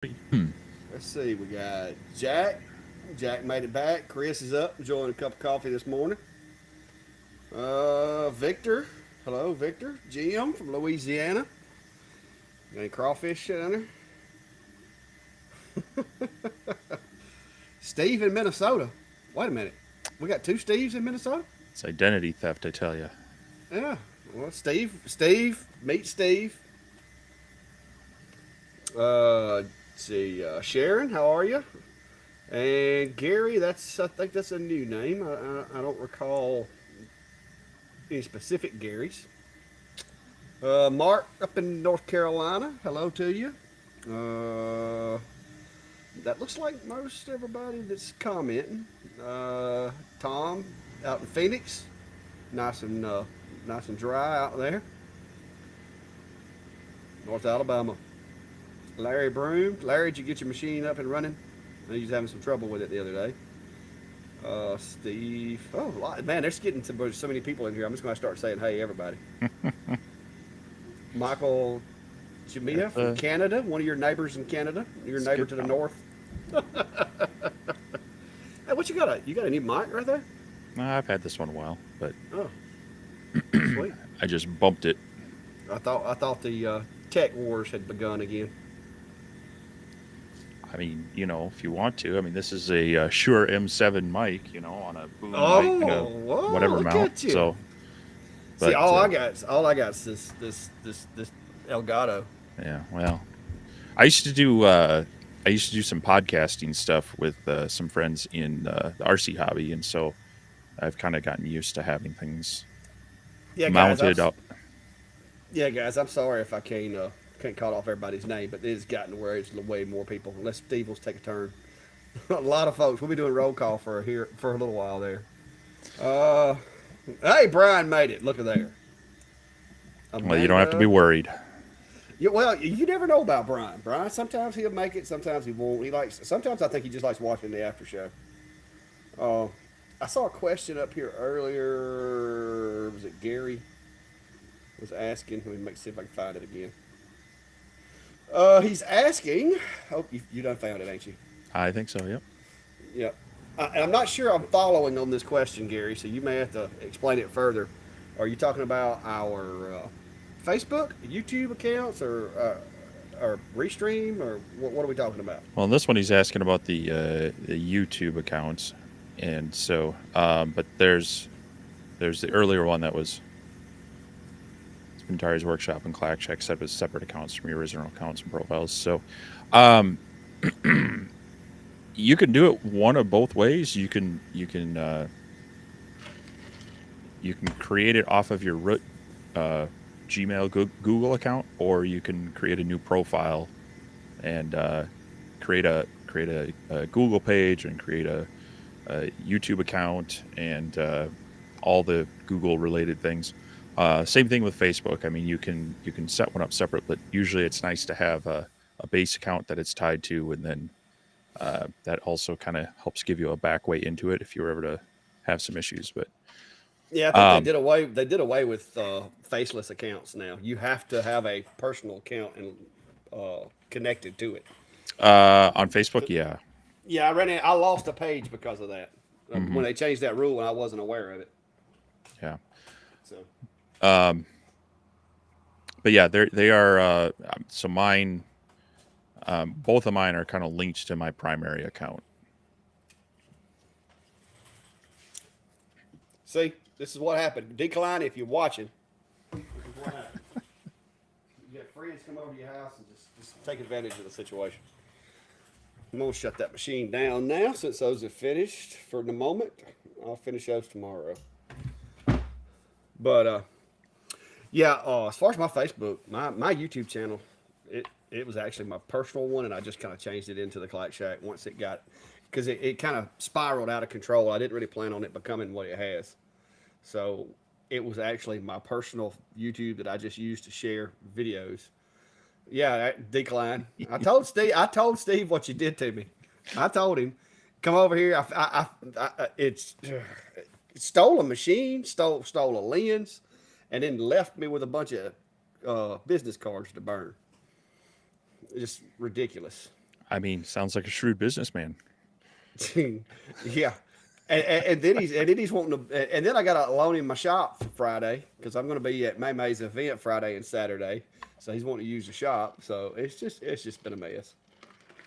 Let's see. We got Jack. Jack made it back. Chris is up, enjoying a cup of coffee this morning. Victor. Hello, Victor. Jim from Louisiana. Got any crawfish down there? Steve in Minnesota. Wait a minute. We got two Steves in Minnesota? It's identity theft, I tell you. Yeah. Well, Steve. Meet Steve. Let's see. Sharon, how are you? And Gary, I think that's a new name. I don't recall any specific Garys. Mark up in North Carolina, hello to you. Uh, that looks like most everybody that's commenting. Tom out in Phoenix, nice and nice and dry out there. North Alabama. Larry Broom, Larry, did you get your machine up and running? I know you was having some trouble with it the other day. Steve. Oh, man, there's getting to so many people in here. I'm just going to start saying, hey, everybody. Michael Jamia from Uh, Canada, one of your neighbors in Canada, your neighbor skip. to the north. Hey, what you got? You got a new mic right there? I've had this one a while, but Oh, sweet. I just bumped it. I thought the tech wars had begun again. I mean, if you want to. I mean, this is a Shure M7 mic, on a boom mic, Oh, whoa! whatever Look mount. at you. So, See, but all I got is this Elgato. yeah, well, I used to do some podcasting stuff with some friends in the RC hobby, and so I've kind of gotten used to having things Yeah, guys. mounted up. I'm sorry if I can't call off everybody's name, but it has gotten to where it's way more people. Unless Steve will take a turn. A lot of folks. We'll be doing roll call for a little while there. Uh, hey, Brian made it. Look at there. Well, you don't have to be Amanda. worried. Yeah, well, you never know about Brian. Brian, sometimes he'll make it, sometimes he won't. He likes. Sometimes I think he just likes watching the after show. Uh, I saw a question up here earlier. Was it Gary was asking? Let me see if I can find it again. He's asking. Oh, you done found it, ain't you? I think so. Yep. Yep. And I'm not sure I'm following on this question, Gary. So you may have to explain it further. Are you talking about our Facebook, YouTube accounts, or Restream, or what are we talking about? Well, in this one, he's asking about the YouTube accounts, and so, but there's the earlier one that was Vintauri's workshop and Clack Shack set up as separate accounts from your original accounts and profiles. So, um, you can do it one of both ways. You can create it off of your root uh, Gmail Google account, or you can create a new profile and create a Google page and create a YouTube account and all the Google related things. Same thing with Facebook. I mean, you can set one up separate, but usually it's nice to have a base account that it's tied to, and then that also kind of helps give you a back way into it if you were ever to have some issues. But Yeah, I think they um, did away. They did away with faceless accounts now. You have to have a personal account and connected to it. on Facebook, yeah, Yeah, I ran it. I lost a page because of that hmm when they changed that rule, and I wasn't aware of it. yeah. So Um, but yeah, they are. So mine, both of mine are kind of linked to my primary account. see, this is what happened. Decline if you're watching. This is what happened. You get friends come over to your house and just take advantage of the situation. I'm gonna shut that machine down now since those are finished for the moment. I'll finish those tomorrow. But yeah, as far as my Facebook, my YouTube channel, it was actually my personal one, and I just kind of changed it into the Clack Shack once it got because it kind of spiraled out of control. I didn't really plan on it becoming what it has, so it was actually my personal YouTube that I just used to share videos. Yeah, decline. I told Steve what you did to me. I told him, come over here. It's stole a machine, stole a lens, and then left me with a bunch of business cards to burn. Just ridiculous. I mean, sounds like a shrewd businessman. Yeah. And then he's wanting to, and then I got to loan him my shop for Friday because I'm going to be at May's event Friday and Saturday. So he's wanting to use the shop. So it's just been a mess.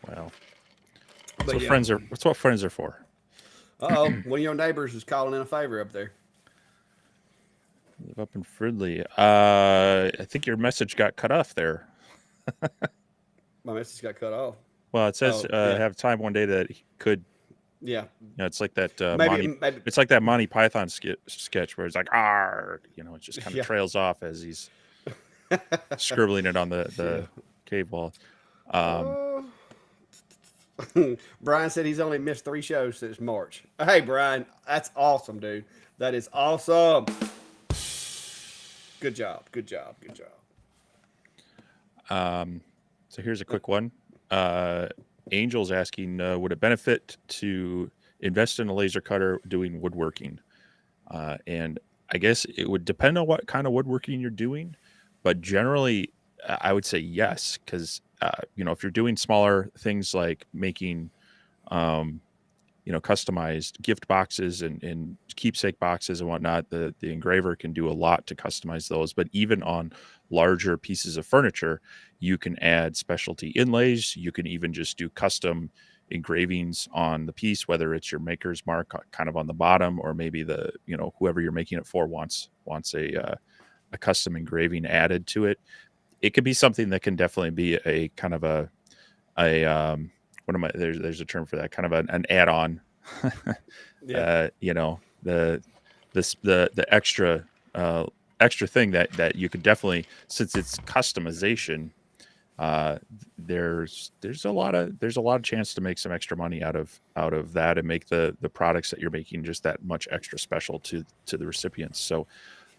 Well, But yeah. that's what friends are for. Oh, one of your neighbors is calling in a favor up there. Live up in Fridley. I think your message got cut off there. My message got cut off. Well, it says Oh yeah, have time one day that he could. yeah. It's like that Maybe Monty. maybe It's like that Monty Python sketch where it's like, "Ah," it just kind of yeah. trails off as he's scribbling it on Yeah. the cave wall. Um, Oh. Brian said he's only missed 3 shows since March. Hey Brian, that's awesome, dude. That is awesome. Good job. Good job. Good job. so here's a quick one. Uh, Angel's asking, would it benefit to invest in a laser cutter doing woodworking? And I guess it would depend on what kind of woodworking you're doing, but generally, I would say yes, because if you're doing smaller things like making um, customized gift boxes and keepsake boxes and whatnot, the engraver can do a lot to customize those. But even on larger pieces of furniture, you can add specialty inlays. You can even just do custom engravings on the piece, whether it's your maker's mark kind of on the bottom, or maybe whoever you're making it for wants a custom engraving added to it. It could be something that can definitely be a kind of a what am I there's a term for that, kind of an add-on. Yeah. The the extra thing that you could definitely, since it's customization, uh there's a lot of chance to make some extra money out of that and make the products that you're making just that much extra special to the recipients. So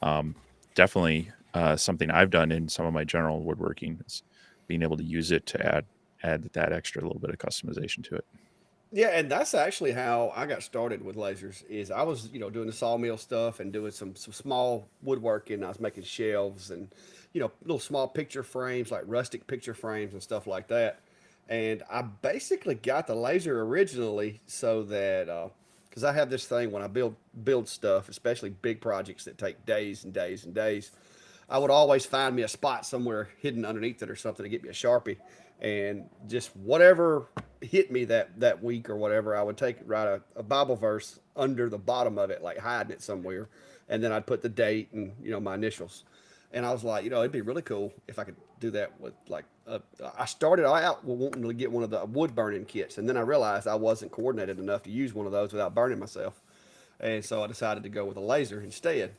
um definitely something I've done in some of my general woodworking is being able to use it to add that extra little bit of customization to it. Yeah, and that's actually how I got started with lasers. Is I was, doing the sawmill stuff and doing some small woodworking. I was making shelves and, little small picture frames, like rustic picture frames and stuff like that. And I basically got the laser originally so that because I have this thing when I build stuff, especially big projects that take days and days and days. I would always find me a spot somewhere hidden underneath it or something to get me a Sharpie. And just whatever hit me that week or whatever, I would write a Bible verse under the bottom of it, like hiding it somewhere. And then I'd put the date and, my initials. And I was like, it'd be really cool if I could do that with like, I started out wanting to get one of the wood burning kits. And then I realized I wasn't coordinated enough to use one of those without burning myself. And so I decided to go with a laser instead.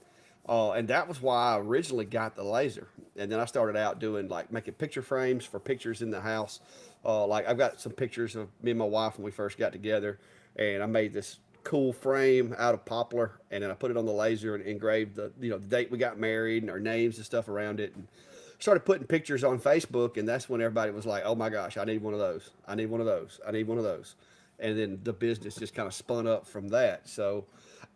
And that was why I originally got the laser. And then I started out doing like making picture frames for pictures in the house. Like I've got some pictures of me and my wife when we first got together, and I made this cool frame out of poplar, and then I put it on the laser and engraved the date we got married and our names and stuff around it, and started putting pictures on Facebook. And that's when everybody was like, "Oh my gosh, I need one of those! I need one of those! I need one of those!" And then the business just kind of spun up from that. So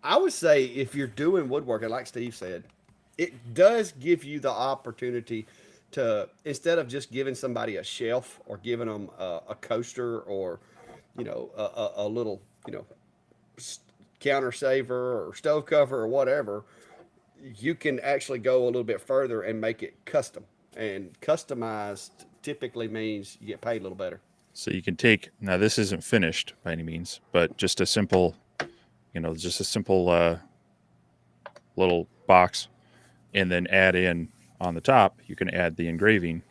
I would say if you're doing woodworking, like Steve said, it does give you the opportunity to, instead of just giving somebody a shelf or giving them a coaster or a little counter saver or stove cover or whatever, you can actually go a little bit further and make it custom. And customized typically means you get paid a little better. So you can take, now this isn't finished by any means, but just a simple little box, and then add in on the top, you can add the engraving,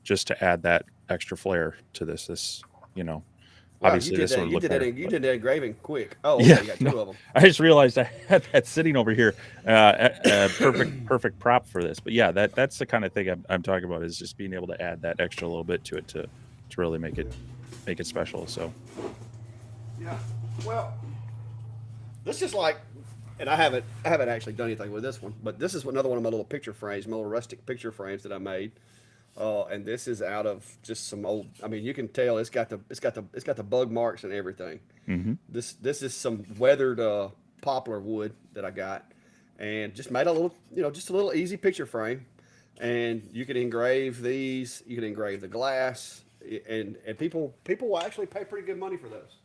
just to add that extra flair to this, you know, Wow, you obviously did this that. would You look did that. better, You but did that engraving quick. Oh, okay. yeah, You got no, two of them. I just realized I had that sitting over here, perfect prop for this. But yeah, that's the kind of thing I'm talking about, is just being able to add that extra little bit to it to really make it special. So Yeah. Well, this is like, and I haven't actually done anything with this one, but this is another one of my little picture frames, my little rustic picture frames that I made. And this is out of just some old. I mean, you can tell it's got the bug marks and everything. hmm This is some weathered poplar wood that I got, and just made a little, just a little easy picture frame. And you can engrave these. You can engrave the glass. and people will actually pay pretty good money for those.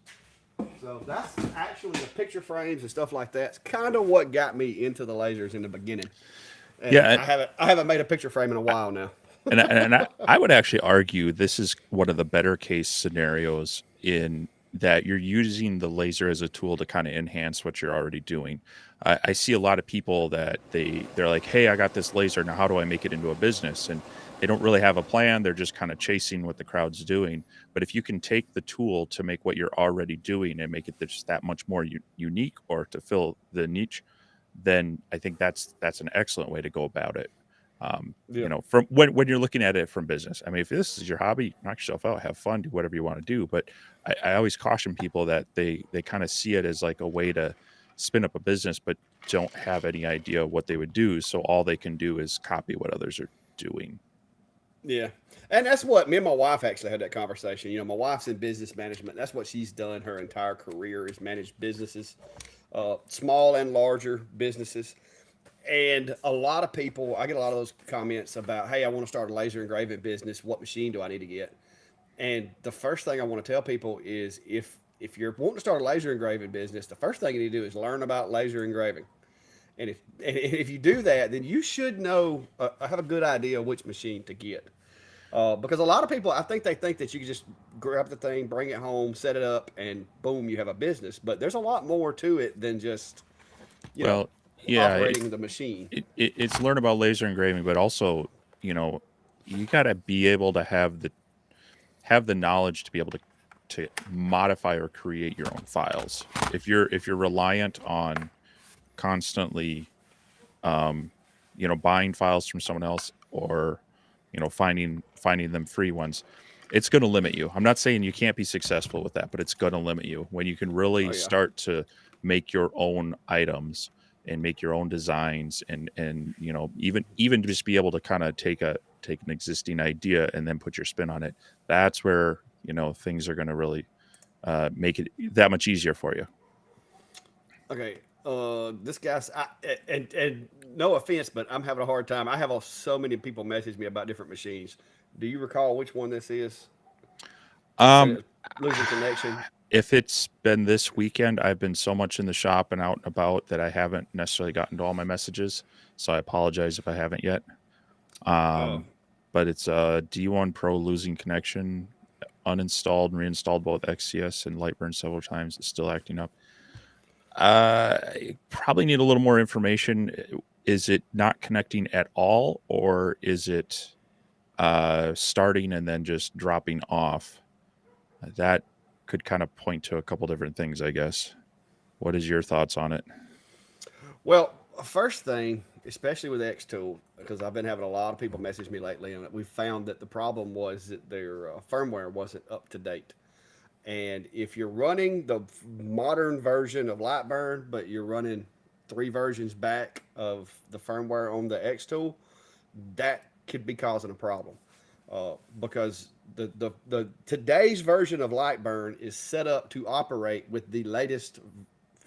So that's actually the picture frames and stuff like that. It's kind of what got me into the lasers in the beginning. And Yeah, I haven't made a picture frame in a while now. and I would actually argue this is one of the better case scenarios in that you're using the laser as a tool to kind of enhance what you're already doing. I see a lot of people that they're like, "Hey, I got this laser. Now, how do I make it into a business?" And they don't really have a plan. They're just kind of chasing what the crowd's doing. But if you can take the tool to make what you're already doing and make it just that much more unique or to fill the niche, then I think that's an excellent way to go about it. Yeah. From when you're looking at it from business. I mean, if this is your hobby, knock yourself out, have fun, do whatever you want to do. But I always caution people that they kind of see it as like a way to spin up a business, but don't have any idea what they would do. So all they can do is copy what others are doing. Yeah. And that's what me and my wife actually had that conversation. My wife's in business management. That's what she's done her entire career is manage businesses, small and larger businesses. And a lot of people, I get a lot of those comments about, hey, I want to start a laser engraving business. What machine do I need to get? And the first thing I want to tell people is if you're wanting to start a laser engraving business, the first thing you need to do is learn about laser engraving. And if you do that, then you should know, have a good idea which machine to get. Because a lot of people, I think they think that you can just grab the thing, bring it home, set it up, and boom, you have a business. But there's a lot more to it than just, you know, Well, yeah, operating the machine. it's learn about laser engraving, but also, you know, you got to be able to have the knowledge to be able to modify or create your own files. If you're reliant on constantly buying files from someone else or finding them free ones, it's going to limit you. I'm not saying you can't be successful with that, but it's going to limit you when you can Oh really yeah. start to make your own items and make your own designs and even just be able to kind of take an existing idea and then put your spin on it. That's where things are going to really make it that much easier for you. Okay. This guy's and no offense, but I'm having a hard time. I have so many people message me about different machines. Do you recall which one this is? You said um it's losing connection. if it's been this weekend, I've been so much in the shop and out and about that I haven't necessarily gotten to all my messages. So I apologize if I haven't yet. Oh, Um, but it's D1 Pro losing connection, uninstalled and reinstalled both XCS and Lightburn several times. It's still acting up. Probably need a little more information. Is it not connecting at all, or is it starting and then just dropping off? That could kind of point to a couple different things, I guess. What is your thoughts on it? well, first thing, especially with X Tool, because I've been having a lot of people message me lately, and we found that the problem was that their firmware wasn't up to date. And if you're running the modern version of Lightburn, but you're running three versions back of the firmware on the X tool, that could be causing a problem. Because the today's version of Lightburn is set up to operate with the latest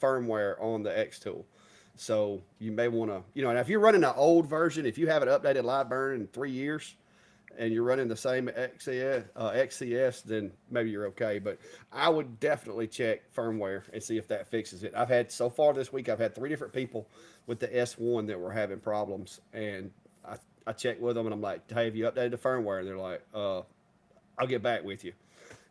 firmware on the X tool. So you may want to, and if you're running an old version, if you haven't updated Lightburn in 3 years, and you're running the same XCS, then maybe you're okay. But I would definitely check firmware and see if that fixes it. I've had so far this week, I've had three different people with the S1 that were having problems, and I checked with them and I'm like, hey, have you updated the firmware? And they're like, I'll get back with you.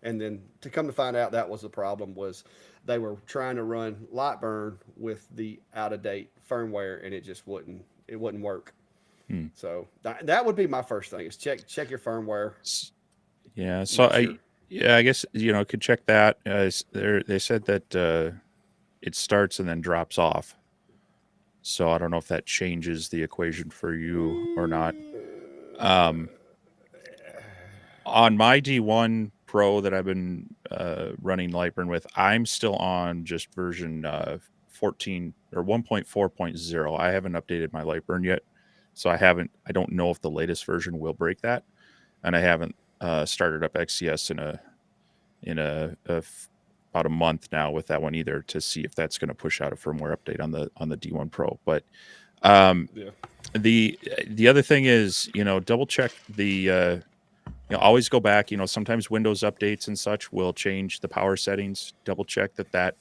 And then to come to find out, that was the problem was they were trying to run Lightburn with the out of date firmware, and it wouldn't work. Hmm. So that would be my first thing is check your firmware, S- Yeah, so make sure. I guess could check that. They said that it starts and then drops off. So I don't know if that changes the equation for you or not. Um, on my D1 Pro that I've been running Lightburn with, I'm still on just version 14 or 1.4.0. I haven't updated my Lightburn yet, so I don't know if the latest version will break that, and I haven't started up XCS about a month now with that one either to see if that's going to push out a firmware update on the D1 Pro. But um, Yeah. the other thing is, double check always go back. Sometimes Windows updates and such will change the power settings. Double check that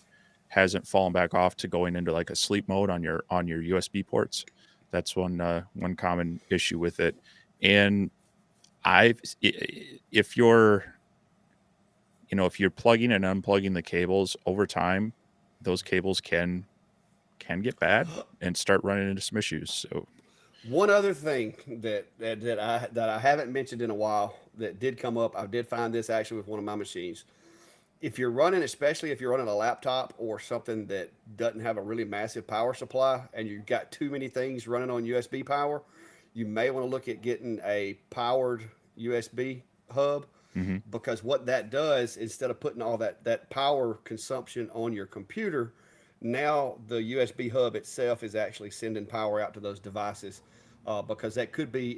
hasn't fallen back off to going into like a sleep mode on your USB ports. That's one common issue with it. And if you're plugging and unplugging the cables over time, those cables can get bad and start running into some issues. So One other thing that I haven't mentioned in a while that did come up, I did find this actually with one of my machines. If you're running, especially if you're running a laptop or something that doesn't have a really massive power supply and you've got too many things running on USB power, you may want to look at getting a powered USB hub, hmm because what that does, instead of putting all that power consumption on your computer, now the USB hub itself is actually sending power out to those devices, because it could be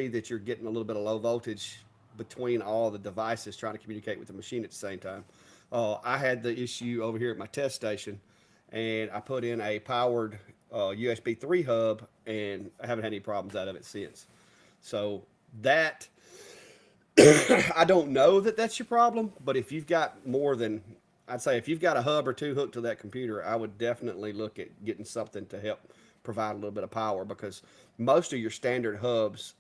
that you're getting a little bit of low voltage between all the devices trying to communicate with the machine at the same time. I had the issue over here at my test station, and I put in a powered USB 3 hub, and I haven't had any problems out of it since. So that I don't know that that's your problem, but if you've got more than, I'd say if you've got a hub or two hooked to that computer, I would definitely look at getting something to help provide a little bit of power, because most of your standard hubs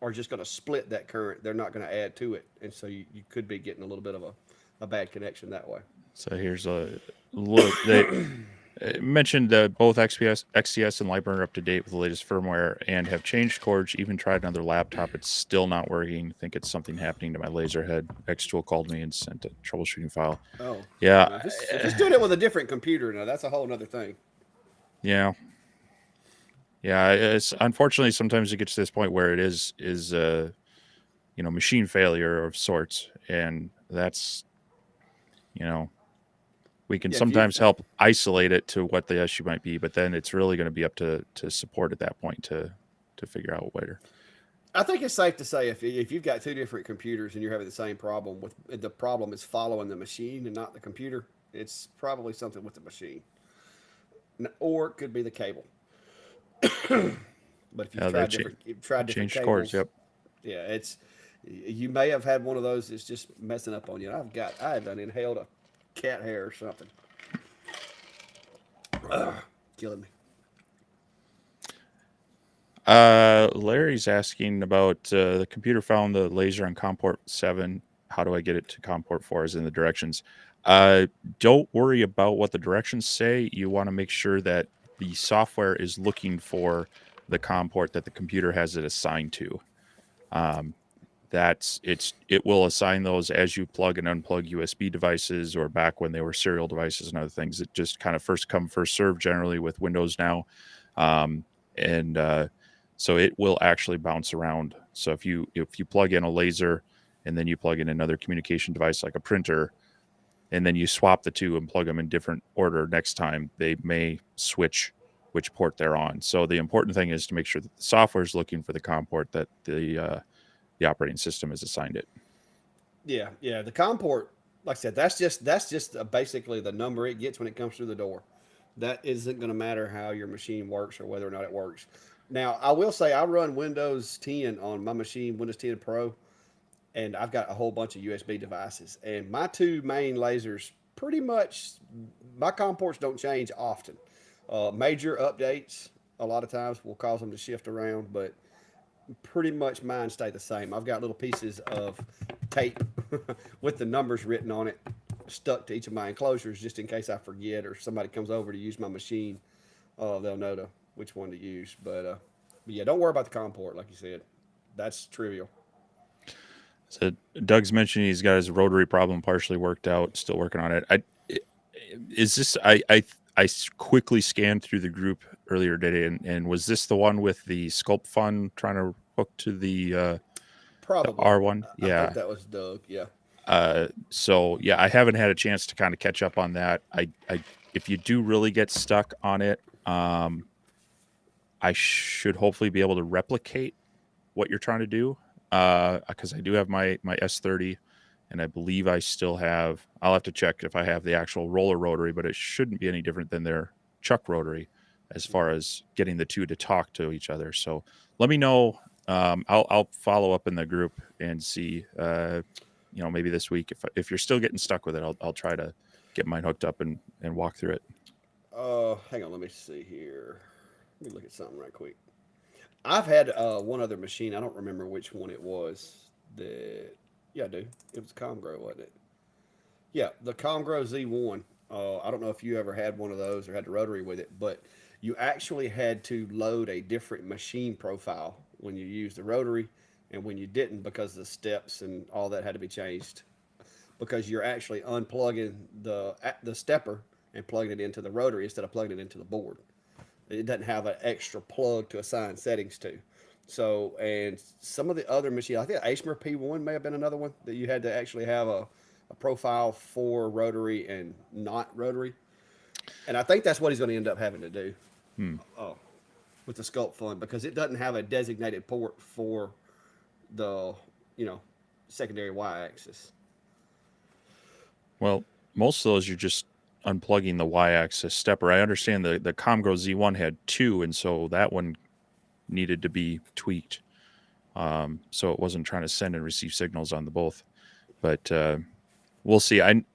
are just going to split that current. They're not going to add to it. And so you could be getting a little bit of a bad connection that way. so here's a look. They mentioned both XPS and Lightburn are up to date with the latest firmware and have changed cords. Even tried another laptop. It's still not working. Think it's something happening to my laser head. Xtool called me and sent a troubleshooting file. Oh, Yeah, now if it's doing it with a different computer, now that's a whole other thing. yeah, yeah. It's unfortunately sometimes it gets to this point where it is machine failure of sorts, and that's you know we can Yeah, if you, sometimes help isolate it to what the issue might be, but then it's really going to be up to support at that point to figure out later. I think it's safe to say if you've got two different computers and you're having the same problem, with the problem is following the machine and not the computer, it's probably something with the machine, or it could be the cable. But if Yeah, they you've tried different changed cords. cables, Yep. yeah, it's you may have had one of those that's just messing up on you. I have done inhaled a cat hair or something, killing me. Larry's asking about the computer found the laser on COM port 7. How do I get it to COM port 4 as in the directions? Don't worry about what the directions say. You want to make sure that the software is looking for the COM port that the computer has it assigned to. Um, it will assign those as you plug and unplug USB devices, or back when they were serial devices and other things. It just kind of first come first serve generally with Windows now. Um, and So it will actually bounce around. So if you plug in a laser and then you plug in another communication device like a printer, and then you swap the two and plug them in different order next time, they may switch which port they're on. So the important thing is to make sure that the software is looking for the COM port that the operating system has assigned it. Yeah, yeah. The COM port, like I said, that's just basically the number it gets when it comes through the door. That isn't going to matter how your machine works or whether or not it works. Now, I will say I run Windows 10 on my machine, Windows 10 Pro, and I've got a whole bunch of USB devices. And my two main lasers, pretty much, my COM ports don't change often. Major updates, a lot of times, will cause them to shift around, but pretty much mine stay the same. I've got little pieces of tape with the numbers written on it stuck to each of my enclosures, just in case I forget or somebody comes over to use my machine. They'll know which one to use. But yeah, don't worry about the COM port, like you said. That's trivial. So Doug's mentioned he's got his rotary problem partially worked out, still working on it. Is this I quickly scanned through the group earlier today, and was this the one with the sculpt fun trying to hook to the Probably. R1? I think Yeah. that was Doug. Yeah. So yeah, I haven't had a chance to kind of catch up on that. I if you do really get stuck on it, I should hopefully be able to replicate what you're trying to do. Because I do have my S30, and I believe I still have. I'll have to check if I have the actual roller rotary, but it shouldn't be any different than their chuck rotary as far as getting the two to talk to each other. So let me know I'll follow up in the group and see. Maybe this week, if you're still getting stuck with it, I'll try to get mine hooked up and walk through it. Hang on, let me see here. Let me look at something right quick. I've had one other machine. I don't remember which one it was. That Yeah, I do. It was Comgrow, wasn't it? Yeah, the Comgrow Z1. I don't know if you ever had one of those or had the rotary with it, but you actually had to load a different machine profile when you used the rotary and when you didn't because the steps and all that had to be changed because you're actually unplugging the stepper and plugging it into the rotary instead of plugging it into the board. It doesn't have an extra plug to assign settings to. So, and some of the other machines, I think Ashmer P1 may have been another one that you had to actually have a profile for rotary and not rotary. And I think that's what he's going to end up having to do Hmm. uh, with the Sculpt Fund because it doesn't have a designated port for the, you know, secondary Y axis. Well, most of those you're just unplugging the y-axis stepper. I understand the Comgrow Z1 had two, and so that one needed to be tweaked. So it wasn't trying to send and receive signals on the both. But we'll see. I'm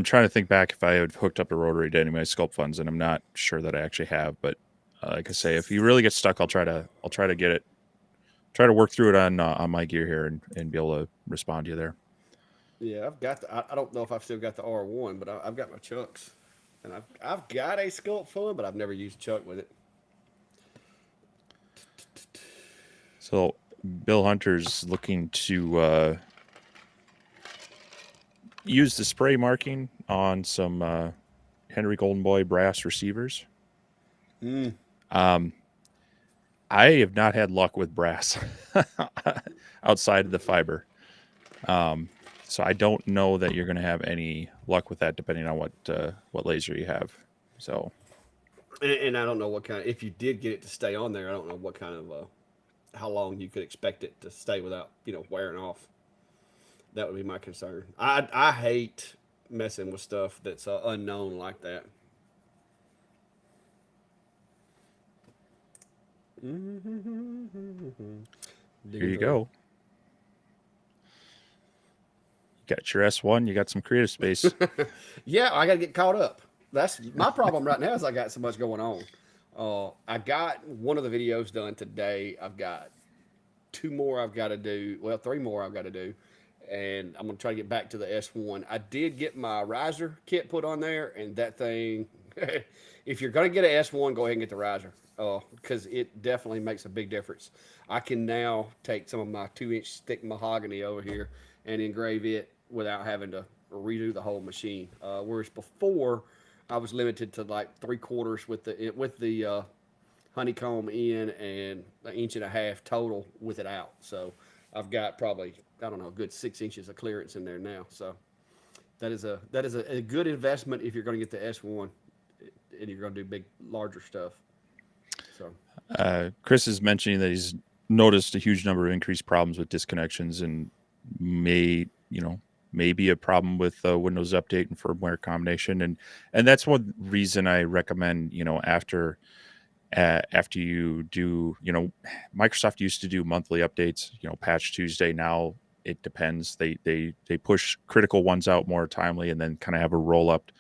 trying to think back if I had hooked up a rotary to any of my sculpt funds, and I'm not sure that I actually have. But like I say, if you really get stuck, I'll try to get it, try to work through it on my gear here and be able to respond to you there. Yeah, I've got I don't know if I've still got the R1, but I've got my Chucks. And I've got a Sculpt Fund, but I've never used Chuck with it. So Bill Hunter's looking to use the spray marking on some Henry Golden Boy brass receivers. Mm. Um, I have not had luck with brass outside of the fiber. Um, so I don't know that you're going to have any luck with that, depending on what laser you have. So And I don't know what kind. If you did get it to stay on there, I don't know what kind of how long you could expect it to stay without wearing off. That would be my concern. I hate messing with stuff that's unknown like that. here Digging you through. go. You got your S1. You got some creative space. Yeah, I got to get caught up. That's my problem right now. Is I got so much going on. I got one of the videos done today. I've got two more I've got to do. Well, three more I've got to do, and I'm gonna try to get back to the S1. I did get my riser kit put on there, and that thing. If you're gonna get an S1, go ahead and get the riser, because it definitely makes a big difference. I can now take some of my 2-inch thick mahogany over here and engrave it without having to redo the whole machine. Whereas before, I was limited to like 3/4 with the honeycomb in and an inch and a half total with it out. So I've got probably, I don't know, a good 6 inches of clearance in there now. So that is a good investment if you're going to get the S1 and you're going to do big larger stuff. So Chris is mentioning that he's noticed a huge number of increased problems with disconnections and may, may be a problem with Windows Update and firmware combination, and that's one reason I recommend, after you do, Microsoft used to do monthly updates, Patch Tuesday. Now it depends. They push critical ones out more timely, and then kind of have a roll up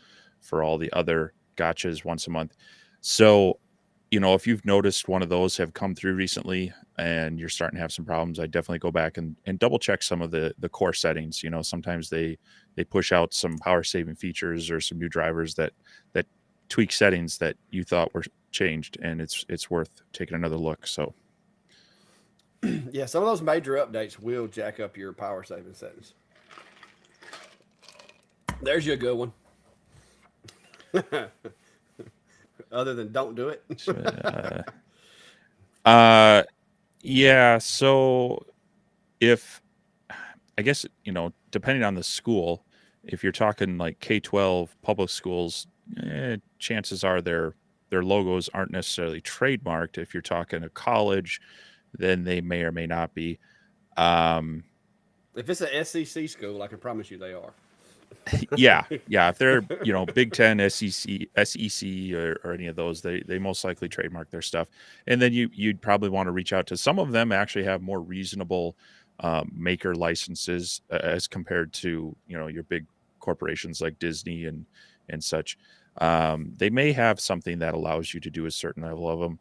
for all the other gotchas once a month. So, if you've noticed one of those have come through recently and you're starting to have some problems, I definitely go back and double check some of the core settings. Sometimes they push out some power saving features or some new drivers that tweak settings that you thought were changed, and it's worth taking another look. So yeah, some of those major updates will jack up your power saving settings. There's your good one. Other than don't do it. uh yeah, so if I guess, depending on the school, if you're talking like K-12 public schools, chances are their logos aren't necessarily trademarked. If you're talking a college, then they may or may not be. Um, If it's an SEC school, I can promise you they are. Yeah, yeah. If they're Big Ten, SEC, or any of those, they most likely trademark their stuff. And then you'd probably want to reach out to some of them. Actually, have more reasonable maker licenses as compared to your big corporations like Disney and such. They may have something that allows you to do a certain level of them.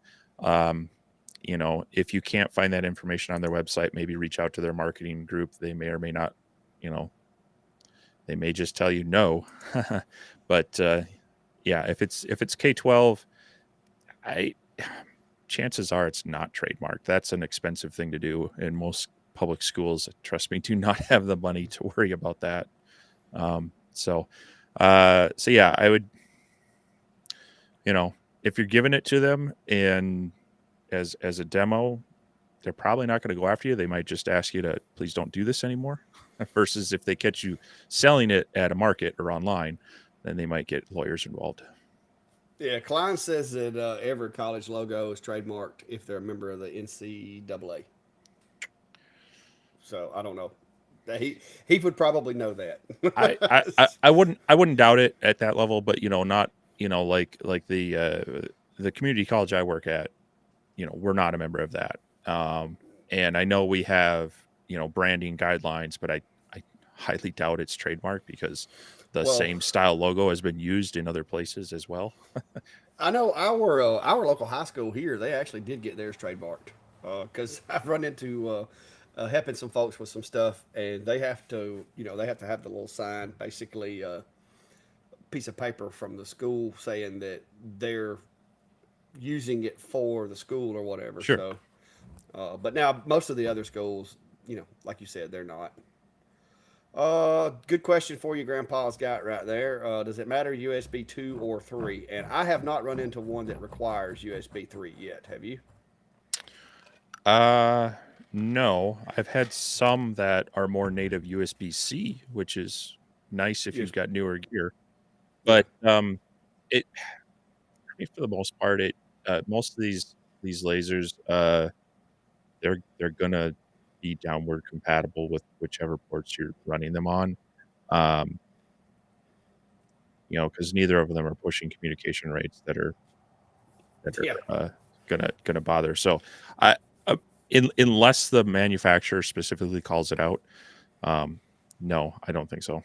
If you can't find that information on their website, maybe reach out to their marketing group. They may or may not, you know, they may just tell you no. But yeah, if it's K-12, I chances are it's not trademarked. That's an expensive thing to do, and most public schools, trust me, do not have the money to worry about that. So yeah, I would, you know, if you're giving it to them and as a demo, they're probably not going to go after you. They might just ask you to please don't do this anymore. Versus if they catch you selling it at a market or online, then they might get lawyers involved. Yeah, Klein says that every college logo is trademarked if they're a member of the NCAA. So I don't know. He would probably know that. I wouldn't doubt it at that level, but not like the community college I work at. We're not a member of that. And I know we have branding guidelines, but I highly doubt it's trademarked because the Well, same style logo has been used in other places as well. I know our local high school here. They actually did get theirs trademarked because I've run into helping some folks with some stuff, and they have to have the little sign, basically piece of paper from the school saying that they're using it for the school or whatever. Sure. So, but now most of the other schools, like you said, they're not. Good question for you, Grandpa's got right there. Does it matter USB 2 or 3? And I have not run into one that requires USB 3 yet. Have you? Uh, no, I've had some that are more native USB-C, which is nice if you've Yes. got newer gear. Yeah. But it I mean, for the most part, most of these lasers, they're gonna be downward compatible with whichever ports you're running them on. Um, because neither of them are pushing communication rates that are Yeah. gonna bother. So, I unless the manufacturer specifically calls it out, um, no, I don't think so.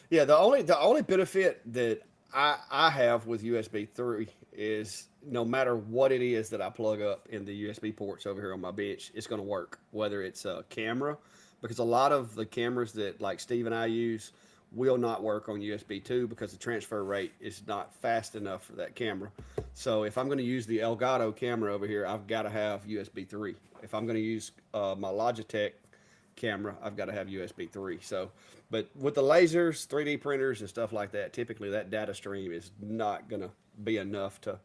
Yeah. The only benefit that I have with USB 3 is no matter what it is that I plug up in the USB ports over here on my bench, it's going to work. Whether it's a camera, because a lot of the cameras that like Steve and I use will not work on USB 2 because the transfer rate is not fast enough for that camera. So if I'm going to use the Elgato camera over here, I've got to have USB 3. If I'm going to use my Logitech camera, I've got to have USB 3. So, but with the lasers, 3D printers, and stuff like that, typically that data stream is not going to be enough to.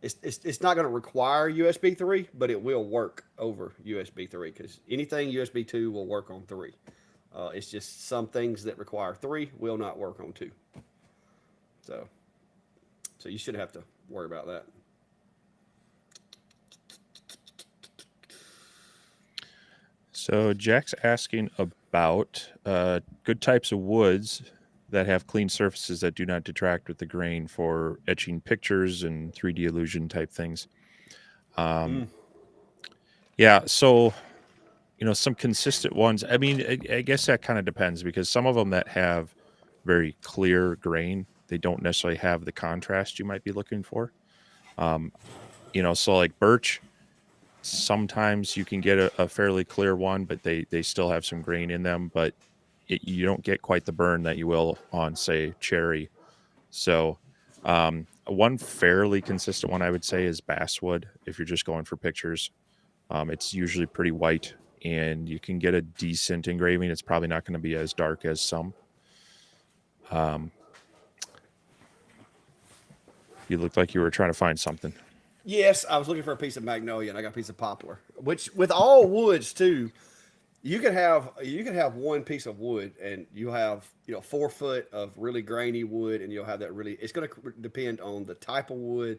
It's not going to require USB 3, but it will work over USB 3 because anything USB 2 will work on 3. It's just some things that require 3 will not work on 2. So, so you should have to worry about that. So Jack's asking about good types of woods that have clean surfaces that do not detract with the grain for etching pictures and 3D illusion type things. Um, Mm. yeah, so some consistent ones. I mean, I guess that kind of depends because some of them that have very clear grain, they don't necessarily have the contrast you might be looking for. Um, so like birch, sometimes you can get a fairly clear one, but they still have some grain in them, but you don't get quite the burn that you will on, say, cherry. So, one fairly consistent one I would say is basswood. If you're just going for pictures, it's usually pretty white, and you can get a decent engraving. It's probably not going to be as dark as some. Um, you looked like you were trying to find something. Yes, I was looking for a piece of magnolia and I got a piece of poplar. Which with all woods too, you can have one piece of wood and you have 4 foot of really grainy wood and you'll have that really. It's going to depend on the type of wood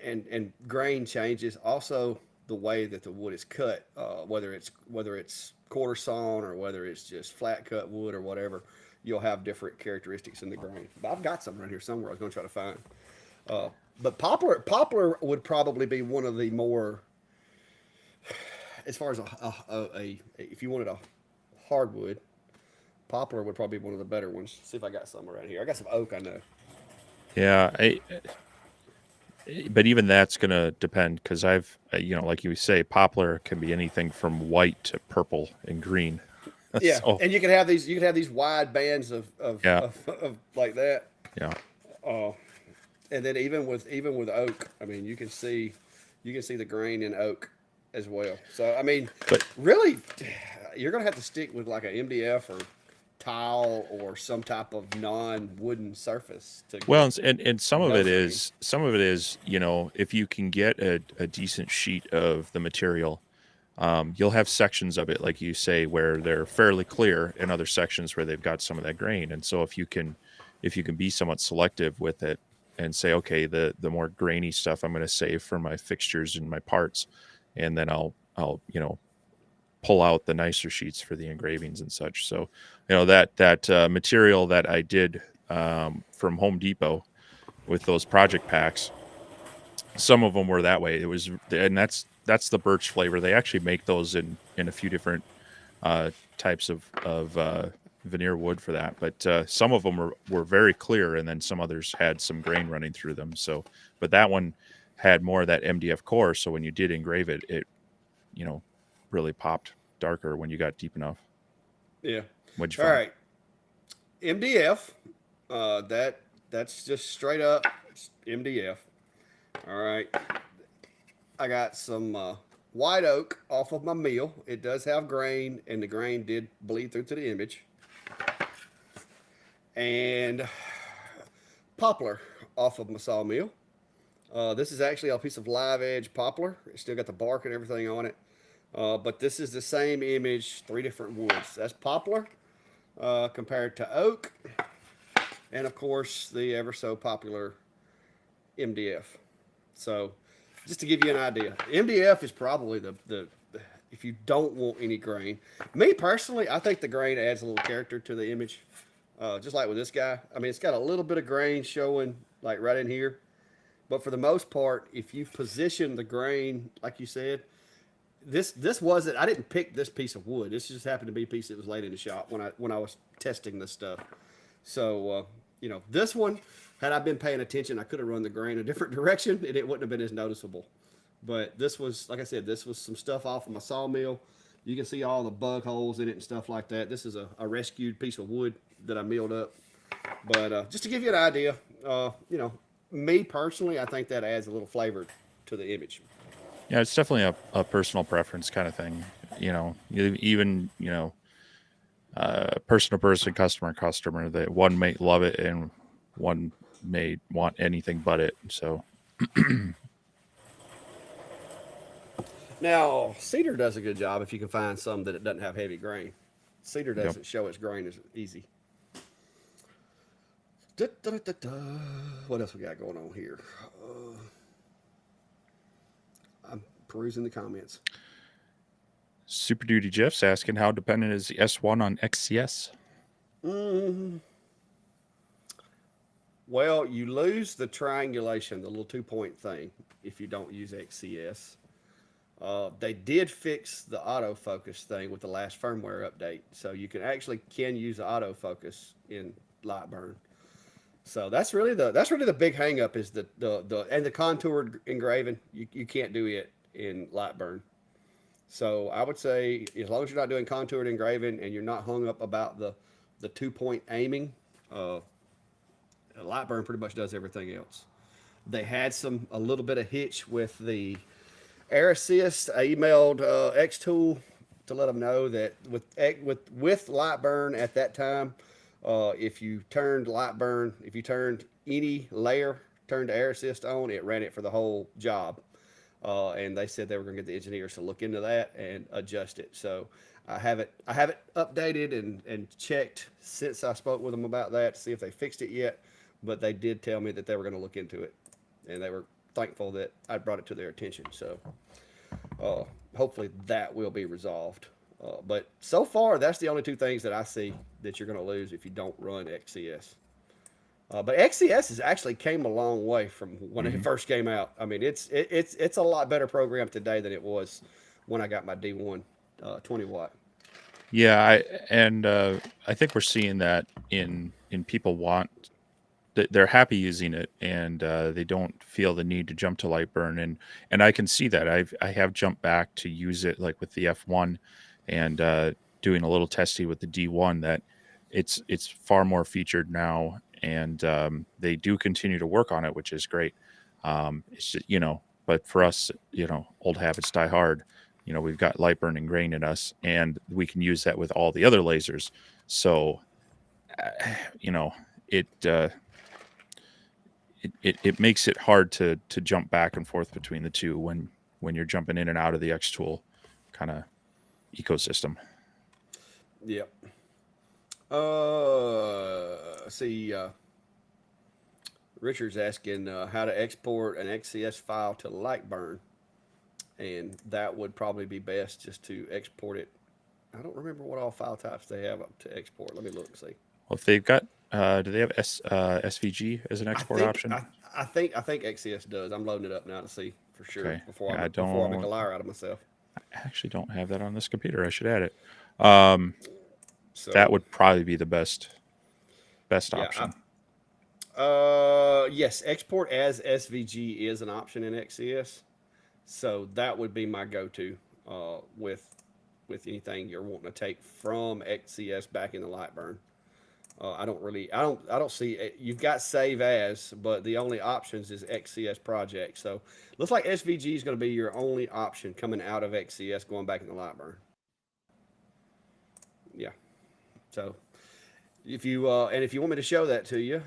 and grain changes. Also, the way that the wood is cut, whether it's quarter sawn or whether it's just flat cut wood or whatever. You'll have different characteristics in the grain. But I've got some right here somewhere. I was going to try to find. Uh, but poplar would probably be one of the more, as far as if you wanted a hardwood, poplar would probably be one of the better ones. See if I got some around here. I got some oak, I know. Yeah, but even that's going to depend because like you say, poplar can be anything from white to purple and green. Yeah, So, and you could have these wide bands yeah, of like that. yeah. Uh, and then even with oak, I mean, you can see the grain in oak as well. So I mean, But really, you're gonna have to stick with like a MDF or tile or some type of non-wooden surface to well, get and no grain. some of it is, if you can get a decent sheet of the material, you'll have sections of it, like you say, where they're fairly clear, and other sections where they've got some of that grain. And so if you can be somewhat selective with it and say, okay, the more grainy stuff I'm going to save for my fixtures and my parts, and then I'll pull out the nicer sheets for the engravings and such. So, that material that I did from Home Depot with those project packs, some of them were that way. And that's the birch flavor. They actually make those in a few different types of veneer wood for that. But some of them were very clear, and then some others had some grain running through them. So, but that one had more of that MDF core. So when you did engrave it, it you know really popped darker when you got deep enough. Yeah. What'd you All find? right. MDF. That's just straight up MDF. All right. I got some white oak off of my mill. It does have grain, and the grain did bleed through to the image. And poplar off of my sawmill. This is actually a piece of live edge poplar. It's still got the bark and everything on it. But this is the same image, three different woods. That's poplar compared to oak, and of course the ever so popular MDF. So, just to give you an idea, MDF is probably the if you don't want any grain. Me personally, I think the grain adds a little character to the image. Just like with this guy, I mean, it's got a little bit of grain showing like right in here, but for the most part, if you position the grain like you said, this wasn't. I didn't pick this piece of wood. This just happened to be a piece that was laid in the shop when I was testing this stuff. So this one, had I been paying attention, I could have run the grain a different direction, and it wouldn't have been as noticeable. But this was, like I said, this was some stuff off of my sawmill. You can see all the bug holes in it and stuff like that. This is a rescued piece of wood that I milled up. But just to give you an idea, me personally, I think that adds a little flavor to the image. Yeah, it's definitely a personal preference kind of thing. Even person to person, customer to customer, that one may love it and one may want anything but it. So Now, cedar does a good job if you can find some that it doesn't have heavy grain. Cedar yep. doesn't show its grain as easy. Da, da, da, da, da. What else we got going on here? I'm perusing the comments. Super Duty Jeff's asking, how dependent is the S1 on XCS? Mm, well, you lose the triangulation, the little 2 point thing, if you don't use XCS. They did fix the autofocus thing with the last firmware update, so you can use the autofocus in Lightburn. So that's really the big hang up is the contoured engraving. You can't do it in Lightburn. So I would say as long as you're not doing contoured engraving and you're not hung up about the 2 point aiming, uh, Lightburn pretty much does everything else. They had a little bit of hitch with the Air Assist. I emailed X Tool to let them know that with Lightburn at that time, if you turned any layer, turned Air Assist on, it ran it for the whole job. And they said they were going to get the engineers to look into that and adjust it. So I haven't updated and checked since I spoke with them about that to see if they fixed it yet. But they did tell me that they were going to look into it, and they were thankful that I brought it to their attention. So Uh, Hopefully that will be resolved. But so far, that's the only two things that I see that you're going to lose if you don't run XCS. But XCS has actually came a long way from when it Hmm. first came out. I mean, it's a lot better program today than it was when I got my D1 20 watt. Yeah, I think we're seeing that in people want they're happy using it, and they don't feel the need to jump to Lightburn, and I can see that. I have jumped back to use it like with the F1, and doing a little testy with the D1. That it's far more featured now, and they do continue to work on it, which is great. It's just, but for us, old habits die hard. We've got Lightburn ingrained in us, and we can use that with all the other lasers. So, uh, you know, it. It makes it hard to jump back and forth between the two when you're jumping in and out of the X tool kind of ecosystem. Yep. See, Richard's asking how to export an XCS file to Lightburn, and that would probably be best just to export it. I don't remember what all file types they have up to export. Let me look and see. Well, if they've got, do they have SVG as an I export think option? I think XCS does. I'm loading it up now to see for sure Okay, yeah, I before I make a don't liar out of myself. I actually don't have that on this computer. I should add it. Um, that So would probably be the best yeah, option. yes, export as SVG is an option in XCS. So that would be my go-to with anything you're wanting to take from XCS back into Lightburn. I don't see it. You've got save as, but the only options is XCS project. So looks like SVG is going to be your only option coming out of XCS going back into Lightburn. Yeah. So if you want me to show that to you,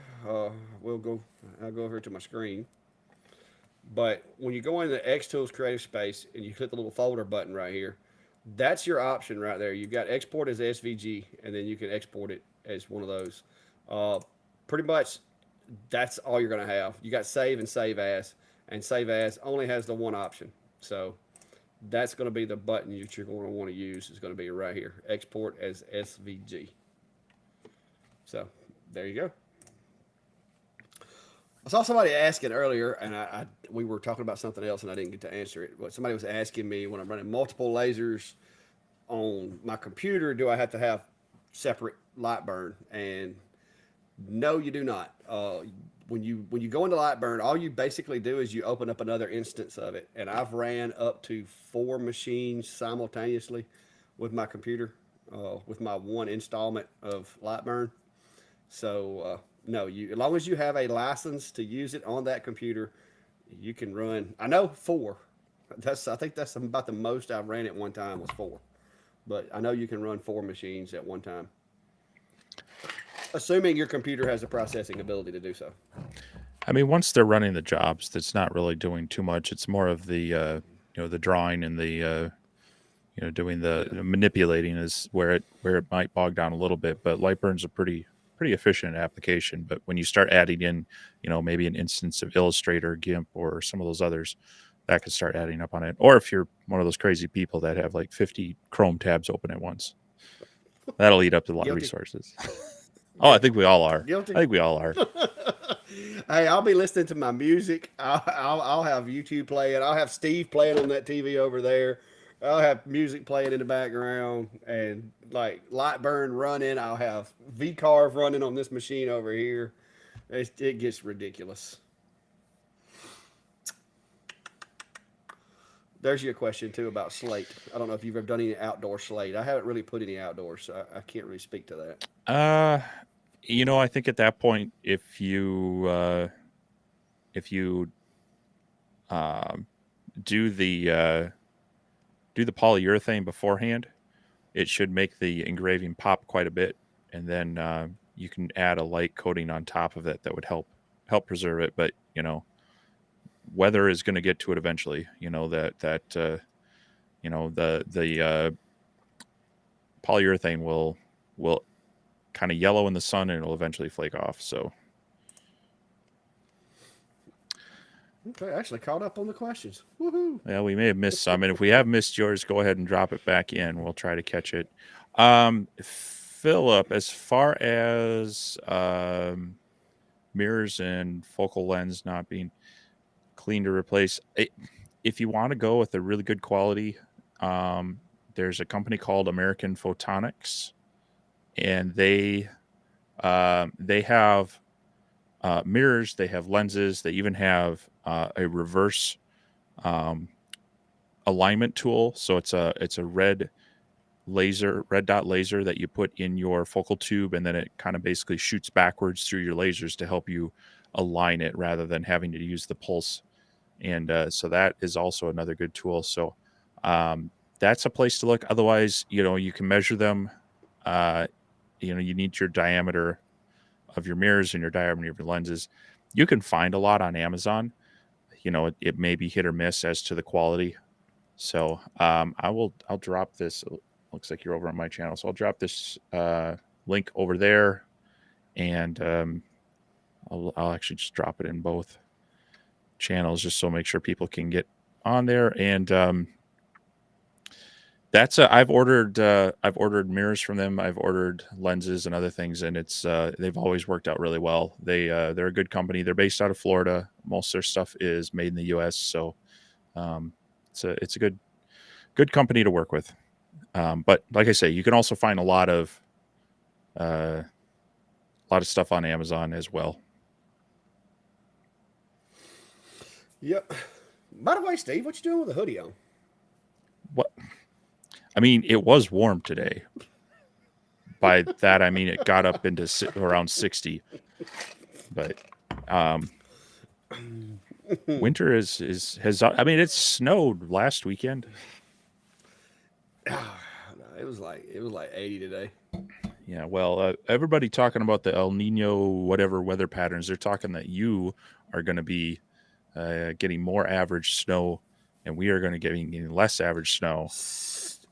we'll go. I'll go over to my screen. But when you go into X Tools Creative Space and you click the little folder button right here, that's your option right there. You've got export as SVG, and then you can export it as one of those. Uh, Pretty much, that's all you're going to have. You got save and save as only has the one option. So that's going to be the button that you're going to want to use. Is going to be right here, export as SVG. So there you go. I saw somebody asking earlier, and we were talking about something else, and I didn't get to answer it. But somebody was asking me when I'm running multiple lasers on my computer, do I have to have separate light burn? And no, you do not. When you go into Lightburn, all you basically do is you open up another instance of it. And I've ran up to 4 machines simultaneously with my computer, with my one installment of Lightburn. So no, you as long as you have a license to use it on that computer, you can run. I know 4. I think that's about the most I've ran at one time was 4. But I know you can run 4 machines at one time, assuming your computer has the processing ability to do so. I mean, once they're running the jobs, that's not really doing too much. It's more of the the drawing and the doing the Yeah. manipulating is where it might bog down a little bit. But Lightburn's a pretty efficient application. But when you start adding in, maybe an instance of Illustrator, GIMP, or some of those others, that could start adding up on it. Or if you're one of those crazy people that have like 50 Chrome tabs open at once, that'll eat up a lot of Guilty. resources. Oh, I Yeah. think we all are. I Guilty. think we all are. Hey, I'll be listening to my music. I'll have YouTube playing. I'll have Steve playing on that TV over there. I'll have music playing in the background and like Lightburn running. I'll have VCarve running on this machine over here. It gets ridiculous. There's your question too about slate. I don't know if you've ever done any outdoor slate. I haven't really put any outdoors, so I can't really speak to that. Uh, I think at that point, if you um, do the polyurethane beforehand, it should make the engraving pop quite a bit, and then you can add a light coating on top of it that would help preserve it. But weather is going to get to it eventually. The polyurethane will kind of yellow in the sun, and it'll eventually flake off. So Okay, actually caught up on the questions. Woohoo! Well, we may have missed some, and if we have missed yours, go ahead and drop it back in. We'll try to catch it. Philip, as far as mirrors and focal lens not being clean to replace, if you want to go with a really good quality, um, there's a company called American Photonics, and they have mirrors, they have lenses, they even have a reverse um, alignment tool. So it's a red dot laser that you put in your focal tube, and then it kind of basically shoots backwards through your lasers to help you align it rather than having to use the pulse. And so that is also another good tool. So that's a place to look. Otherwise, you can measure them. Uh, you need your diameter of your mirrors and your diameter of your lenses. You can find a lot on Amazon. It may be hit or miss as to the quality. So I'll drop this. Looks like you're over on my channel, so I'll drop this link over there, and I'll actually just drop it in both channels just so make sure people can get on there. And I've ordered mirrors from them. I've ordered lenses and other things, and it's they've always worked out really well. They're a good company. They're based out of Florida. Most of their stuff is made in the U.S. So um, it's a good company to work with. But like I say, you can also find a lot of stuff on Amazon as well. Yep. By the way, Steve, what you doing with a hoodie on? What I mean, it was warm today. By that I mean it got up into around 60. But um, winter has. I mean, it snowed last weekend. No, it was like 80 today. Yeah, well, everybody talking about the El Nino whatever weather patterns. They're talking that you are going to be getting more average snow, and we are going to getting less average snow.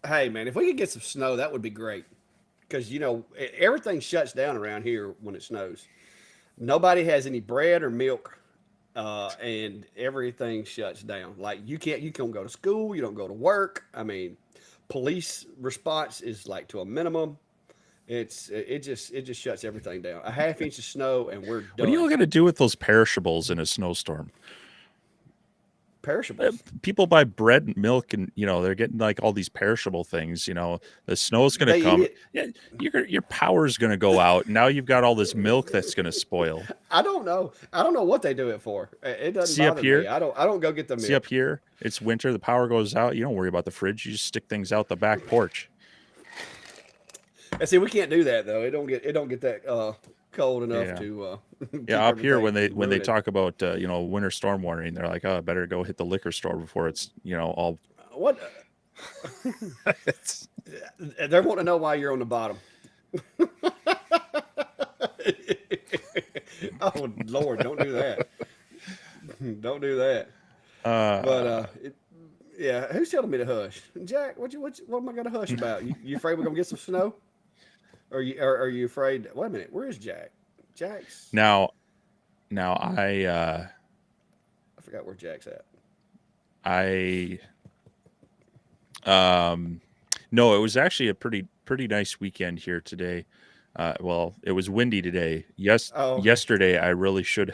Hey man, if we could get some snow, that would be great. Because everything shuts down around here when it snows. Nobody has any bread or milk, and everything shuts down. Like you can't go to school, you don't go to work. I mean, police response is like to a minimum. It just shuts everything down. A half inch of snow and we're What are you done. going to do with those perishables in a snowstorm? Perishables. People buy bread and milk, and they're getting like all these perishable things. The snow's going to They eat come. it. Yeah, your power's going to go out. Now you've got all this milk that's going to spoil. I don't know. I don't know what they do it for. It doesn't See up bother me. here. I don't go get the See up milk. here. It's winter. The power goes out. You don't worry about the fridge. You just stick things out the back porch. And see, we can't do that though. It don't get that cold enough Yeah. to Yeah, keep up here everything when from they ruining. talk about winter storm warning, they're like, oh, I better go hit the liquor store before it's all. What It's, they're wanting to know why you're on the bottom. Oh Lord, don't do that. Don't do that. But uh, yeah, who's telling me to hush? Jack, what am I gonna hush about? You afraid we're gonna get some snow? Are you afraid? Wait a minute, where is Jack? Jack's now now I forgot where Jack's at. I um no, it was actually a pretty nice weekend here today. Well, it was windy today. Oh, okay. Yesterday I really should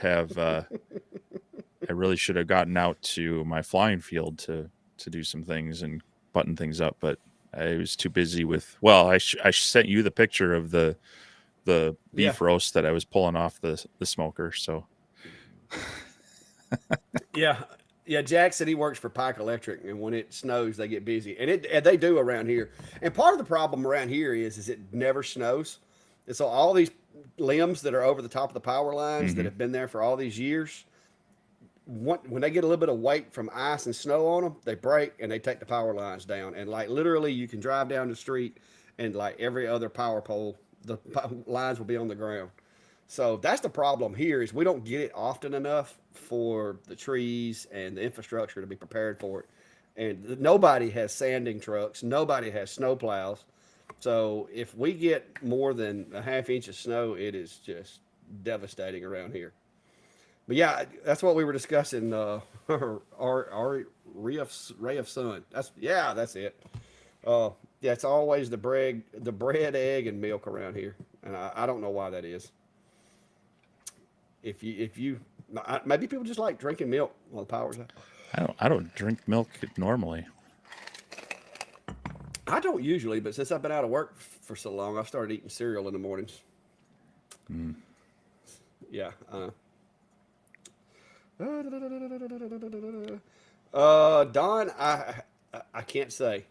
have gotten out to my flying field to do some things and button things up, but I was too busy with. Well, I sent you the picture of the Yeah, beef roast that I was pulling off the smoker. So yeah, yeah. Jack said he works for Pike Electric, and when it snows, they get busy, and they do around here. And part of the problem around here is it never snows, and so all these limbs that are over the top of the power lines that hmm have been there for all these years, when they get a little bit of weight from ice and snow on them, they break and they take the power lines down. And like literally, you can drive down the street, and like every other power pole, the lines will be on the ground. So that's the problem here is we don't get it often enough for the trees and the infrastructure to be prepared for it. And nobody has sanding trucks, nobody has snow plows. So if we get more than a half inch of snow, it is just devastating around here. But yeah, that's what we were discussing. Our ray of sun. That's it. Uh, yeah, it's always the bread, egg, and milk around here, and I don't know why that is. If you maybe people just like drinking milk while the power's out. I don't drink milk normally. I don't usually, but since I've been out of work for so long, I've started eating cereal in the mornings. Mm. Yeah. Don, I can't say.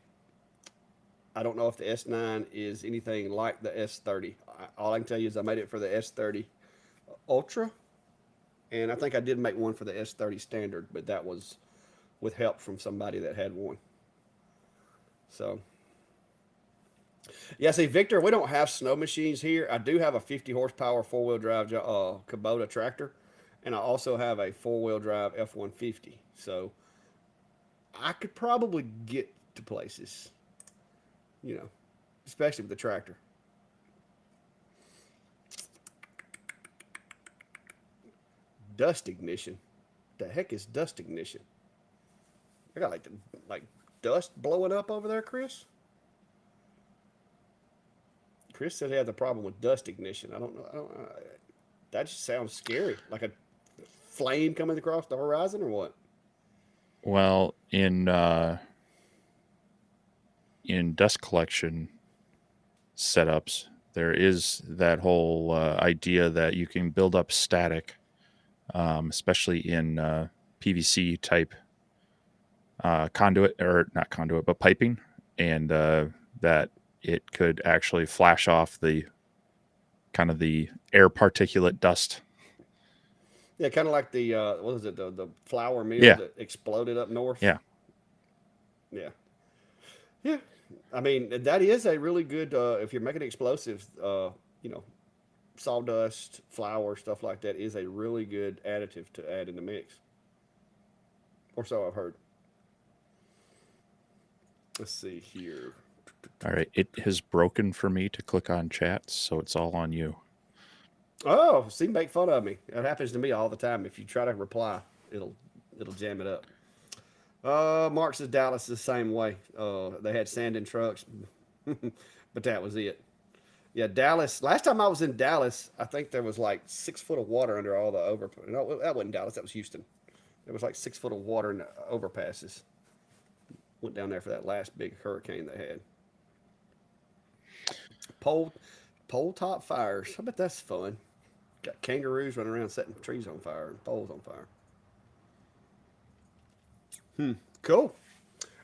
I don't know if the S9 is anything like the S30. All I can tell you is I made it for the S30 Ultra, and I think I did make one for the S30 Standard, but that was with help from somebody that had one. So, yeah, see, Victor, we don't have snow machines here. I do have a 50 horsepower four wheel drive Kubota tractor, and I also have a four wheel drive F 150. So, I could probably get to places, you know, especially with the tractor. Dust ignition. The heck is dust ignition? I got like dust blowing up over there, Chris. Chris said he had the problem with dust ignition. I don't know. That just sounds scary. Like a flame coming across the horizon, or what? Well, in dust collection setups, there is that whole idea that you can build up static, especially in PVC type conduit, or not conduit, but piping, and that it could actually flash off the kind of the air particulate dust. Yeah, kind of like the what is it? The flour mill Yeah, that exploded up north. yeah. Yeah, yeah. I mean, that is a really good if you're making explosives. You know, sawdust, flour, stuff like that is a really good additive to add in the mix. Or so I've heard. Let's see here. All right, it has broken for me to click on chat, so it's all on you. Oh, see, make fun of me. That happens to me all the time. If you try to reply, it'll it'll jam it up. Mark says Dallas is the same way. They had sand in trucks, but that was it. Yeah, Dallas. Last time I was in Dallas, I think there was like 6 foot of water under all the over. No, that wasn't Dallas. That was Houston. There was like 6 foot of water in the overpasses. Went down there for that last big hurricane they had. Pole pole top fires. I bet that's fun. Got kangaroos running around setting trees on fire and poles on fire. Cool.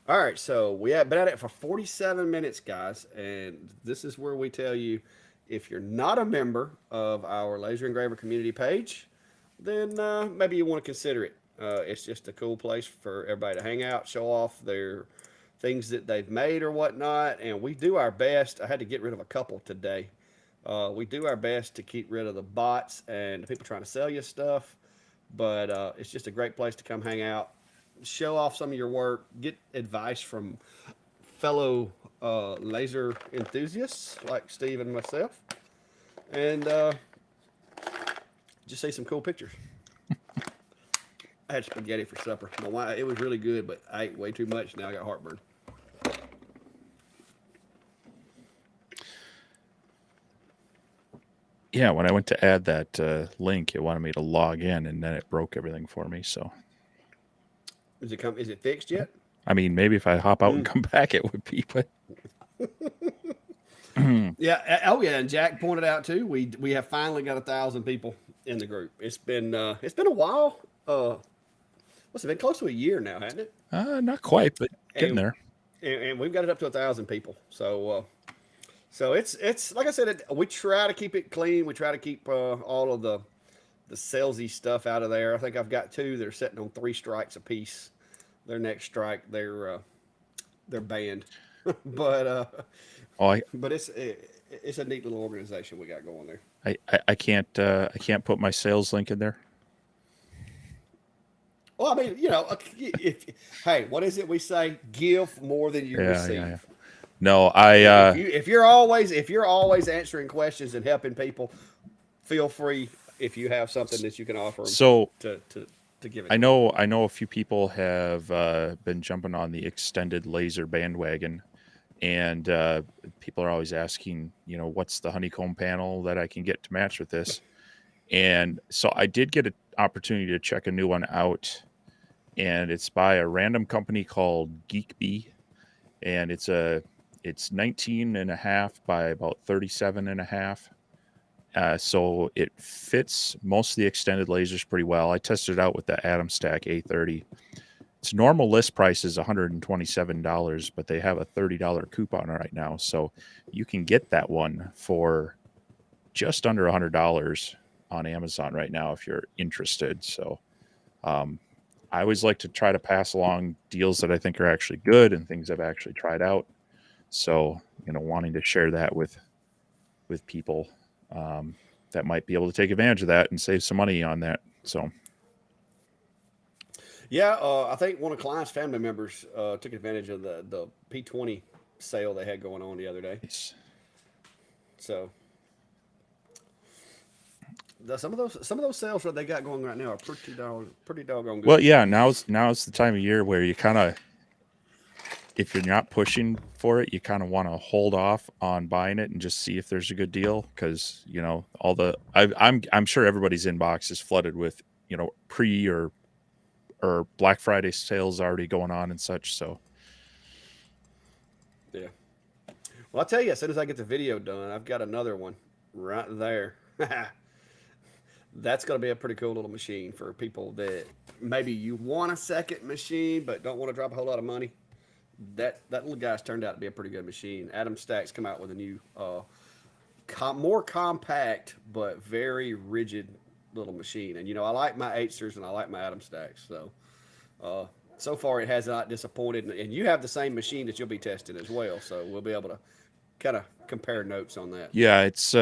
All right, so we have been at it for 47 minutes, guys, and this is where we tell you if you're not a member of our Laser Engraver community page, then maybe you want to consider it. It's just a cool place for everybody to hang out, show off their things that they've made or whatnot, and we do our best. I had to get rid of a couple today. We do our best to keep rid of the bots and the people trying to sell you stuff, but it's just a great place to come hang out, show off some of your work, get advice from fellow laser enthusiasts like Steve and myself, and just see some cool pictures. I had spaghetti for supper. It was really good, but I ate way too much. Now I got heartburn. Yeah, when I went to add that link, it wanted me to log in, and then it broke everything for me. So, Is it fixed yet? I mean, maybe if I hop out and come back, it would be. But Yeah. Oh, yeah. And Jack pointed out too. We have finally got 1,000 people in the group. It's been a while. What's it been? Close to a year now, hasn't it? not quite, but getting And there. and we've got it up to 1,000 people. So it's like I said. We try to keep it clean. We try to keep all of the salesy stuff out of there. I think I've got two that are sitting on 3 strikes apiece. Their next strike, they're banned. but Oh, I, but it's a neat little organization we got going there. I can't put my sales link in there. Well, I mean, if hey, what is it we say? Give more than you Yeah, receive. yeah, yeah. No, I If you're always answering questions and helping people, feel free. if you have something that you can offer them So to give it I to them. know I know a few people have been jumping on the extended laser bandwagon, and people are always asking, what's the honeycomb panel that I can get to match with this? And so I did get an opportunity to check a new one out, and it's by a random company called GeekBee, and it's 19 and a half by about 37 and a half. So it fits most of the extended lasers pretty well. I tested it out with the Atom Stack A30. Its normal list price is $127, but they have a $30 coupon right now. So you can get that one for just under $100 on Amazon right now if you're interested. So um, I always like to try to pass along deals that I think are actually good and things I've actually tried out. So, wanting to share that with people that might be able to take advantage of that and save some money on that. So, Yeah, I think one of Klein's family members took advantage of the P20 sale they had going on the other day. nice. So some of those sales that they got going right now are pretty doggone Well, good. yeah, now's the time of year where you kind of, if you're not pushing for it, you kind of want to hold off on buying it and just see if there's a good deal, because I'm sure everybody's inbox is flooded with pre or Black Friday sales already going on and such. So Yeah. Well, I'll tell you, as soon as I get the video done, I've got another one right there. That's going to be a pretty cool little machine for people that maybe you want a second machine but don't want to drop a whole lot of money. That little guy's turned out to be a pretty good machine. Adam Stack's come out with a new, more compact but very rigid little machine. And I like my Eightsters and I like my Adam Stacks. Uh, so far it has not disappointed. And you have the same machine that you'll be testing as well, so we'll be able to kind of compare notes on that. yeah, it's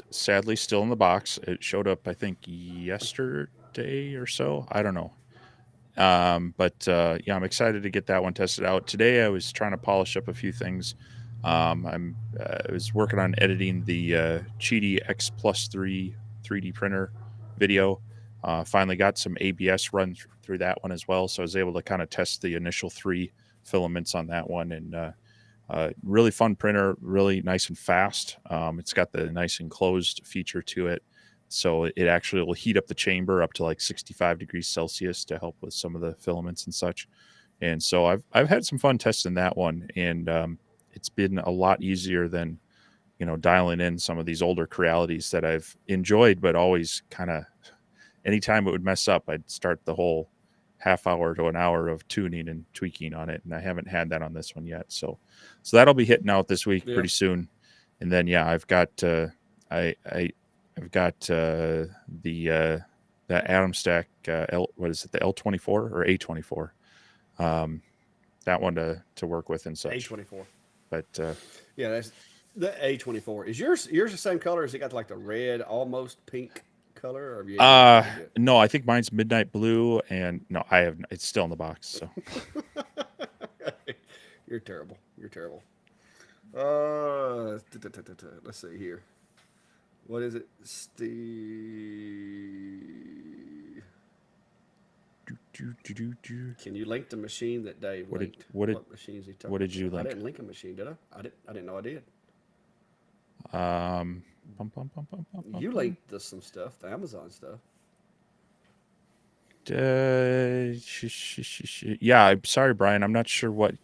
sadly still in the box. It showed up, I think, yesterday or so. I don't know. But yeah, I'm excited to get that one tested out. Today I was trying to polish up a few things. I was working on editing the Cheedy X Plus 3 3D printer video. Finally got some ABS run through that one as well, so I was able to kind of test the initial three filaments on that one, and really fun printer, really nice and fast. It's got the nice enclosed feature to it, so it actually will heat up the chamber up to like 65 degrees Celsius to help with some of the filaments and such. And so I've had some fun testing that one, and it's been a lot easier than dialing in some of these older Crealities that I've enjoyed, but always kind of anytime it would mess up, I'd start the whole half hour to an hour of tuning and tweaking on it, and I haven't had that on this one yet. So that'll be hitting out this week Yeah. pretty soon, and then yeah, I've got I've got the Atom Stack what is it, the L24 or A24, um, that one to work with and such. A24. But Yeah, that's the A24. Is yours the same color? Has it got like the red, almost pink color, or have you even changed it? no, I think mine's midnight blue, and no, I have it's still in the box. So You're terrible. You're terrible. Let's see here. What is it, Steve? Can you link the machine that Dave what did linked? what did What machine is he what talking did you about? I link? didn't link a machine, did I? I didn't know I did. Um, bum, bum, bum, bum, bum, bum, You bum. linked some stuff, the Amazon stuff. Yeah, I'm sorry, Brian. I'm not sure what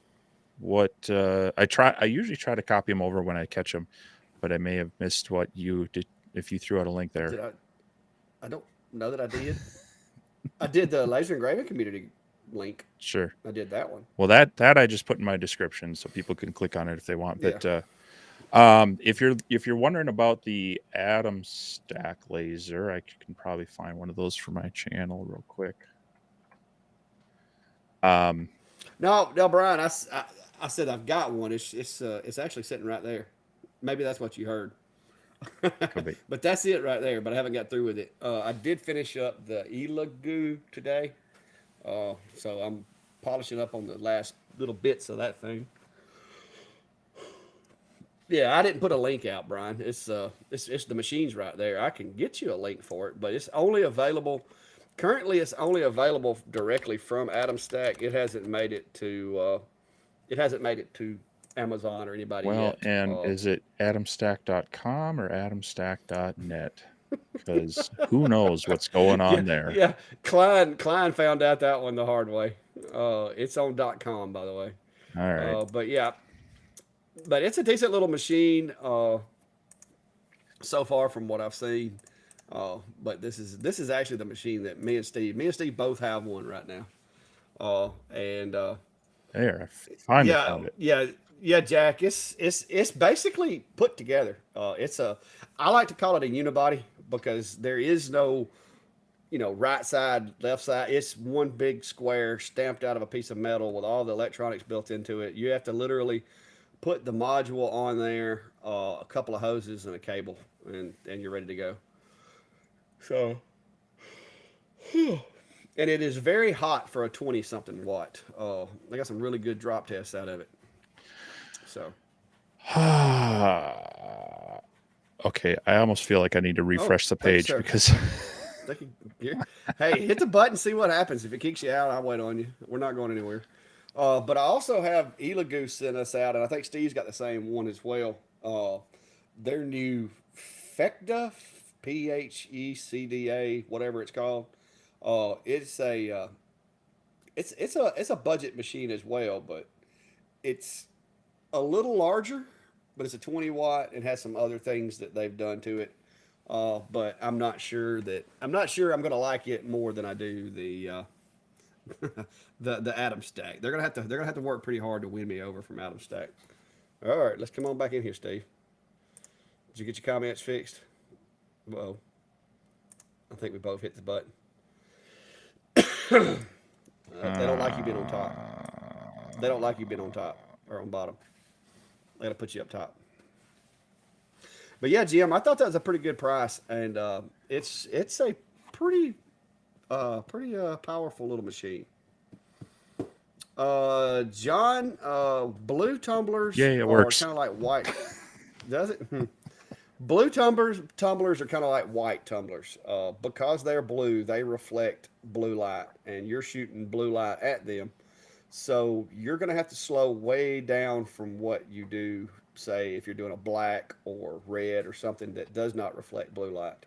I try. I usually try to copy them over when I catch them, but I may have missed what you did if you threw out a link there. Did I? I don't know that I did. I did the laser engraving community link. Sure. I did that one. Well, that I just put in my description so people can click on it if they want. Yeah. But if you're wondering about the Atom Stack laser, I can probably find one of those for my channel real quick. Um, No, Brian. I said I've got one. It's actually sitting right there. Maybe that's what you heard. could be. But that's it right there. But I haven't got through with it. I did finish up the Elagoo today, so I'm polishing up on the last little bits of that thing. Yeah, I didn't put a link out, Brian. It's the machine's right there. I can get you a link for it, but it's only available. Currently, it's only available directly from Adam Stack. It hasn't made it to Amazon or anybody Well, yet. and is it adamstack.com or adamstack.net? Because who knows what's going Yeah, on there. yeah. Klein found out that one the hard way. It's on .com, by the way. All right. But yeah, but it's a decent little machine so far from what I've seen. But this is actually the machine that me and Steve both have one right now. And There, I finally yeah, found it. yeah, Jack. It's basically put together. I like to call it a unibody because there is no right side, left side. It's one big square stamped out of a piece of metal with all the electronics built into it. You have to literally put the module on there, a couple of hoses and a cable, and you're ready to go. So, and it is very hot for a 20 something watt. I got some really good drop tests out of it. So, Okay, I almost feel like I need to oh, refresh the thank you, page sir. because Thank you. Hey, hit the button, see what happens. If it kicks you out, I'll wait on you. We're not going anywhere. But I also have Elagoose sent us out, and I think Steve's got the same one as well. Their new Phecda, Phecda, whatever it's called. It's a it's a budget machine as well, but it's a little larger, but it's a 20 watt and has some other things that they've done to it. But I'm not sure I'm gonna like it more than I do the Atom Stack. They're gonna have to work pretty hard to win me over from Atom Stack. All right, let's come on back in here, Steve. Did you get your comments fixed? Well, I think we both hit the button. They don't like you being on top. They don't like you being on top or on bottom. They gotta put you up top. But yeah, Jim, I thought that was a pretty good price, and it's a pretty powerful little machine. John, blue tumblers yay, it are works. kind of like white. Does it? Blue tumblers are kind of like white tumblers. Because they're blue, they reflect blue light, and you're shooting blue light at them. So you're going to have to slow way down from what you do, say, if you're doing a black or red or something that does not reflect blue light.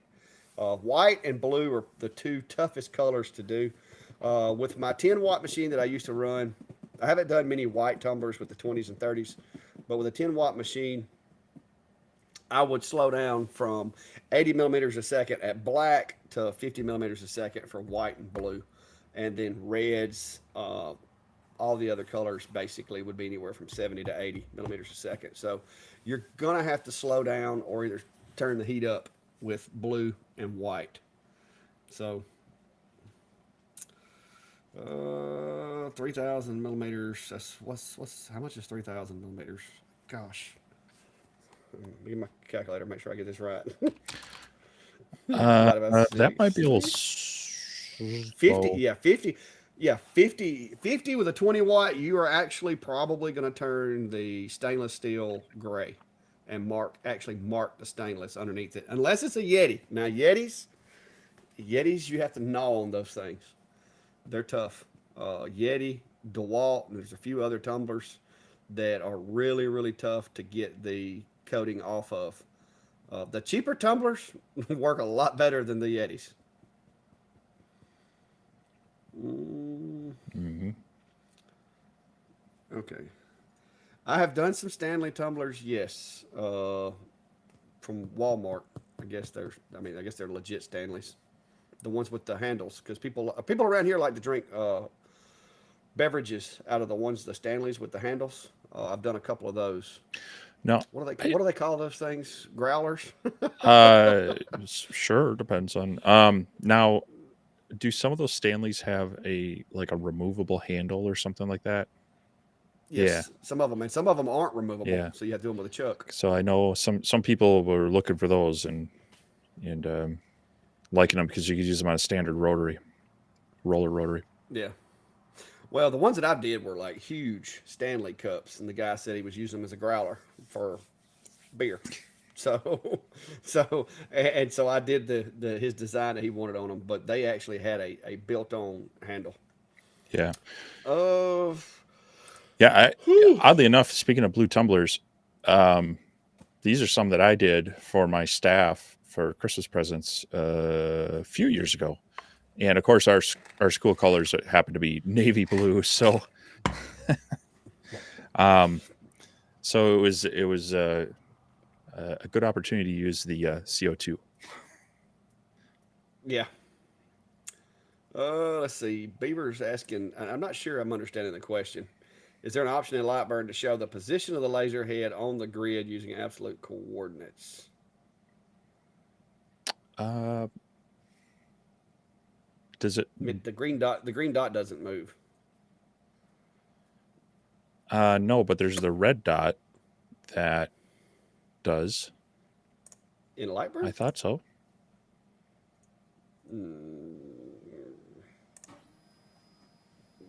White and blue are the two toughest colors to do. With my 10 watt machine that I used to run, I haven't done many white tumblers with the 20s and 30s, but with a 10 watt machine, I would slow down from 80 millimeters a second at black to 50 millimeters a second for white and blue. And then reds, all the other colors basically would be anywhere from 70 to 80 millimeters a second. So you're going to have to slow down or either turn the heat up with blue and white. So 3,000 millimeters. That's what's how much is 3,000 millimeters? Gosh, get my calculator. Make sure I get this right. Divided by That might be a little 50. slow. Yeah, 50. Yeah, 50 with a 20 watt. You are actually probably going to turn the stainless steel gray and mark the stainless underneath it, unless it's a Yeti. Now Yetis, you have to gnaw on those things. They're tough. Yeti, DeWalt, and there's a few other tumblers that are really, really tough to get the coating off of. The cheaper tumblers work a lot better than the Yetis. Mm, Hmm. okay. I have done some Stanley tumblers, yes, from Walmart. I guess they're legit Stanleys, the ones with the handles, because people around here like to drink beverages out of the Stanleys with the handles. I've done a couple of those. No, What do they call those things? Growlers. sure, depends on. Now, do some of those Stanleys have a like a removable handle or something like that? Yeah, Yes, some of them, and some of them aren't removable, yeah. so you have to do them with a chuck. So I know some people were looking for those and liking them because you could use them on a standard roller rotary. Yeah. Well, the ones that I did were like huge Stanley cups, and the guy said he was using them as a growler for beer. So, so I did the his design that he wanted on them, but they actually had a built-on handle. Yeah. Uh, Yeah. whew. Oddly enough, speaking of blue tumblers, um, these are some that I did for my staff for Christmas presents a few years ago. And of course, our school colors happen to be navy blue. Um, so it was a good opportunity to use the CO2. Yeah. Let's see. Beaver's asking, and I'm not sure I'm understanding the question. Is there an option in Lightburn to show the position of the laser head on the grid using absolute coordinates? Uh, does it? The green dot doesn't move No, but there's the red dot that does. in I Lightburn. thought so.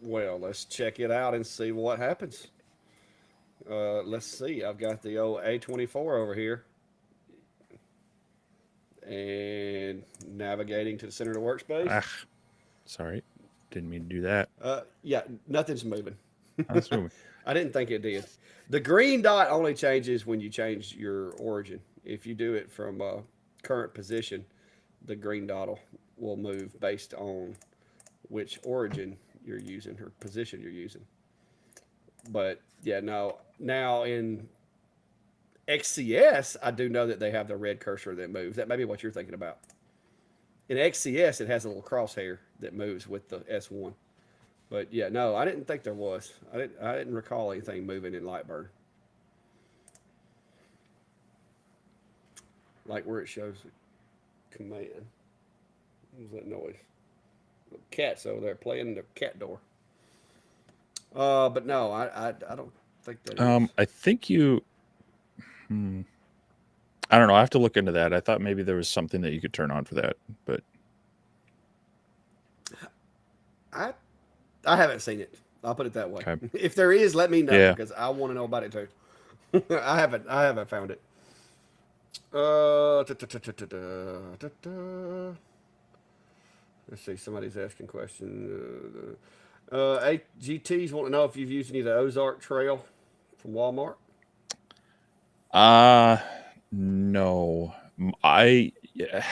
Well, let's check it out and see what happens. Let's see. I've got the old A24 over here and navigating to the center of the workspace. Ah, sorry, didn't mean to do that. Yeah, nothing's moving. That's moving. I didn't think it did. The green dot only changes when you change your origin. If you do it from current position, the green dot will move based on which origin you're using or position you're using. But yeah, no. Now in XCS, I do know that they have the red cursor that moves. That may be what you're thinking about. In XCS, it has a little crosshair that moves with the S1. But yeah, no, I didn't think there was. I didn't recall anything moving in Lightburn. Like where it shows command. What was that noise? Cats over there playing in the cat door. But no, I don't think that is. I think you. Hmm, I don't know. I have to look into that. I thought maybe there was something that you could turn on for that, but I I haven't seen it. I'll put it that way. okay. If there is, let me know Yeah. because I want to know about it too. I haven't found it. Uh, da, da, da, da, da, da, da. Let's see. Somebody's asking questions. AGTs want to know if you've used any of the Ozark Trail from Walmart. Uh no. I yeah.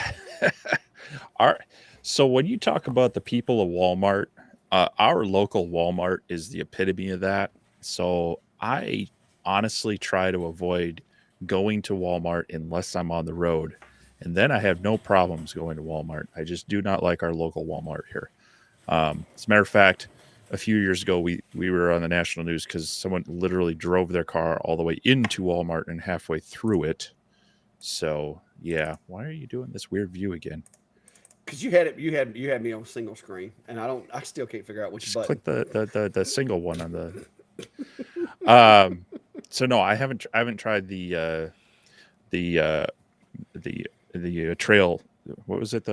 Our so when you talk about the people of Walmart, our local Walmart is the epitome of that. So I honestly try to avoid going to Walmart unless I'm on the road. And then I have no problems going to Walmart. I just do not like our local Walmart here. As a matter of fact, a few years ago, we were on the national news because someone literally drove their car all the way into Walmart and halfway through it. So yeah, why are you doing this weird view again? Because you had me on single screen, and I still can't figure out which Just button. click the single one on the. Um, so no, I haven't tried the trail. What was it?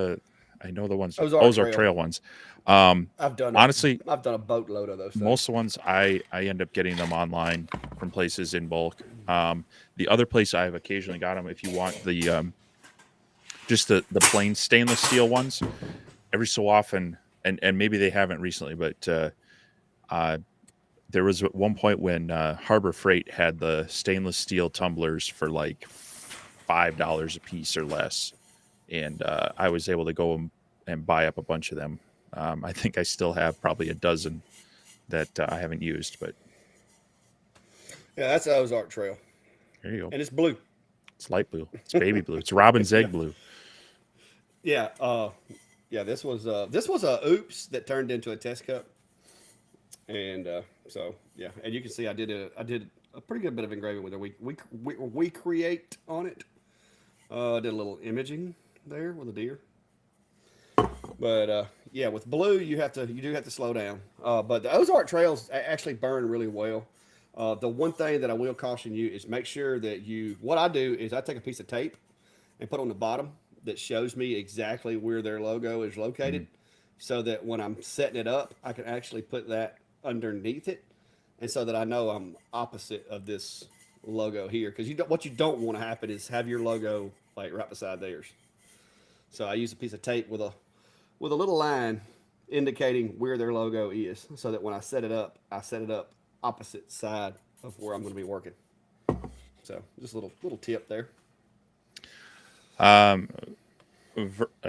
I know the ones Ozark Ozark Trail. Trail ones. Um, I've done a honestly, I've done a boatload of those things. most ones I end up getting them online from places in bulk. The other place I've occasionally got them if you want the just the plain stainless steel ones. Every so often, and maybe they haven't recently, but uh, there was at one point when Harbor Freight had the stainless steel tumblers for like $5 a piece or less, and I was able to go and buy up a bunch of them. I think I still have probably a dozen that I haven't used, but Yeah, that's the Ozark Trail, there you go. and it's blue. It's light blue. It's baby blue. It's robin's Yeah, egg blue. yeah, yeah. This was a oops that turned into a test cup, and so yeah, and you can see I did a pretty good bit of engraving with it. We create on it. Did a little imaging there with a deer. But yeah, with blue, you do have to slow down. But the Ozark trails actually burn really well. The one thing that I will caution you is make sure that you. What I do is I take a piece of tape and put on the bottom that shows me exactly where their logo is located, Mhm. so that when I'm setting it up, I can actually put that underneath it, and so that I know I'm opposite of this logo here because what you don't want to happen is have your logo like right beside theirs. So I use a piece of tape with a little line indicating where their logo is, so that when I set it up opposite side of where I'm going to be working. So just a little tip there. Um,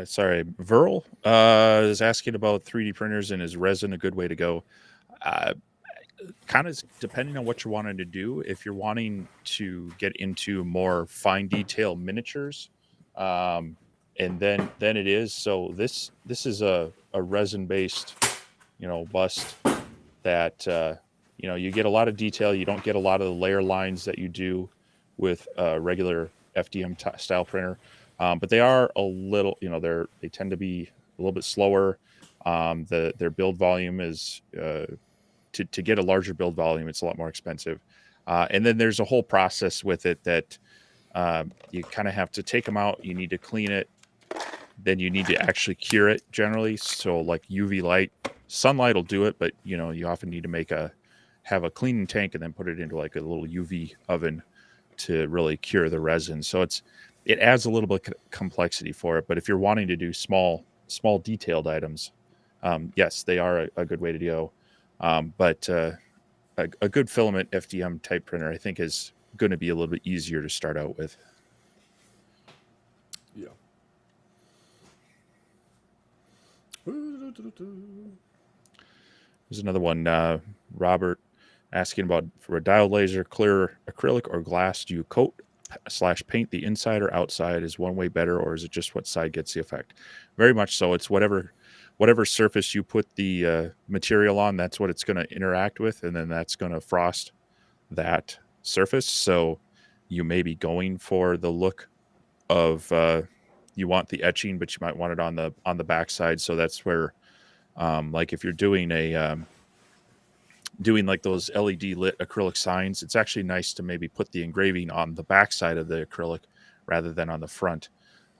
sorry, Verl is asking about 3D printers and is resin a good way to go? Uh, Kind of depending on what you're wanting to do. If you're wanting to get into more fine detail miniatures, um, and then it is. So this is a resin based, bust that you get a lot of detail. You don't get a lot of the layer lines that you do with a regular FDM style printer, but they are a little, they tend to be a little bit slower. Their build volume is to get a larger build volume, it's a lot more expensive. And then there's a whole process with it that you kind of have to take them out. You need to clean it. Then you need to actually cure it generally. So like UV light, sunlight will do it, but you often need to have a cleaning tank and then put it into like a little UV oven to really cure the resin. So it adds a little bit of complexity for it. But if you're wanting to do small detailed items, yes, they are a good way to go. But a good filament FDM type printer, I think, is going to be a little bit easier to start out with. Yeah. There's another one. Robert asking about, for a diode laser, clear acrylic or glass, do you coat / paint the inside or outside? Is one way better, or is it just what side gets the effect? Very much so. It's whatever surface you put the material on, that's what it's going to interact with, and then that's going to frost that surface. So you may be going for the look of you want the etching, but you might want it on the backside. So that's where, like if you're doing doing like those LED lit acrylic signs, it's actually nice to maybe put the engraving on the backside of the acrylic rather than on the front.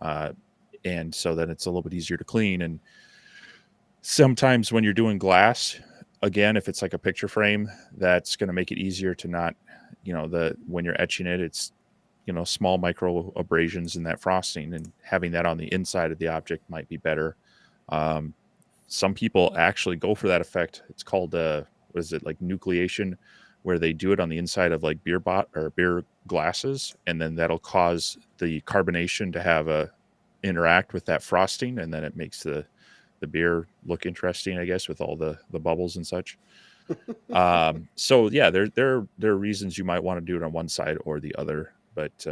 And so then it's a little bit easier to clean. And sometimes when you're doing glass, again, if it's like a picture frame, that's going to make it easier to not, when you're etching it, it's, small micro abrasions in that frosting, and having that on the inside of the object might be better. Some people actually go for that effect. It's called, what is it, like nucleation, where they do it on the inside of like beer glasses, and then that'll cause the carbonation to have interact with that frosting, and then it makes the beer look interesting, I guess, with all the bubbles and such. So yeah, there are reasons you might want to do it on one side or the other, but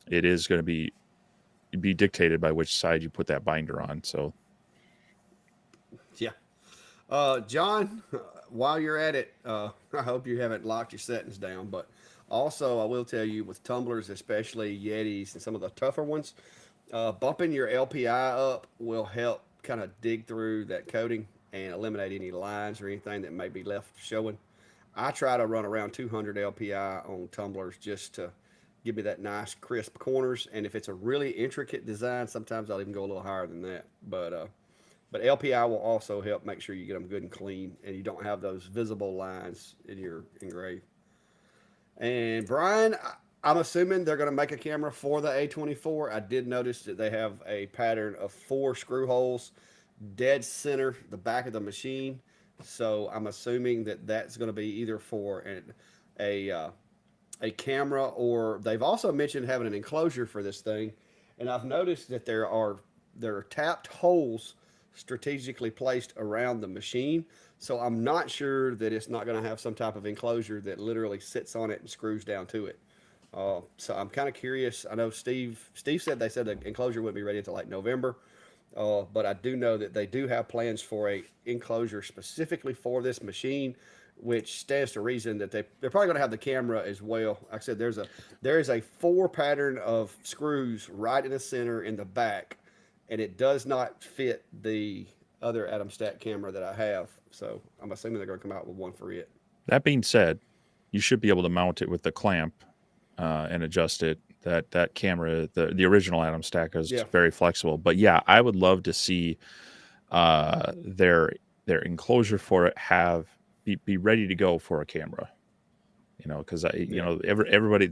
it is going to be dictated by which side you put that binder on. So Yeah. John, while you're at it, I hope you haven't locked your settings down, but also I will tell you, with tumblers, especially Yetis and some of the tougher ones, bumping your LPI up will help kind of dig through that coating and eliminate any lines or anything that may be left showing. I try to run around 200 LPI on tumblers just to give me that nice crisp corners. And if it's a really intricate design, sometimes I'll even go a little higher than that. But LPI will also help make sure you get them good and clean, and you don't have those visible lines in your engrave. And Brian, I'm assuming they're going to make a camera for the A24. I did notice that they have a pattern of 4 screw holes dead center the back of the machine. So I'm assuming that that's going to be either for a a camera, or they've also mentioned having an enclosure for this thing. And I've noticed that there are tapped holes strategically placed around the machine. So I'm not sure that it's not going to have some type of enclosure that literally sits on it and screws down to it. So I'm kind of curious. I know Steve said they said the enclosure wouldn't be ready until like November. But I do know that they do have plans for a enclosure specifically for this machine, which stands to reason that they're probably going to have the camera as well. Like I said, there is a 4 pattern of screws right in the center in the back, and it does not fit the other Atom Stack camera that I have. So I'm assuming they're going to come out with one for it. that being said, you should be able to mount it with the clamp and adjust it. That camera, the original Atom Stack, is Yeah. very flexible. But yeah, I would love to see their enclosure for it be ready to go for a camera. Because Yeah. everybody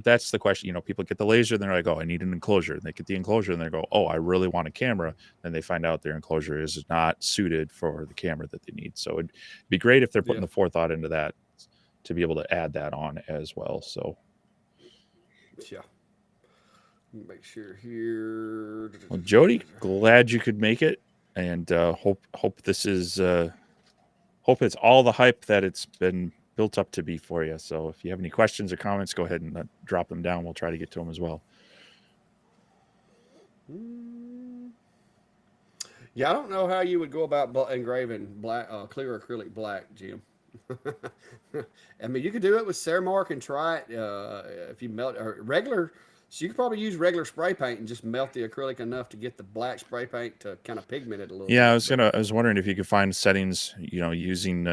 that's the question. People get the laser, and they're like, oh, I need an enclosure. And they get the enclosure, and they go, oh, I really want a camera. And they find out their enclosure is not suited for the camera that they need. So it'd be great if they're putting Yeah. the forethought into that to be able to add that on as well. So, Yeah. Make sure here. well, Jody, glad you could make it, and hope this is hope it's all the hype that it's been built up to be for you. So if you have any questions or comments, go ahead and drop them down. We'll try to get to them as well. Yeah, I don't know how you would go about engraving black, clear acrylic black, Jim. I mean, you could do it with Ceremark and try it if you melt or regular. So you could probably use regular spray paint and just melt the acrylic enough to get the black spray paint to kind of pigment it a little Yeah, bit. But I was wondering if you could find settings, using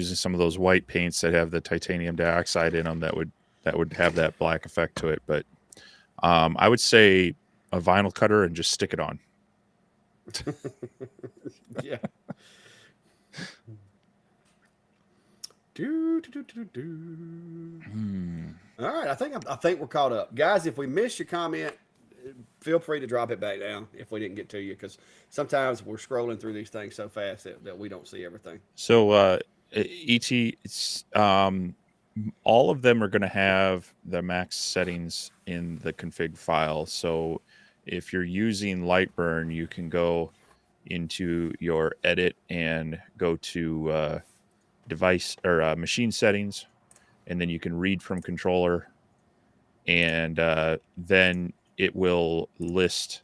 some of those white paints that have the titanium dioxide in them that would have that black effect to it. But I would say a vinyl cutter and just stick it on. yeah. Do, do, do, do, do. All right, I think we're caught up, guys. If we missed your comment, feel free to drop it back down if we didn't get to you, because sometimes we're scrolling through these things so fast that we don't see everything. So ET, it's all of them are going to have the max settings in the config file. So if you're using Lightburn, you can go into your edit and go to device or machine settings, and then you can read from controller, and then it will list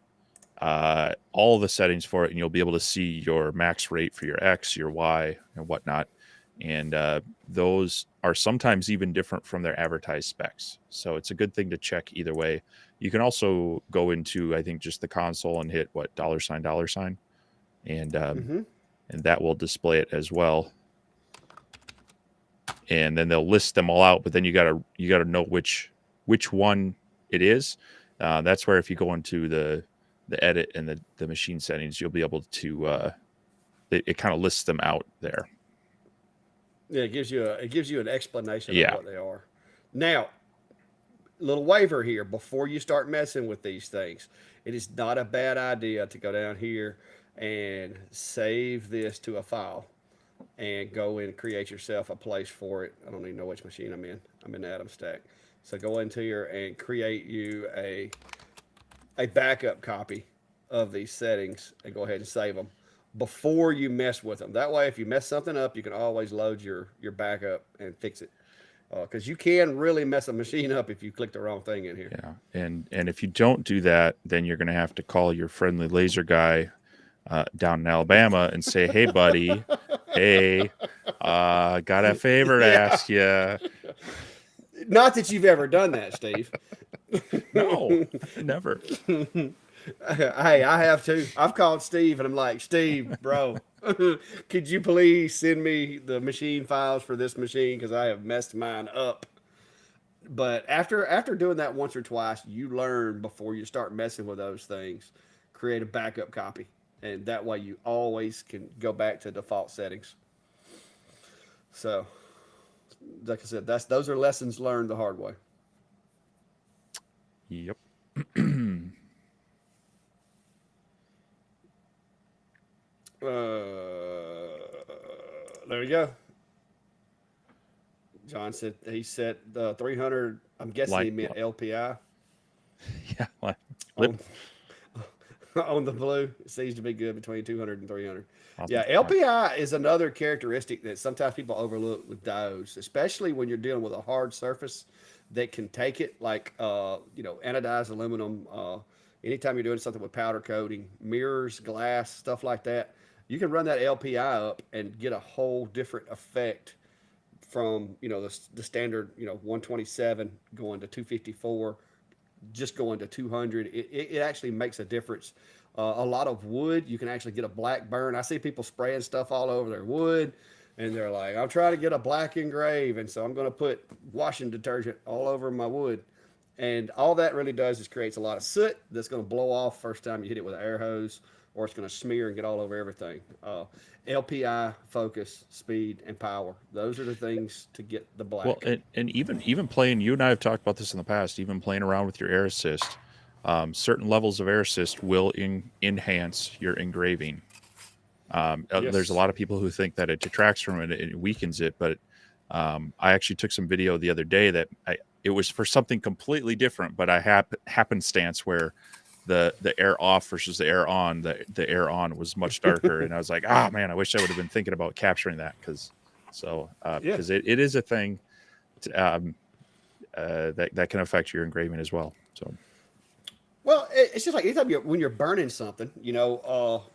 all the settings for it, and you'll be able to see your max rate for your X, your Y, and whatnot. And those are sometimes even different from their advertised specs. So it's a good thing to check either way. You can also go into, I think, just the console and hit what $, Mm-hmm. and that will display it as well. And then they'll list them all out, but then you gotta know which one it is. That's where if you go into the edit and the machine settings, you'll be able to it kind of lists them out there. Yeah, it gives you an explanation of Yeah. what they are. Now, little waiver here before you start messing with these things. It is not a bad idea to go down here and save this to a file and go and create yourself a place for it. I don't even know which machine I'm in. I'm in Atom Stack. So go into here and create you a backup copy of these settings and go ahead and save them before you mess with them. That way, if you mess something up, you can always load your backup and fix it. Because you can really mess a machine up if you click the wrong thing in here. Yeah. And if you don't do that, then you're going to have to call your friendly laser guy down in Alabama and say, "Hey, buddy, hey, got a favor to Yeah. ask you." Not that you've ever done that, Steve. No, never. Hey, I have too. I've called Steve and I'm like, Steve, bro, could you please send me the machine files for this machine because I have messed mine up. But after doing that once or twice, you learn before you start messing with those things. Create a backup copy, and that way you always can go back to default settings. So, like I said, those are lessons learned the hard way. Yep. There we go. John said he set 300. I'm guessing he meant LPI Yeah. on, on the blue. It seems to be good between 200 and 300. Awesome. Yeah, LPI is another characteristic that sometimes people overlook with diodes, especially when you're dealing with a hard surface that can take it, like anodized aluminum. Anytime you're doing something with powder coating, mirrors, glass, stuff like that, you can run that LPI up and get a whole different effect from the standard 127 going to 254, just going to 200. It actually makes a difference. A lot of wood, you can actually get a black burn. I see people spraying stuff all over their wood, and they're like, I'm trying to get a black engrave, and so I'm going to put washing detergent all over my wood. And all that really does is creates a lot of soot that's going to blow off first time you hit it with an air hose, or it's going to smear and get all over everything. LPI, focus, speed, and power. Those are the things to get the Well, black. and even playing, you and I have talked about this in the past. Even playing around with your air assist, certain levels of air assist will enhance your engraving. There's a Yes. lot of people who think that it detracts from it, it weakens it, but I actually took some video the other day that it was for something completely different, but I happenstance where the air off versus the air on, the air on was much darker, and I was like, ah, man, I wish I would have been thinking about capturing that Yeah. because it is a thing um, that can affect your engraving as well. So Well, it's just like anytime when you're burning something,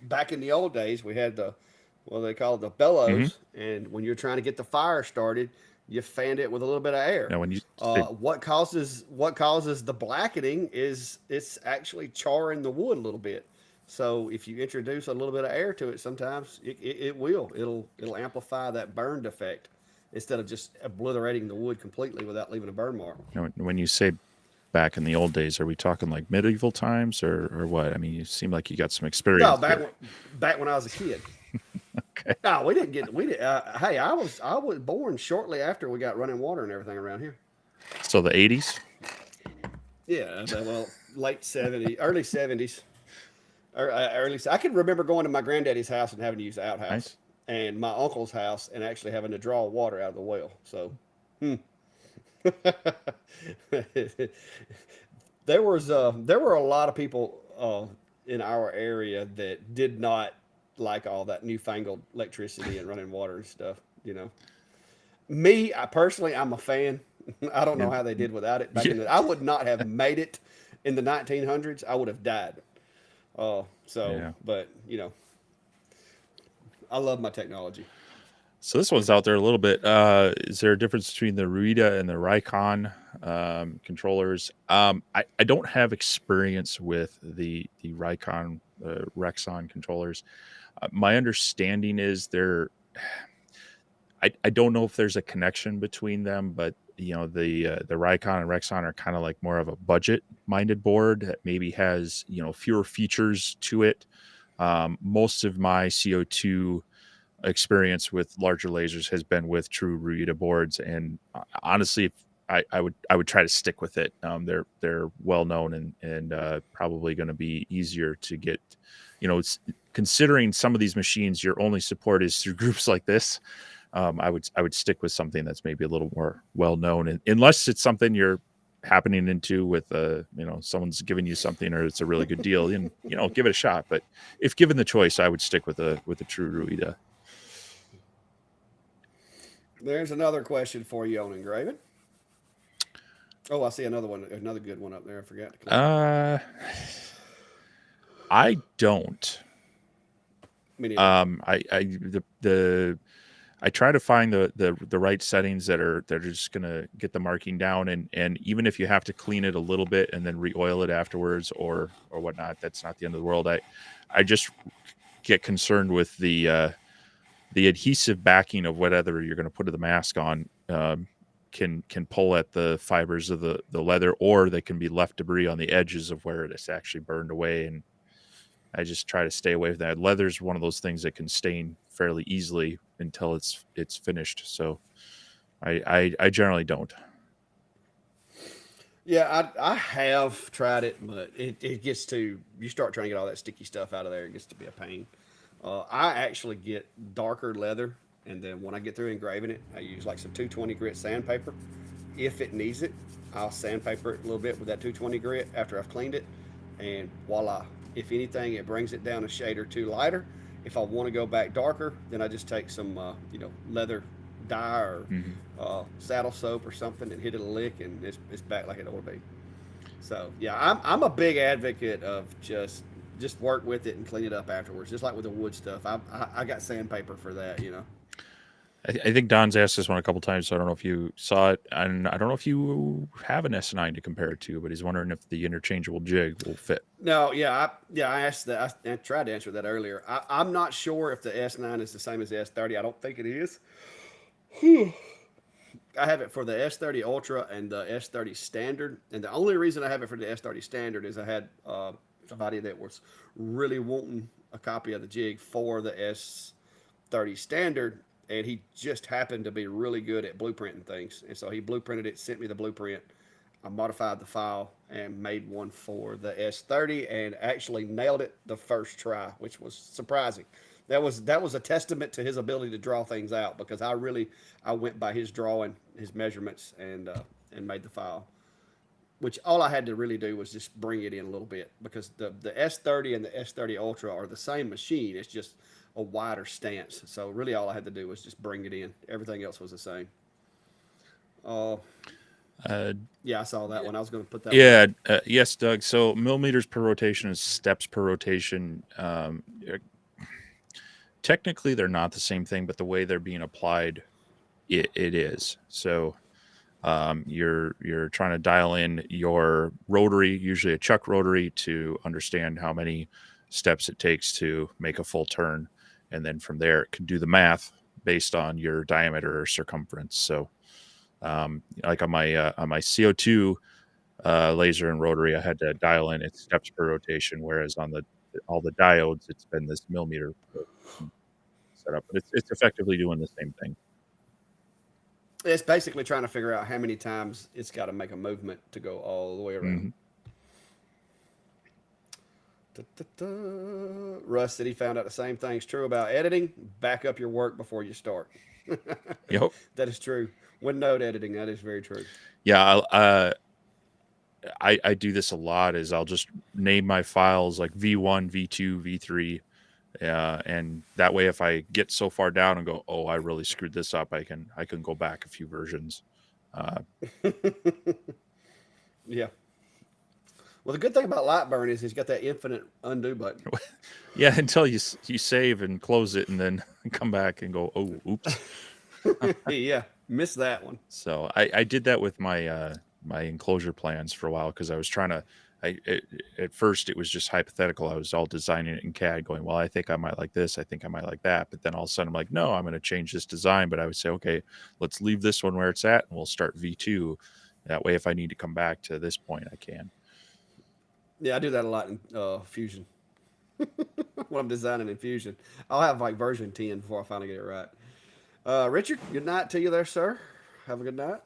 back in the old days, we had they call it the hmm bellows, and when you're trying to get the fire started, you fanned it with a little bit of air. now when you say What causes the blackening is it's actually charring the wood a little bit. So if you introduce a little bit of air to it, sometimes it'll amplify that burned effect instead of just obliterating the wood completely without leaving a burn mark. when you say back in the old days, are we talking like medieval times or what? I mean, you seem like you got some No, experience here. back when I was a kid. Okay. No, we didn't get we did. Hey, I was born shortly after we got running water and everything around here. So the 80s? Yeah, late '70s, early '70s, early. I can remember going to my granddaddy's house and having to use the outhouse, Nice. and my uncle's house and actually having to draw water out of the well. So, hmm. There were a lot of people in our area that did not like all that newfangled electricity and running water and stuff. Me, I personally, I'm a fan. I don't know And how they did without it back yeah, in the. I would not have made it in the 1900s. I would have died. yeah. But I love my technology. So this one's out there a little bit. Is there a difference between the Ruida and the Raycon controllers? I don't have experience with the Raycon Rexon controllers. My understanding is I don't know if there's a connection between them, but the Raycon and Rexon are kind of like more of a budget minded board that maybe has fewer features to it. Most of my CO2 experience with larger lasers has been with true Ruida boards, and honestly, if I would try to stick with it. They're well known and probably going to be easier to get. Considering some of these machines, your only support is through groups like this. I would stick with something that's maybe a little more well known, and unless it's something you're happening into with someone's giving you something or it's a really good deal, and give it a shot. But if given the choice, I would stick with a true Ruida. There's another question for you on engraving. Oh, I see another one, another good one up there. I forgot to click. Uh, I don't. Me neither. The I try to find the right settings that are just gonna get the marking down, and even if you have to clean it a little bit and then re-oil it afterwards or whatnot, that's not the end of the world. I just get concerned with the adhesive backing of whatever you're going to put the mask on. Can pull at the fibers of the leather, or they can be left debris on the edges of where it's actually burned away. And I just try to stay away from that. Leather's one of those things that can stain fairly easily until it's finished. So I generally don't. Yeah, I have tried it, but it gets to you start trying to get all that sticky stuff out of there. It gets to be a pain. I actually get darker leather, and then when I get through engraving it, I use like some 220 grit sandpaper. If it needs it, I'll sandpaper it a little bit with that 220 grit after I've cleaned it, and voila. If anything, it brings it down a shade or two lighter. If I want to go back darker, then I just take some leather dye or hmm saddle soap or something and hit it a lick, and it's back like it ought to be. So yeah, I'm a big advocate of just work with it and clean it up afterwards, just like with the wood stuff. I got sandpaper for that. I think Don's asked this one a couple times, so I don't know if you saw it, and I don't know if you have an S9 to compare it to, but he's wondering if the interchangeable jig will fit. No, I asked that. I tried to answer that earlier. I'm not sure if the S9 is the same as the S30. I don't think it is. I have it for the S30 Ultra and the S30 Standard. And the only reason I have it for the S30 Standard is I had somebody that was really wanting a copy of the jig for the S30 Standard, and he just happened to be really good at blueprinting things. And so he blueprinted it, sent me the blueprint. I modified the file and made one for the S30 and actually nailed it the first try, which was surprising. That was a testament to his ability to draw things out because I went by his drawing, his measurements, and made the file. Which all I had to really do was just bring it in a little bit because the S30 and the S30 Ultra are the same machine. It's just a wider stance. So really, all I had to do was just bring it in. Everything else was the same. Uh, Uh, yeah, I saw that one. I was going to put that one up. yeah, yes, Doug. So millimeters per rotation is steps per rotation. Technically, they're not the same thing, but the way they're being applied, it is. So you're trying to dial in your rotary, usually a chuck rotary, to understand how many steps it takes to make a full turn, and then from there it can do the math based on your diameter or circumference. So like on my CO2 laser and rotary, I had to dial in its steps per rotation, whereas on the all the diodes, it's been this millimeter per setup, but it's effectively doing the same thing. It's basically trying to figure out how many times it's got to make a movement to go all the way around. Mm-hmm. Russ said he found out the same thing's true about editing. Back up your work before you start. Yep. That is true. Window editing, that is very true. Yeah, I do this a lot. Is I'll just name my files like V1, V2, V3, and that way, if I get so far down and go, oh, I really screwed this up, I can go back a few versions. Yeah. Well, the good thing about Lightburn is he's got that infinite undo button. Yeah, until you save and close it, and then come back and go, oh, oops. Yeah, missed that one. So I did that with my my enclosure plans for a while because I was trying to. At first, it was just hypothetical. I was all designing it in CAD, going, well, I think I might like this. I think I might like that. But then all of a sudden, I'm like, no, I'm going to change this design. But I would say, okay, let's leave this one where it's at, and we'll start V2. That way, if I need to come back to this point, I can. Yeah, I do that a lot in Fusion. When I'm designing in Fusion, I'll have like version 10 before I finally get it right. Richard, good night to you there, sir. Have a good night.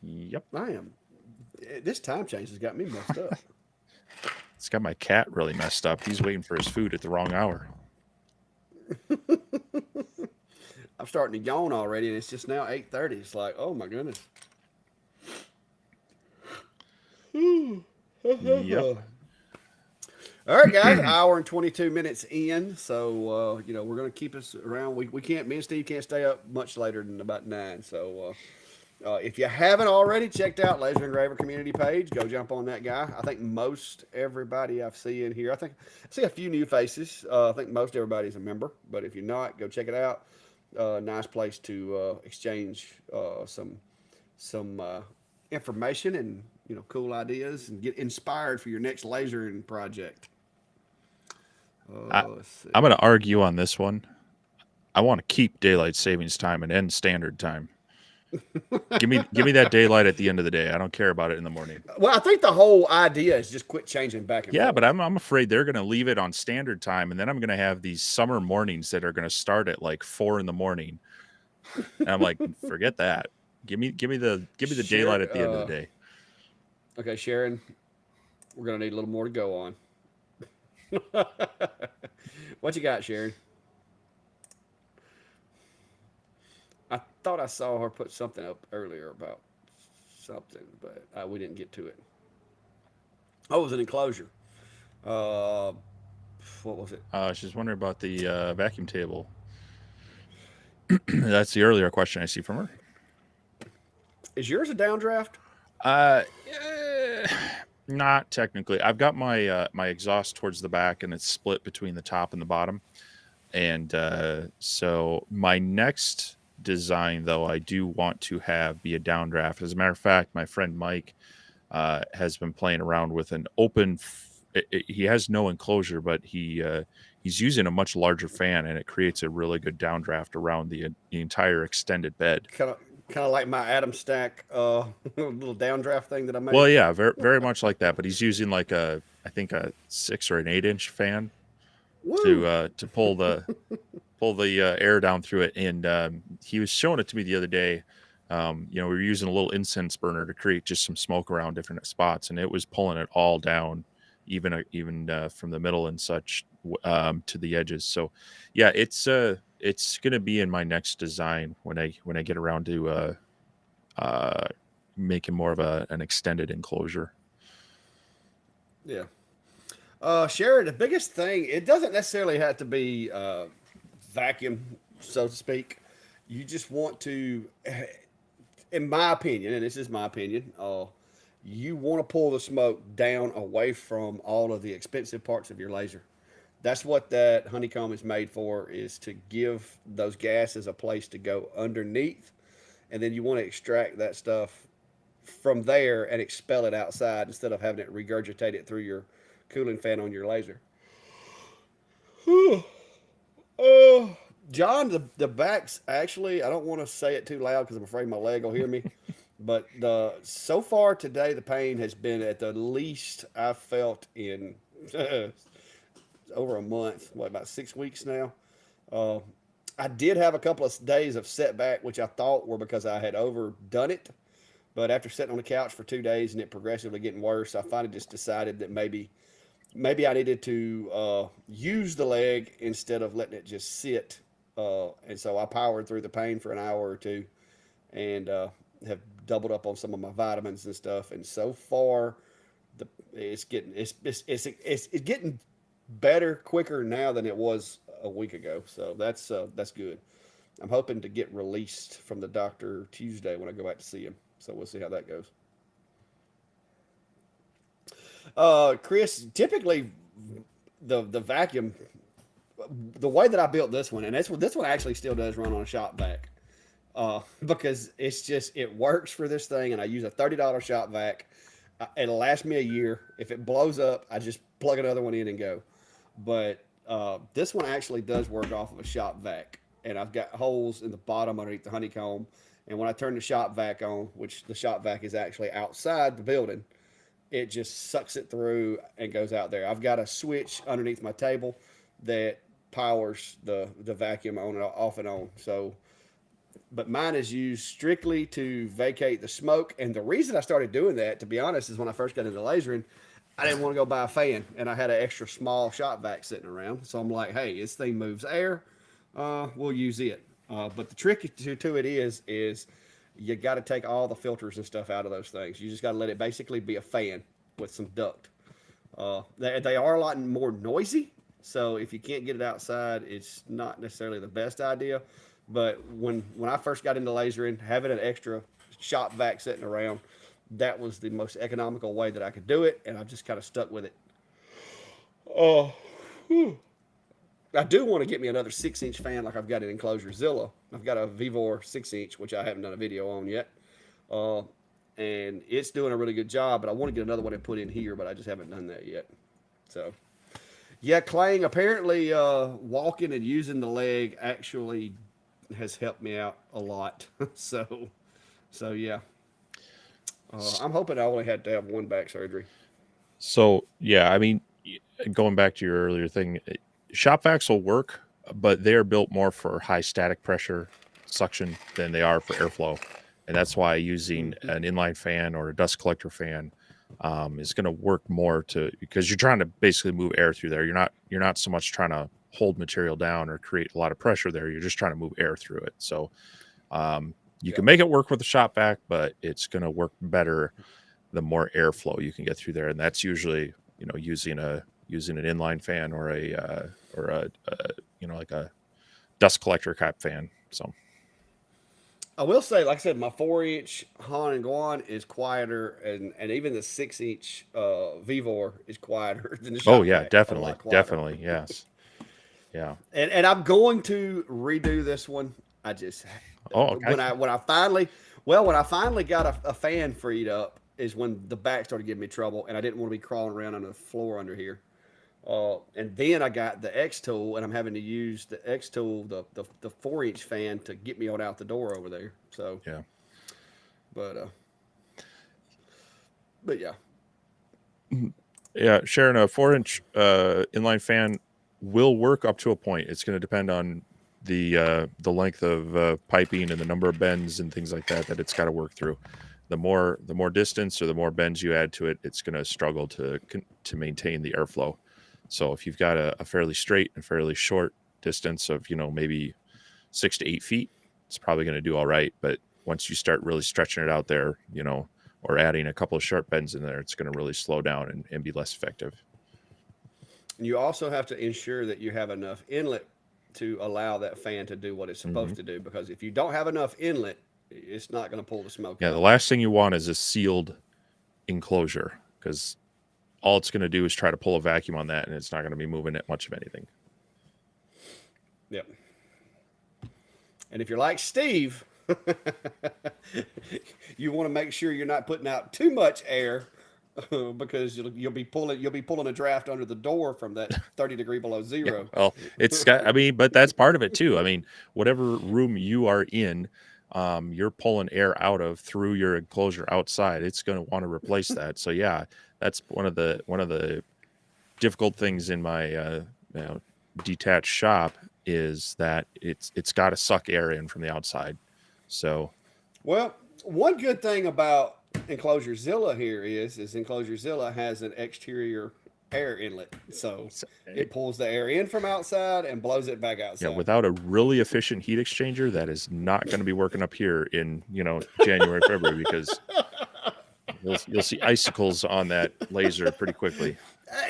Yep. I am. This time change has got me messed up. It's got my cat really messed up. He's waiting for his food at the wrong hour. I'm starting to yawn already, and it's just now 8:30. It's like, oh my goodness. Yep. All right, guys, hour and 22 minutes in. So, we're going to keep us around. We can't, me and Steve can't stay up much later than about 9. So, if you haven't already checked out Laser Engraver community page, go jump on that guy. I think most everybody I've seen in here, I see a few new faces. I think most everybody's a member, but if you're not, go check it out. Nice place to exchange some information and cool ideas and get inspired for your next lasering project. I'm going to argue on this one. I want to keep daylight savings time and end standard time. give me that daylight at the end of the day. I don't care about it in the morning. Well, I think the whole idea is just quit changing back and forth. Yeah, but I'm afraid they're going to leave it on standard time, and then I'm going to have these summer mornings that are going to start at like 4 a.m. And I'm like, forget that. Give me the daylight at the end of the day. Okay, Sharon, we're going to need a little more to go on. What you got, Sharon? I thought I saw her put something up earlier about something, but we didn't get to it. Oh, it was an enclosure. What was it? She's wondering about the vacuum table. That's the earlier question I see from her. Is yours a downdraft? Not technically. I've got my my exhaust towards the back, and it's split between the top and the bottom. And so my next design, though, I do want to be a downdraft. As a matter of fact, my friend Mike has been playing around with an open he has no enclosure, but he's using a much larger fan, and it creates a really good downdraft around the entire extended bed. Kind of like my Adam Stack little downdraft thing that I Well, made. yeah, very much like that, but he's using like a I think a 6 or an 8 inch fan Woo! to pull the air down through it. And he was showing it to me the other day. We were using a little incense burner to create just some smoke around different spots, and it was pulling it all down, even from the middle and such to the edges. So, yeah, it's gonna be in my next design when I get around to uh, making more of an extended enclosure. Yeah. Sharon, the biggest thing, it doesn't necessarily have to be vacuum, so to speak. You just want to, in my opinion, and this is my opinion, you want to pull the smoke down away from all of the expensive parts of your laser. That's what that honeycomb is made for, is to give those gases a place to go underneath, and then you want to extract that stuff from there and expel it outside instead of having it regurgitate it through your cooling fan on your laser. Oh, John, the back's actually, I don't want to say it too loud because I'm afraid my leg will hear me. But so far today, the pain has been at the least I've felt in over a month, what, about 6 weeks now. Uh, I did have a couple of days of setback, which I thought were because I had overdone it. But after sitting on the couch for 2 days and it progressively getting worse, I finally just decided that maybe I needed to use the leg instead of letting it just sit. And so I powered through the pain for an hour or two, and have doubled up on some of my vitamins and stuff. And so far, it's getting better quicker now than it was a week ago. So that's good. I'm hoping to get released from the doctor Tuesday when I go back to see him. So we'll see how that goes. Chris, typically the vacuum, the way that I built this one, and this one actually still does run on a shop vac, because it works for this thing, and I use a $30 shop vac. It'll last me a year. If it blows up, I just plug another one in and go. But this one actually does work off of a shop vac, and I've got holes in the bottom underneath the honeycomb. And when I turn the shop vac on, which the shop vac is actually outside the building, it just sucks it through and goes out there. I've got a switch underneath my table that powers the vacuum on and off and on. So, but mine is used strictly to vacate the smoke. And the reason I started doing that, to be honest, is when I first got into lasering, I didn't want to go buy a fan, and I had an extra small shop vac sitting around. So I'm like, hey, this thing moves air. We'll use it. But the trick to it is you got to take all the filters and stuff out of those things. You just got to let it basically be a fan with some duct. They are a lot more noisy, so if you can't get it outside, it's not necessarily the best idea. But when I first got into lasering, having an extra shop vac sitting around, that was the most economical way that I could do it, and I've just kind of stuck with it. Oh, I do want to get me another 6 inch fan like I've got an Enclosure Zilla. I've got a Vivor 6 inch, which I haven't done a video on yet. Uh, and it's doing a really good job, but I want to get another one and put in here, but I just haven't done that yet. So, yeah, Clang, apparently walking and using the leg actually has helped me out a lot. so yeah. I'm hoping I only had to have one back surgery. So yeah, I mean, going back to your earlier thing, shop vacs will work, but they are built more for high static pressure suction than they are for airflow, and that's why using Mm-hmm. an inline fan or a dust collector fan is going to work more to because you're trying to basically move air through there. You're not so much trying to hold material down or create a lot of pressure there. You're just trying to move air through it. So you Yeah. can make it work with the shop vac, but it's going to work better the more airflow you can get through there, and that's usually using an inline fan or a like a dust collector type fan. So I will say, like I said, my 4 inch Han and Guan is quieter, and even the 6 inch Vivor is quieter than the oh shop yeah, vac. A lot quieter. definitely yes, yeah. And I'm going to redo this one. I just Oh okay. when I finally got a fan freed up, is when the back started giving me trouble, and I didn't want to be crawling around on the floor under here. And then I got the X tool, and I'm having to use the X tool, the 4-inch fan, to get me on out the door over there. So, Yeah. but but yeah, Yeah, Sharon, a 4-inch inline fan will work up to a point. It's going to depend on the length of piping and the number of bends and things like that it's got to work through. The more distance or the more bends you add to it, it's going to struggle to maintain the airflow. So if you've got a fairly straight and fairly short distance of maybe 6 to 8 feet, it's probably going to do all right. But once you start really stretching it out there, or adding a couple of sharp bends in there, it's going to really slow down and be less effective. and you also have to ensure that you have enough inlet to allow that fan to do what it's supposed to do. Because if you don't have enough inlet, it's not going to pull the smoke Yeah, out. the last thing you want is a sealed enclosure, because all it's going to do is try to pull a vacuum on that, and it's not going to be moving it much of anything. Yep. And if you're like Steve, you want to make sure you're not putting out too much air, because you'll be pulling a draft under the door from that 30 degree below Yeah, zero. well, it's got. I mean, but that's part of it too. I mean, whatever room you are in, you're pulling air out of through your enclosure outside. It's going to want to replace that. So yeah, that's one of the difficult things in my detached shop, is that it's got to suck air in from the outside. So Well, one good thing about Enclosure Zilla here is Enclosure Zilla has an exterior air inlet, so it pulls the air in from outside and blows it back yeah, outside. without a really efficient heat exchanger, that is not going to be working up here in January, February, because you'll see icicles on that laser pretty quickly.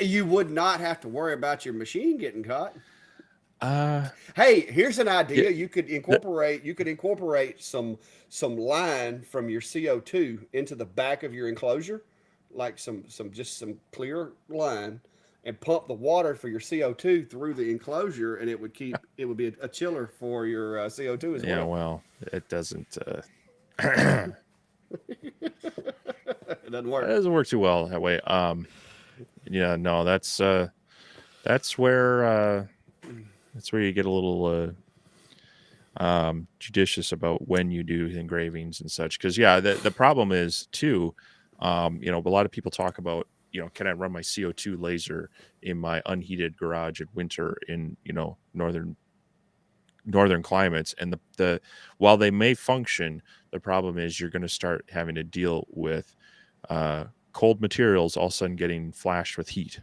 You would not have to worry about your machine getting caught. Uh Hey, here's an yeah, idea. You could the, incorporate some line from your CO2 into the back of your enclosure, like some clear line, and pump the water for your CO2 through the enclosure, and it would be a chiller for your CO2 as yeah, well. well, it doesn't It doesn't it work. doesn't work too well that way. Yeah, no, that's where you get a little judicious about when you do engravings and such. Because yeah, the problem is too, a lot of people talk about, can I run my CO2 laser in my unheated garage in winter in northern climates, and the while they may function, the problem is you're going to start having to deal with cold materials all of a sudden getting flashed with heat,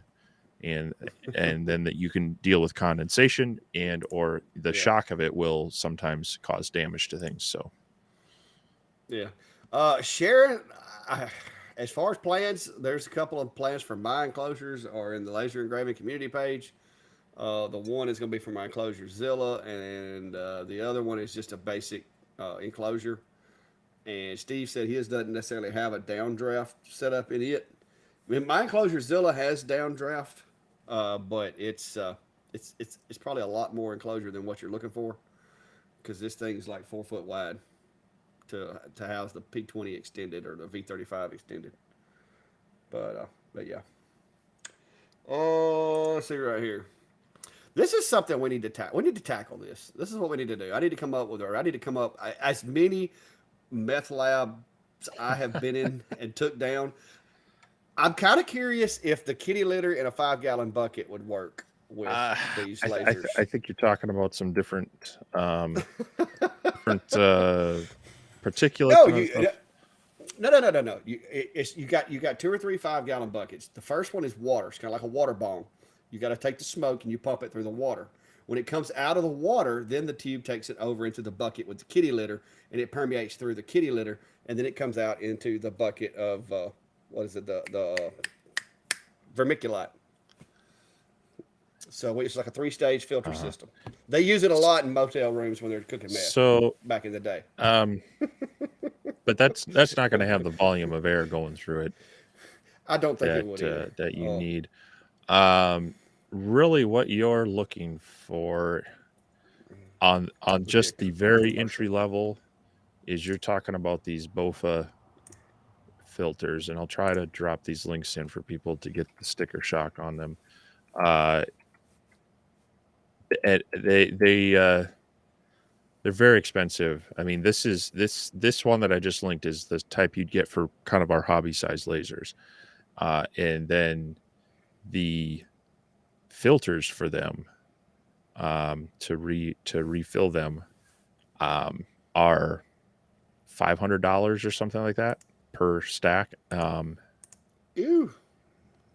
and then that you can deal with condensation, and or the Yeah, shock of it will sometimes cause damage to things. So yeah. Sharon, I, as far as plans, there's a couple of plans for my enclosures are in the laser engraving community page. The one is going to be for my enclosure Zilla, and the other one is just a basic enclosure. And Steve said his doesn't necessarily have a downdraft set up in it. I mean, my enclosure Zilla has downdraft, but it's probably a lot more enclosure than what you're looking for, because this thing's like 4 foot wide to house the P20 extended or the V35 extended. But yeah. Oh, let's see right here. This is something we need to tackle. We need to tackle this. This is what we need to do. I need to come up with, or I need to come up as many meth labs I have been in and took down. I'm kind of curious if the kitty litter in a 5 gallon bucket would work with uh, these I lasers. think you're talking about some different particulates No, and other you stuff. no. You got 2 or 3 5 gallon buckets. The first one is water. It's kind of like a water bong. You got to take the smoke and you pump it through the water. When it comes out of the water, then the tube takes it over into the bucket with the kitty litter, and it permeates through the kitty litter, and then it comes out into the bucket of what is it? The vermiculite. So it's like a 3 stage filter Uh-huh. system. They use it a lot in motel rooms when they're cooking meth So back in the day. um but that's not going to have the volume of air going through it I don't think it that would either. that you Oh, need. Um, Really, what you're looking for on would be just the a very commercial. entry level is you're talking about these BOFA filters, and I'll try to drop these links in for people to get the sticker shock on them. Uh, they're very expensive. I mean, this one that I just linked is the type you'd get for kind of our hobby size lasers, and then the filters for them, to refill them, are $500 or something like that per stack. Ew.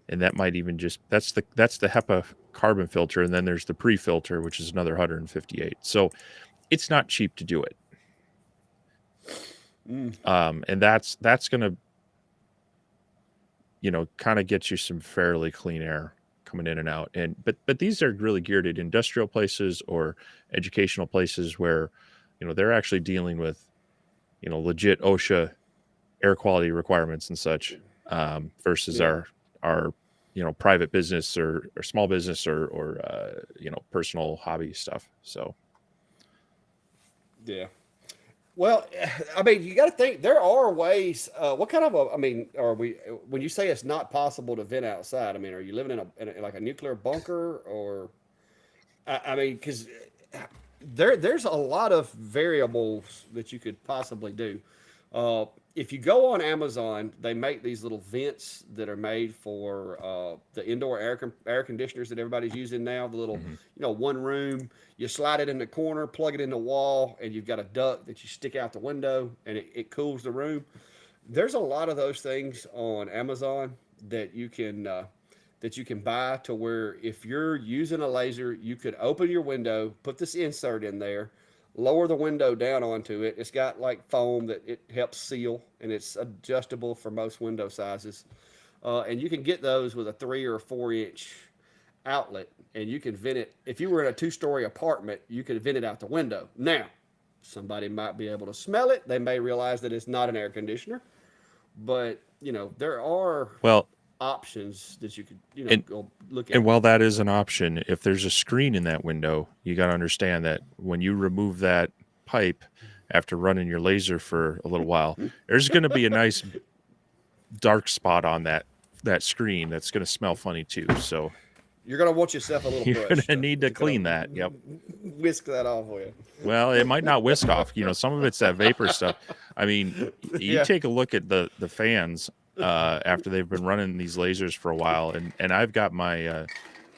And that might even just that's the HEPA carbon filter, and then there's the pre-filter, which is another 158. So it's not cheap to do it. Mm. And that's gonna, kind of get you some fairly clean air coming in and out. And but these are really geared at industrial places or educational places where, they're actually dealing with, legit OSHA air quality requirements and such, versus Yeah. our private business or small business or personal hobby stuff. So Yeah. Well, I mean, you got to think there are ways. What kind of I mean, are we when you say it's not possible to vent outside? I mean, are you living in like a nuclear bunker, or I mean, because there's a lot of variables that you could possibly do. If you go on Amazon, they make these little vents that are made for the indoor air conditioners that everybody's using now. The little, mhm. one room. You slide it in the corner, plug it in the wall, and you've got a duct that you stick out the window, and it cools the room. There's a lot of those things on Amazon that you can buy to where if you're using a laser, you could open your window, put this insert in there, lower the window down onto it. It's got like foam that it helps seal, and it's adjustable for most window sizes. And you can get those with a 3 or 4 inch outlet, and you can vent it. If you were in a 2-story apartment, you could vent it out the window. Now, somebody might be able to smell it. They may realize that it's not an air conditioner, but there are Well, options that you could and go look and at. while that is an option, if there's a screen in that window, you got to understand that when you remove that pipe after running your laser for a little while, there's going to be a nice dark spot on that screen that's going to smell funny too. So You're gonna want yourself a little you're going brush to to, need to to kind clean that. Yep. of whisk that off with. Well, it might not whisk off. Some of it's that vapor stuff. I mean, you Yeah. take a look at the fans, after they've been running these lasers for a while, and I've got my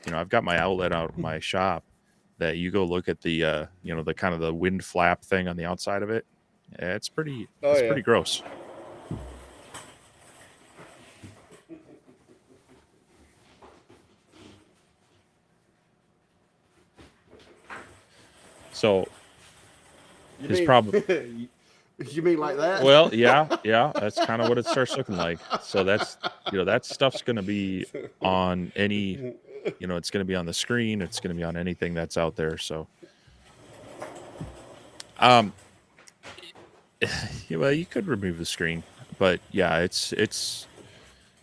outlet out in my shop that you go look at the kind of the wind flap thing on the outside of it. It's pretty Oh it's yeah. pretty gross. So You it's mean probably you mean like that? well, yeah, that's kind of what it starts looking like. So that stuff's going to be on any, it's going to be on the screen, it's going to be on anything that's out there. So um yeah, well, you could remove the screen, but yeah,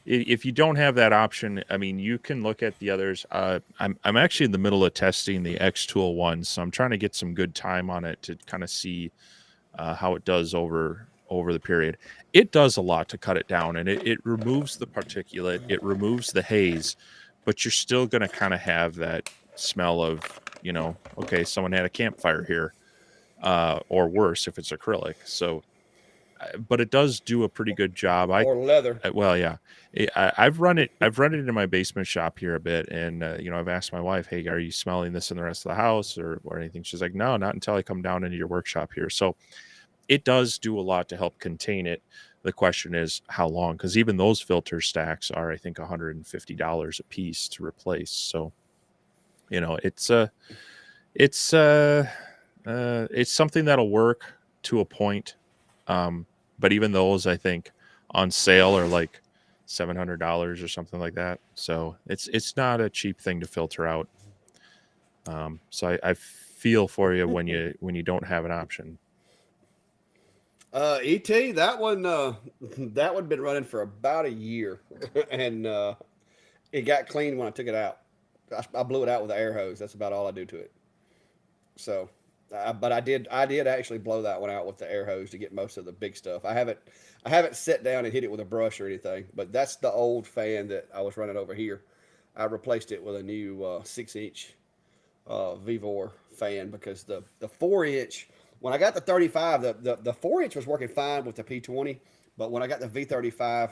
if you don't have that option, I mean, you can look at the others. I'm actually in the middle of testing the X Tool one, so I'm trying to get some good time on it to kind of see how it does over the period. It does a lot to cut it down, and it removes the particulate, it removes the haze, but you're still going to kind of have that smell of, okay, someone had a campfire here, or worse if it's acrylic. So, but it does do a pretty good job. Or leather? Well, yeah, I've run it. I've run it in my basement shop here a bit, and I've asked my wife, "Hey, are you smelling this in the rest of the house or anything?" She's like, "No, not until I come down into your workshop here." So it does do a lot to help contain it. The question is how long, because even those filter stacks are, I think, $150 a piece to replace. So it's it's something that'll work to a point. But even those, I think, on sale are like $700 or something like that. So it's not a cheap thing to filter out. So I feel for you when you don't have an option. ET, that one that one been running for about a year, and it got clean when I took it out. I blew it out with an air hose. That's about all I do to it. So But I did actually blow that one out with the air hose to get most of the big stuff. I haven't sat down and hit it with a brush or anything. But that's the old fan that I was running over here. I replaced it with a new 6 inch Vivor fan because the 4 inch, when I got the 35, the 4 inch was working fine with the P20, but when I got the V35,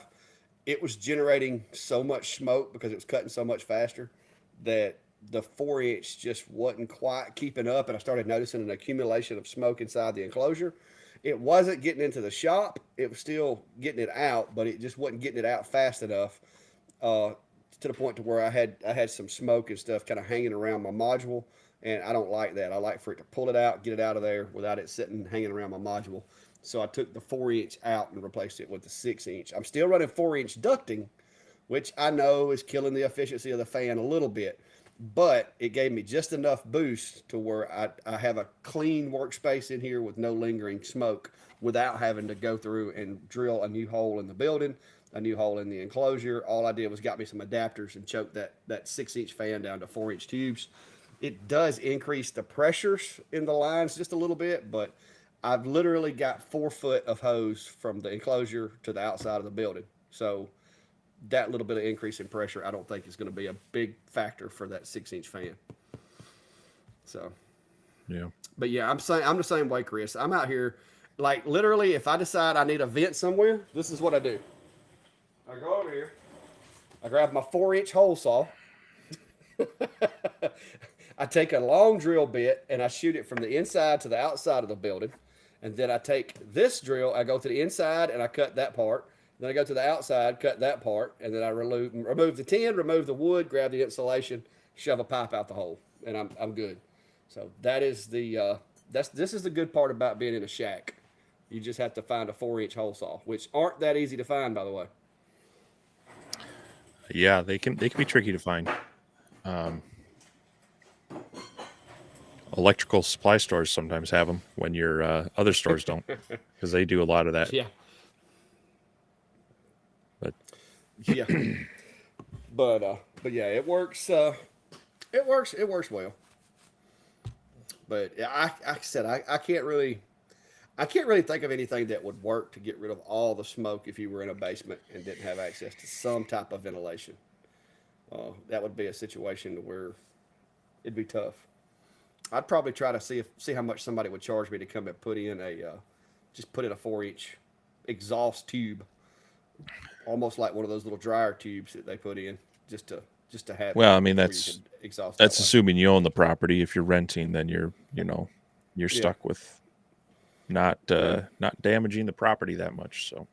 it was generating so much smoke because it was cutting so much faster that the 4 inch just wasn't quite keeping up, and I started noticing an accumulation of smoke inside the enclosure. It wasn't getting into the shop; it was still getting it out, but it just wasn't getting it out fast enough uh, to the point to where I had some smoke and stuff kind of hanging around my module, and I don't like that. I like for it to pull it out, get it out of there without it sitting hanging around my module. So I took the 4 inch out and replaced it with the 6 inch. I'm still running 4 inch ducting, which I know is killing the efficiency of the fan a little bit, but it gave me just enough boost to where I have a clean workspace in here with no lingering smoke without having to go through and drill a new hole in the building, a new hole in the enclosure. All I did was got me some adapters and choked that 6 inch fan down to 4 inch tubes. It does increase the pressures in the lines just a little bit, but I've literally got 4 foot of hose from the enclosure to the outside of the building. So that little bit of increase in pressure, I don't think is going to be a big factor for that 6 inch fan. So, Yeah. but yeah, I'm the same way, Chris. I'm out here, like literally, if I decide I need a vent somewhere, this is what I do. I go over here, I grab my 4 inch hole saw, I take a long drill bit and I shoot it from the inside to the outside of the building. And then I take this drill, I go to the inside and I cut that part. Then I go to the outside, cut that part, and then I remove the tin, remove the wood, grab the insulation, shove a pipe out the hole, and I'm good. So that is this is the good part about being in a shack. You just have to find a 4 inch hole saw, which aren't that easy to find, by the way. Yeah, they can be tricky to find. Um, Electrical supply stores sometimes have them when your other stores don't, because they do a lot of that. Yeah, But yeah, but yeah, it works. It works well. But yeah, I said I can't really think of anything that would work to get rid of all the smoke if you were in a basement and didn't have access to some type of ventilation. That would be a situation where it'd be tough. I'd probably try to see how much somebody would charge me to come and just put in a 4 inch exhaust tube, almost like one of those little dryer tubes that they put in, just to have it well, I mean where you that's can exhaust that that's way. assuming you own the property. If you're renting, then you're Yeah, stuck with not yeah, not damaging the property that much. So,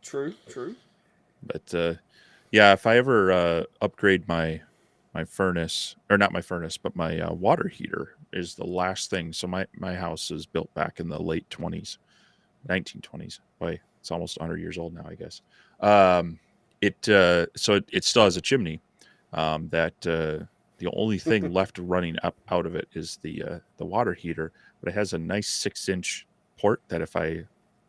true, true. but yeah, if I ever upgrade my furnace, or not my furnace, but my water heater is the last thing. So my house is built back in the late 20s, 1920s. Boy, it's almost 100 years old now, I guess. Um, it still has a chimney. That the only thing left running up out of it is the water heater, but it has a nice 6 inch port that if I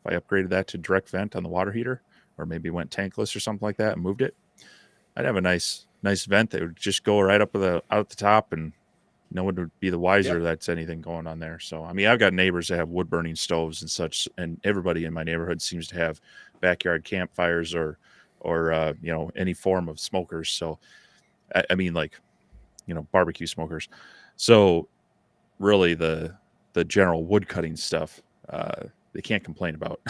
upgraded that to direct vent on the water heater, or maybe went tankless or something like that and moved it, I'd have a nice vent that would just go right up with the out the top, and no one would be the wiser Yep. that's anything going on there. So I mean, I've got neighbors that have wood burning stoves and such, and everybody in my neighborhood seems to have backyard campfires or any form of smokers. So I mean, like, barbecue smokers. So really, the general wood cutting stuff, they can't complain about.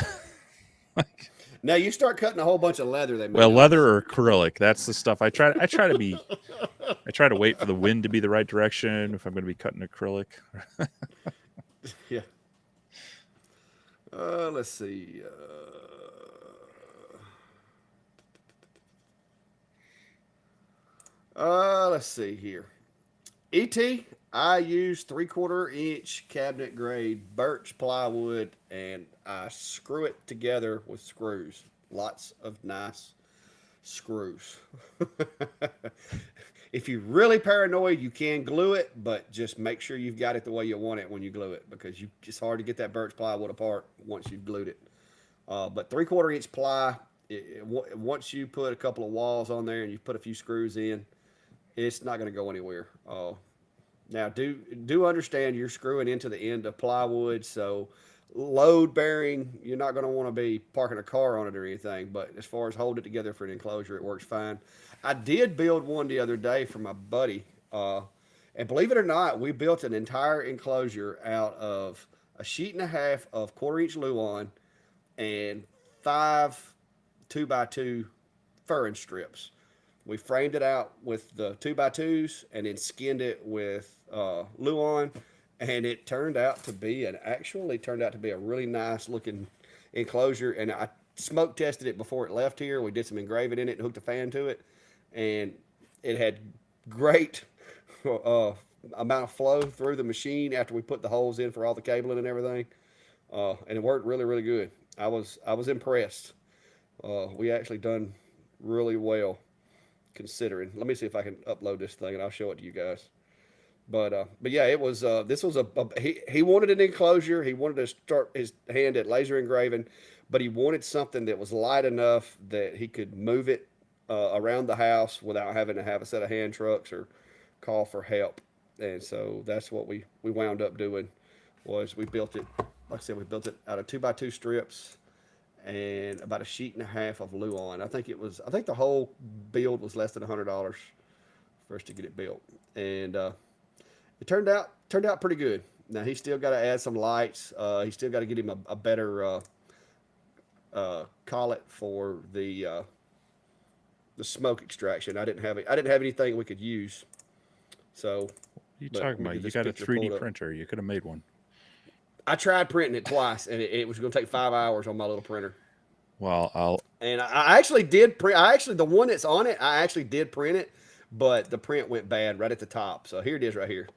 Now you start cutting a whole bunch of leather, they may Well, leather notice. or acrylic, that's the stuff I try to wait for the wind to be the right direction if I'm going to be cutting acrylic. Yeah. Let's see. Let's see here. ET, I use 3/4 inch cabinet grade birch plywood and I screw it together with screws. Lots of nice screws. If you're really paranoid, you can glue it, but just make sure you've got it the way you want it when you glue it because it's hard to get that birch plywood apart once you've glued it. But 3/4 inch ply, once you put a couple of walls on there and you put a few screws in, it's not going to go anywhere. Now, do understand you're screwing into the end of plywood, so load bearing, you're not going to want to be parking a car on it or anything. But as far as hold it together for an enclosure, it works fine. I did build one the other day for my buddy, and believe it or not, we built an entire enclosure out of a sheet and a half of 1/4 inch Luan and 5 2x2 furring strips. We framed it out with the 2x2s and then skinned it with Luan, and it turned out to be a really nice looking enclosure. And I smoke tested it before it left here. We did some engraving in it and hooked a fan to it, and it had great uh, amount of flow through the machine after we put the holes in for all the cabling and everything, and it worked really really good. I was impressed. We actually done really well considering. Let me see if I can upload this thing and I'll show it to you guys. But yeah, it was this was he wanted an enclosure. He wanted to start his hand at laser engraving, but he wanted something that was light enough that he could move it around the house without having to have a set of hand trucks or call for help. And so that's what we wound up doing was we built it. Like I said, we built it out of 2x2 strips and about a sheet and a half of Luan. I think the whole build was less than $100 for us to get it built, and it turned out pretty good. Now he's still got to add some lights. He's still got to get him a better collet for the smoke extraction. I didn't have anything we could use. So, What are you but talking let me about? get You this got a picture 3D pulled up. printer. You could have made one. I tried printing it twice, and it was going to take 5 hours on my little printer. Well, I'll. And I actually did print. I actually the one that's on it. I actually did print it, but the print went bad right at the top. So here it is, right here.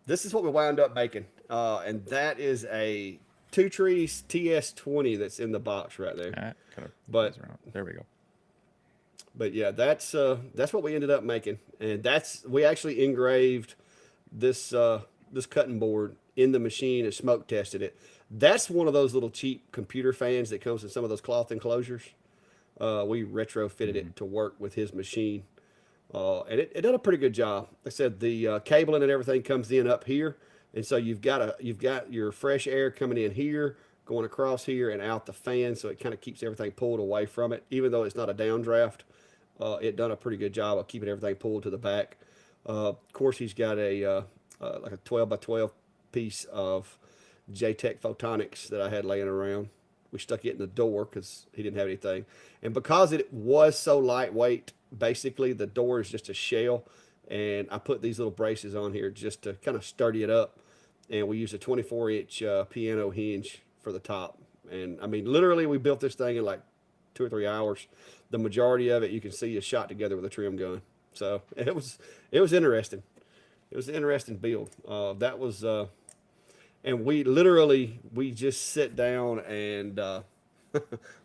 This is what we wound up making, and that is a Two Trees TS20 that's in the box right there. Kind of But around. There we go. yeah, that's what we ended up making, and we actually engraved this cutting board in the machine and smoke tested it. That's one of those little cheap computer fans that comes in some of those cloth enclosures. We retrofitted Mm-hmm. it to work with his machine, and it done a pretty good job. Like I said, the cabling and everything comes in up here, and so you've got your fresh air coming in here, going across here and out the fan, so it kind of keeps everything pulled away from it. Even though it's not a downdraft, it done a pretty good job of keeping everything pulled to the back. Of course, he's got like a 12 by 12 piece of JTech Photonics that I had laying around. We stuck it in the door because he didn't have anything. And because it was so lightweight, basically the door is just a shell. And I put these little braces on here just to kind of sturdy it up. And we used a 24-inch piano hinge for the top. And I mean, literally, we built this thing in like 2 or 3 hours. The majority of it you can see is shot together with a trim gun. So it was interesting. It was an interesting build. That was and we just sit down and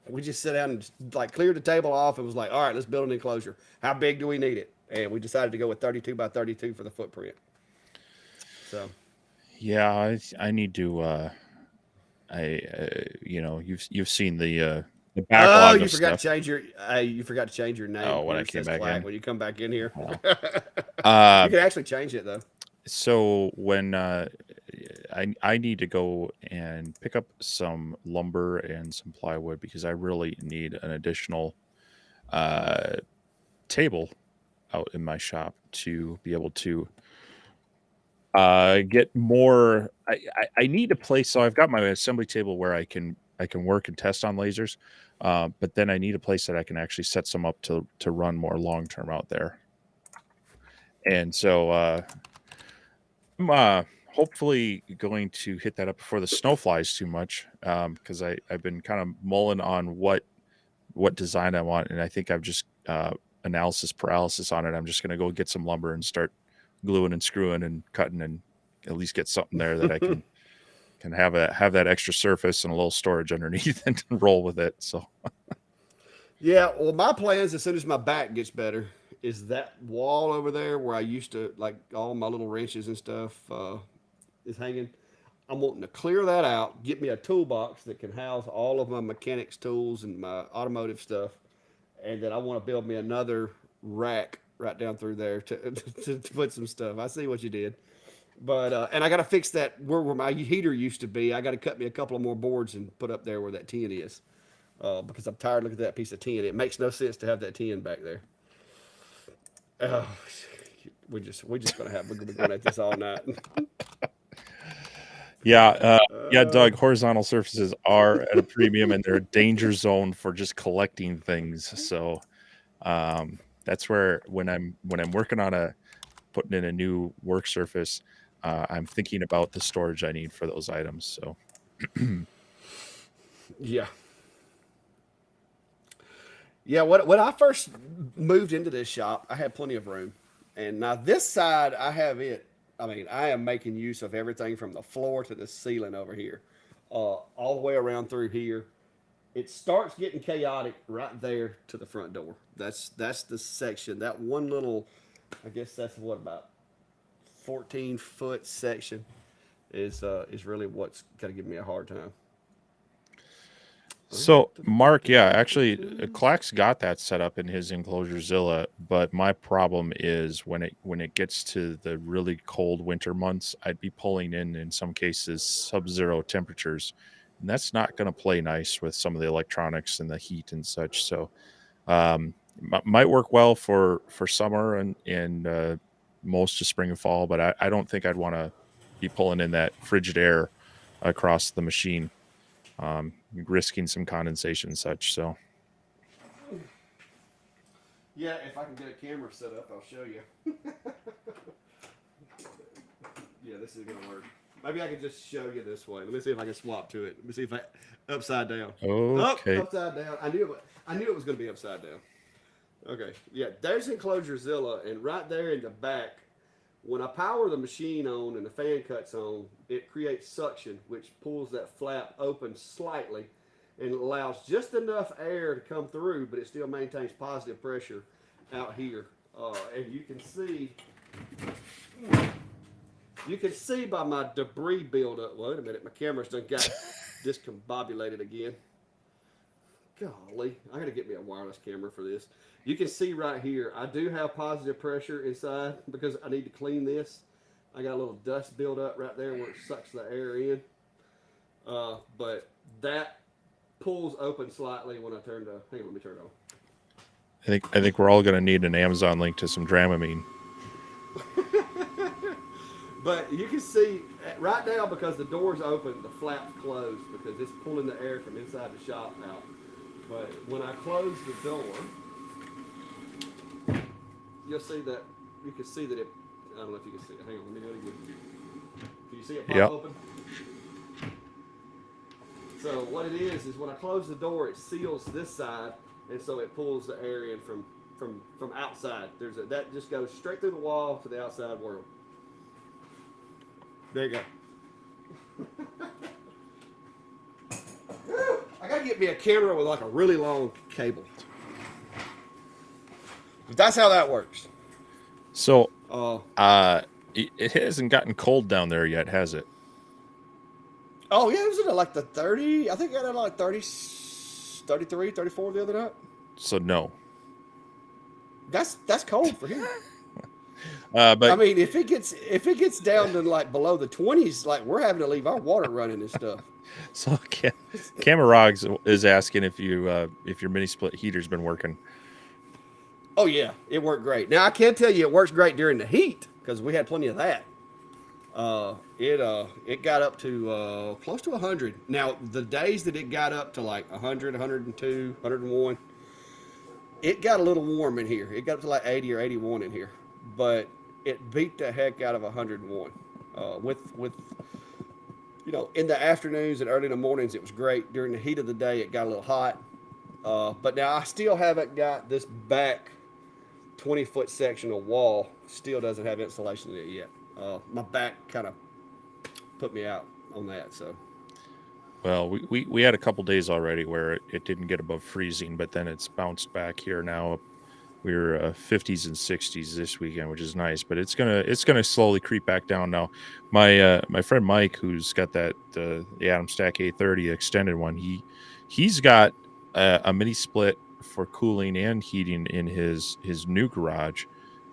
we just sit down and like cleared the table off and was like, all right, let's build an enclosure. How big do we need it? And we decided to go with 32 by 32 for the footprint. So Yeah, I need to. You've seen the oh, backlog of stuff. you forgot to change your name. Oh, when I Yours came says back Clack in. when you come back in here. Well, You uh, can actually change it though. so when I need to go and pick up some lumber and some plywood because I really need an additional uh table out in my shop to be able to get more. I need a place. So I've got my assembly table where I can work and test on lasers, but then I need a place that I can actually set some up to run more long term out there. And so I'm hopefully going to hit that up before the snow flies too much, because I've been kind of mulling on what design I want, and I think I've just analysis paralysis on it. I'm just going to go get some lumber and start gluing and screwing and cutting, and at least get something there that I can have that extra surface and a little storage underneath and roll with it. So Yeah, well, my plans as soon as my back gets better is that wall over there where I used to like all my little wrenches and stuff is hanging. I'm wanting to clear that out, get me a toolbox that can house all of my mechanics tools and my automotive stuff, and then I want to build me another rack right down through there to put some stuff. I see what you did. But and I got to fix that where my heater used to be. I got to cut me a couple of more boards and put up there where that tin is. Because I'm tired of looking at that piece of tin. It makes no sense to have that tin back there. Oh, we're just we're gonna be going at this all night. Yeah, yeah, uh, Doug. Horizontal surfaces are at a premium, and they're a danger zone for just collecting things. So that's where when I'm working on putting in a new work surface, I'm thinking about the storage I need for those items. So yeah, yeah. When I first moved into this shop, I had plenty of room, and now this side I have it. I mean, I am making use of everything from the floor to the ceiling over here, all the way around through here. It starts getting chaotic right there to the front door. That's the section. That one little, I guess that's what about 14-foot section is really what's kind of giving me a hard time. So, Mark, yeah, actually, Clack's got that set up in his enclosure Zilla, but my problem is when it gets to the really cold winter months, I'd be pulling in some cases sub-zero temperatures, and that's not going to play nice with some of the electronics and the heat and such. So, might work well for summer and most of spring and fall, but I don't think I'd want to be pulling in that frigid air across the machine, risking some condensation and such. So, Yeah, if I can get a camera set up, I'll show you. Yeah, this is gonna work. Maybe I can just show you this way. Let me see if I can swap to it. Let me see if I upside down. Up, okay. upside down. I knew it was gonna be upside down. Okay, yeah. There's enclosure Zilla, and right there in the back, when I power the machine on and the fan cuts on, it creates suction, which pulls that flap open slightly, and allows just enough air to come through, but it still maintains positive pressure out here. And you can see by my debris buildup. Wait a minute, my camera's done got discombobulated again. Golly, I gotta get me a wireless camera for this. You can see right here, I do have positive pressure inside because I need to clean this. I got a little dust buildup right there where it sucks the air in. But that pulls open slightly when I turn the. Hang on, let me turn it on. I think we're all going to need an Amazon link to some Dramamine. But you can see right now because the door's open, the flap's closed because it's pulling the air from inside the shop out. But when I close the door, you'll see that you can see that it. I don't know if you can see it. Hang on, let me do it again. Can you see it pop Yep. open? So what it is when I close the door, it seals this side, and so it pulls the air in from outside. That just goes straight through the wall to the outside world. There you go. I gotta get me a camera with like a really long cable. But that's how that works. So, Uh, it hasn't gotten cold down there yet, has it? oh yeah, it was in like the 30. I think I got it like 30, 33, 34 the other night. So no. That's cold for here. But I mean, if it gets down to like below the 20s, like we're having to leave our water running and stuff. so Camarogs is asking if your mini split heater's been working. Oh yeah, it worked great. Now I can tell you it works great during the heat because we had plenty of that. It got up to close to 100. Now the days that it got up to like 100, 102, 101, it got a little warm in here. It got up to like 80 or 81 in here, but it beat the heck out of 101. With in the afternoons and early in the mornings it was great. During the heat of the day it got a little hot. But now I still haven't got this back 20-foot section of wall. Still doesn't have insulation in it yet. My back kind of put me out on that. So Well, we had a couple days already where it didn't get above freezing, but then it's bounced back here now. We're 50s and 60s this weekend, which is nice, but it's gonna slowly creep back down now. My friend Mike, who's got the Atom Stack A30 extended one, he's got a mini split for cooling and heating in his new garage,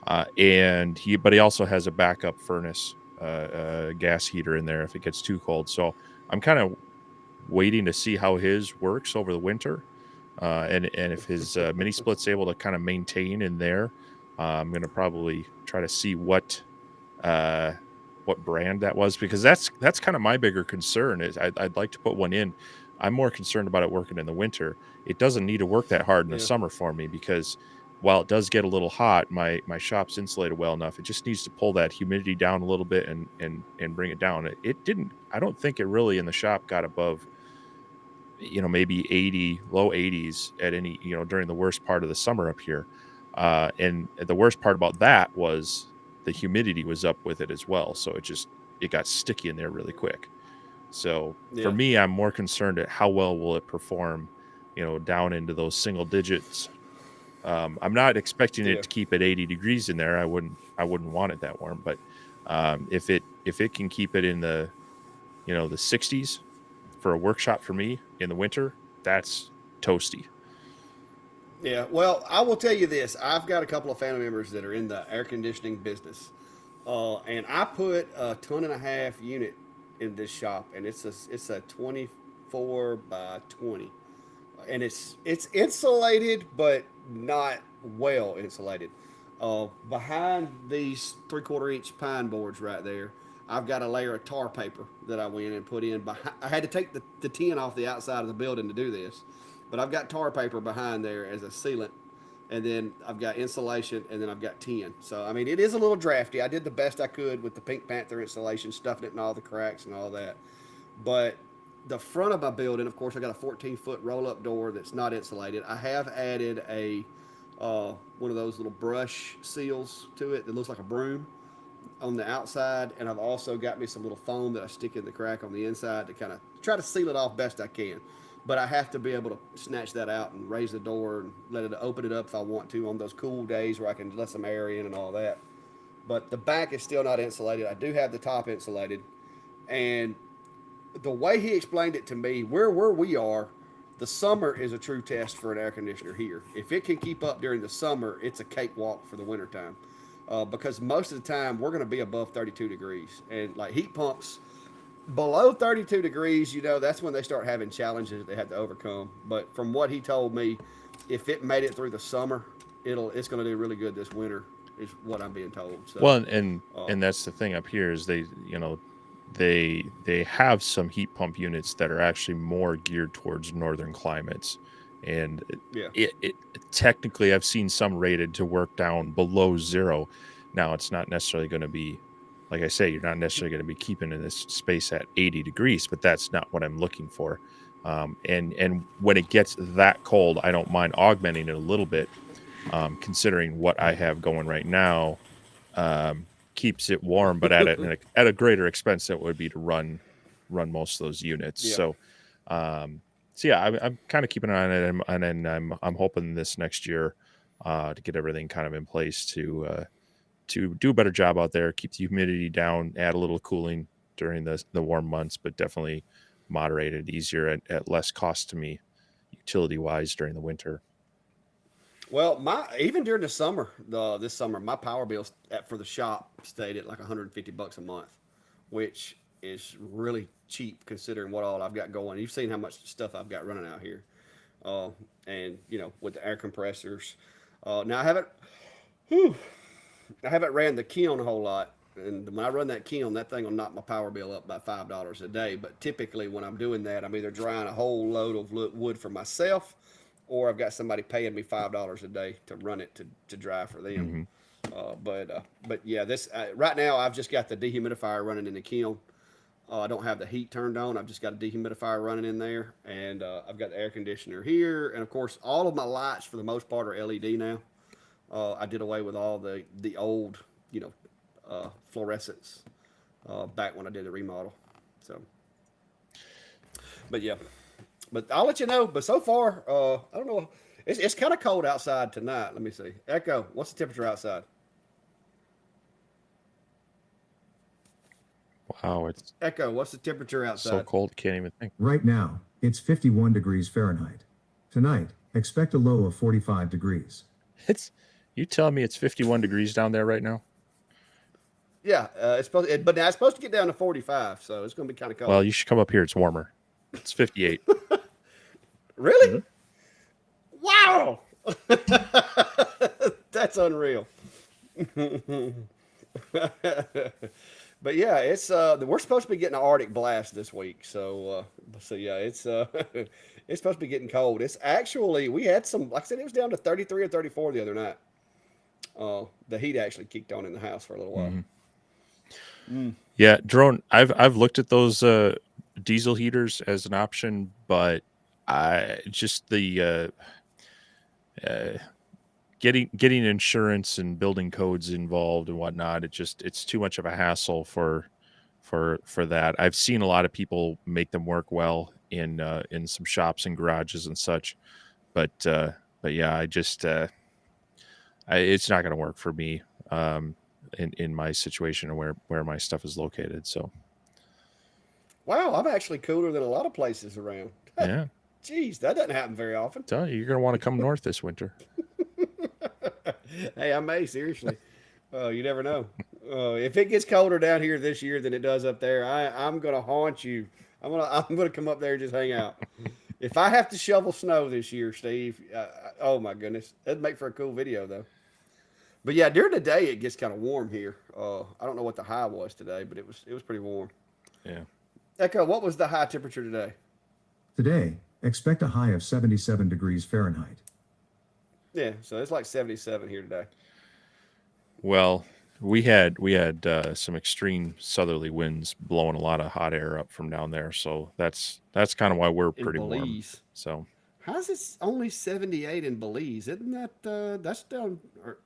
but he also has a backup furnace a gas heater in there if it gets too cold. So I'm kind of waiting to see how his works over the winter, and if his mini split's able to kind of maintain in there. I'm going to probably try to see uh, what brand that was, because that's kind of my bigger concern. Is I'd like to put one in. I'm more concerned about it working in the winter. It doesn't need to work that hard in the Yeah. summer for me, because while it does get a little hot, my shop's insulated well enough. It just needs to pull that humidity down a little bit and bring it down. It didn't. I don't think it really in the shop got above, maybe 80, low 80s at any, during the worst part of the summer up here. And the worst part about that was the humidity was up with it as well. So it got sticky in there really quick. So for Yeah. me, I'm more concerned at how well will it perform, down into those single digits. I'm not expecting it Yeah. to keep at 80 degrees in there. I wouldn't want it that warm, but if it can keep it in the 60s for a workshop for me in the winter, that's toasty. Yeah. Well, I will tell you this. I've got a couple of family members that are in the air conditioning business. And I put a 1.5 ton unit in this shop, and it's a 24 by 20, and it's insulated, but not well insulated. Behind these 3/4 inch pine boards right there, I've got a layer of tar paper that I went and put in. I had to take the tin off the outside of the building to do this, but I've got tar paper behind there as a sealant, and then I've got insulation, and then I've got tin. So I mean, it is a little drafty. I did the best I could with the Pink Panther insulation, stuffing it in all the cracks and all that. But the front of my building, of course, I got a 14-foot roll-up door that's not insulated. I have added a one of those little brush seals to it that looks like a broom on the outside, and I've also got me some little foam that I stick in the crack on the inside to kind of try to seal it off best I can. But I have to be able to snatch that out and raise the door and let it open it up if I want to on those cool days where I can let some air in and all that. But the back is still not insulated. I do have the top insulated, and the way he explained it to me, where we are, the summer is a true test for an air conditioner here. If it can keep up during the summer, it's a cakewalk for the wintertime. Because most of the time we're going to be above 32 degrees. And like heat pumps, below 32 degrees, that's when they start having challenges they have to overcome. But from what he told me, if it made it through the summer, it's going to do really good this winter, is what I'm being told. So, Well, and that's the thing up here is they have some heat pump units that are actually more geared towards northern climates, and yeah, it technically I've seen some rated to work down below zero. Now it's not necessarily going to be, like I say, you're not necessarily going to be keeping in this space at 80 degrees, but that's not what I'm looking for. And when it gets that cold, I don't mind augmenting it a little bit, considering what I have going right now. Keeps it warm, but at a greater expense that would be to run most of those units. yeah. So yeah, I'm kind of keeping an eye on it, and then I'm hoping this next year to get everything kind of in place to do a better job out there, keep the humidity down, add a little cooling during the warm months, but definitely moderate it easier at less cost to me utility wise during the winter. Well, my even during the summer, this summer, my power bill for the shop stayed at like $150 a month, which is really cheap considering what all I've got going. You've seen how much stuff I've got running out here, and with the air compressors. Now whew, I haven't ran the kiln a whole lot, and when I run that kiln, that thing will knock my power bill up by $5 a day. But typically, when I'm doing that, I'm either drying a whole load of wood for myself, or I've got somebody paying me $5 a day to run it to dry for them. Hmm. But yeah, this right now I've just got the dehumidifier running in the kiln. I don't have the heat turned on. I've just got a dehumidifier running in there, and I've got the air conditioner here, and of course all of my lights for the most part are LED now. I did away with all the old, fluorescents back when I did the remodel. So, but yeah, but I'll let you know. But so far, I don't know. It's kind of cold outside tonight. Let me see. Echo, what's the temperature outside? Wow, it's Echo, what's the temperature so outside? cold, can't even think. Right now, it's 51 degrees Fahrenheit. Tonight, expect a low of 45 degrees. It's You telling me it's 51 degrees down there right now? Yeah, but now it's supposed to get down to 45, so it's going to be kind of cold. Well, you should come up here. It's warmer. It's 58. Really? Wow, that's unreal. But yeah, it's we're supposed to be getting an Arctic blast this week, so yeah, it's it's supposed to be getting cold. It's actually we had some, like I said, it was down to 33 or 34 the other night. The heat actually kicked on in the house for a little while. Mhm. Yeah, drone. I've looked at those diesel heaters as an option, but I just the uh, getting insurance and building codes involved and whatnot. It's too much of a hassle for that. I've seen a lot of people make them work well in some shops and garages and such, but yeah, it's not going to work for me in my situation and where my stuff is located. So Wow, I'm actually cooler than a lot of places around. yeah, Jeez, that doesn't happen very often. tell you, you're going to want to come north this winter. Hey, I may seriously. You never know. If it gets colder down here this year than it does up there, I'm gonna haunt you. I'm gonna come up there and just hang out. If I have to shovel snow this year, Steve, oh my goodness, that'd make for a cool video though. But yeah, during the day it gets kind of warm here. I don't know what the high was today, but it was pretty warm. Yeah. Echo, what was the high temperature today? Today, expect a high of 77 degrees Fahrenheit. Yeah, so it's like 77 here today. Well, we had some extreme southerly winds blowing a lot of hot air up from down there, so that's kind of why we're In pretty warm. Belize. So How's it only 78 in Belize? Isn't that that's down, or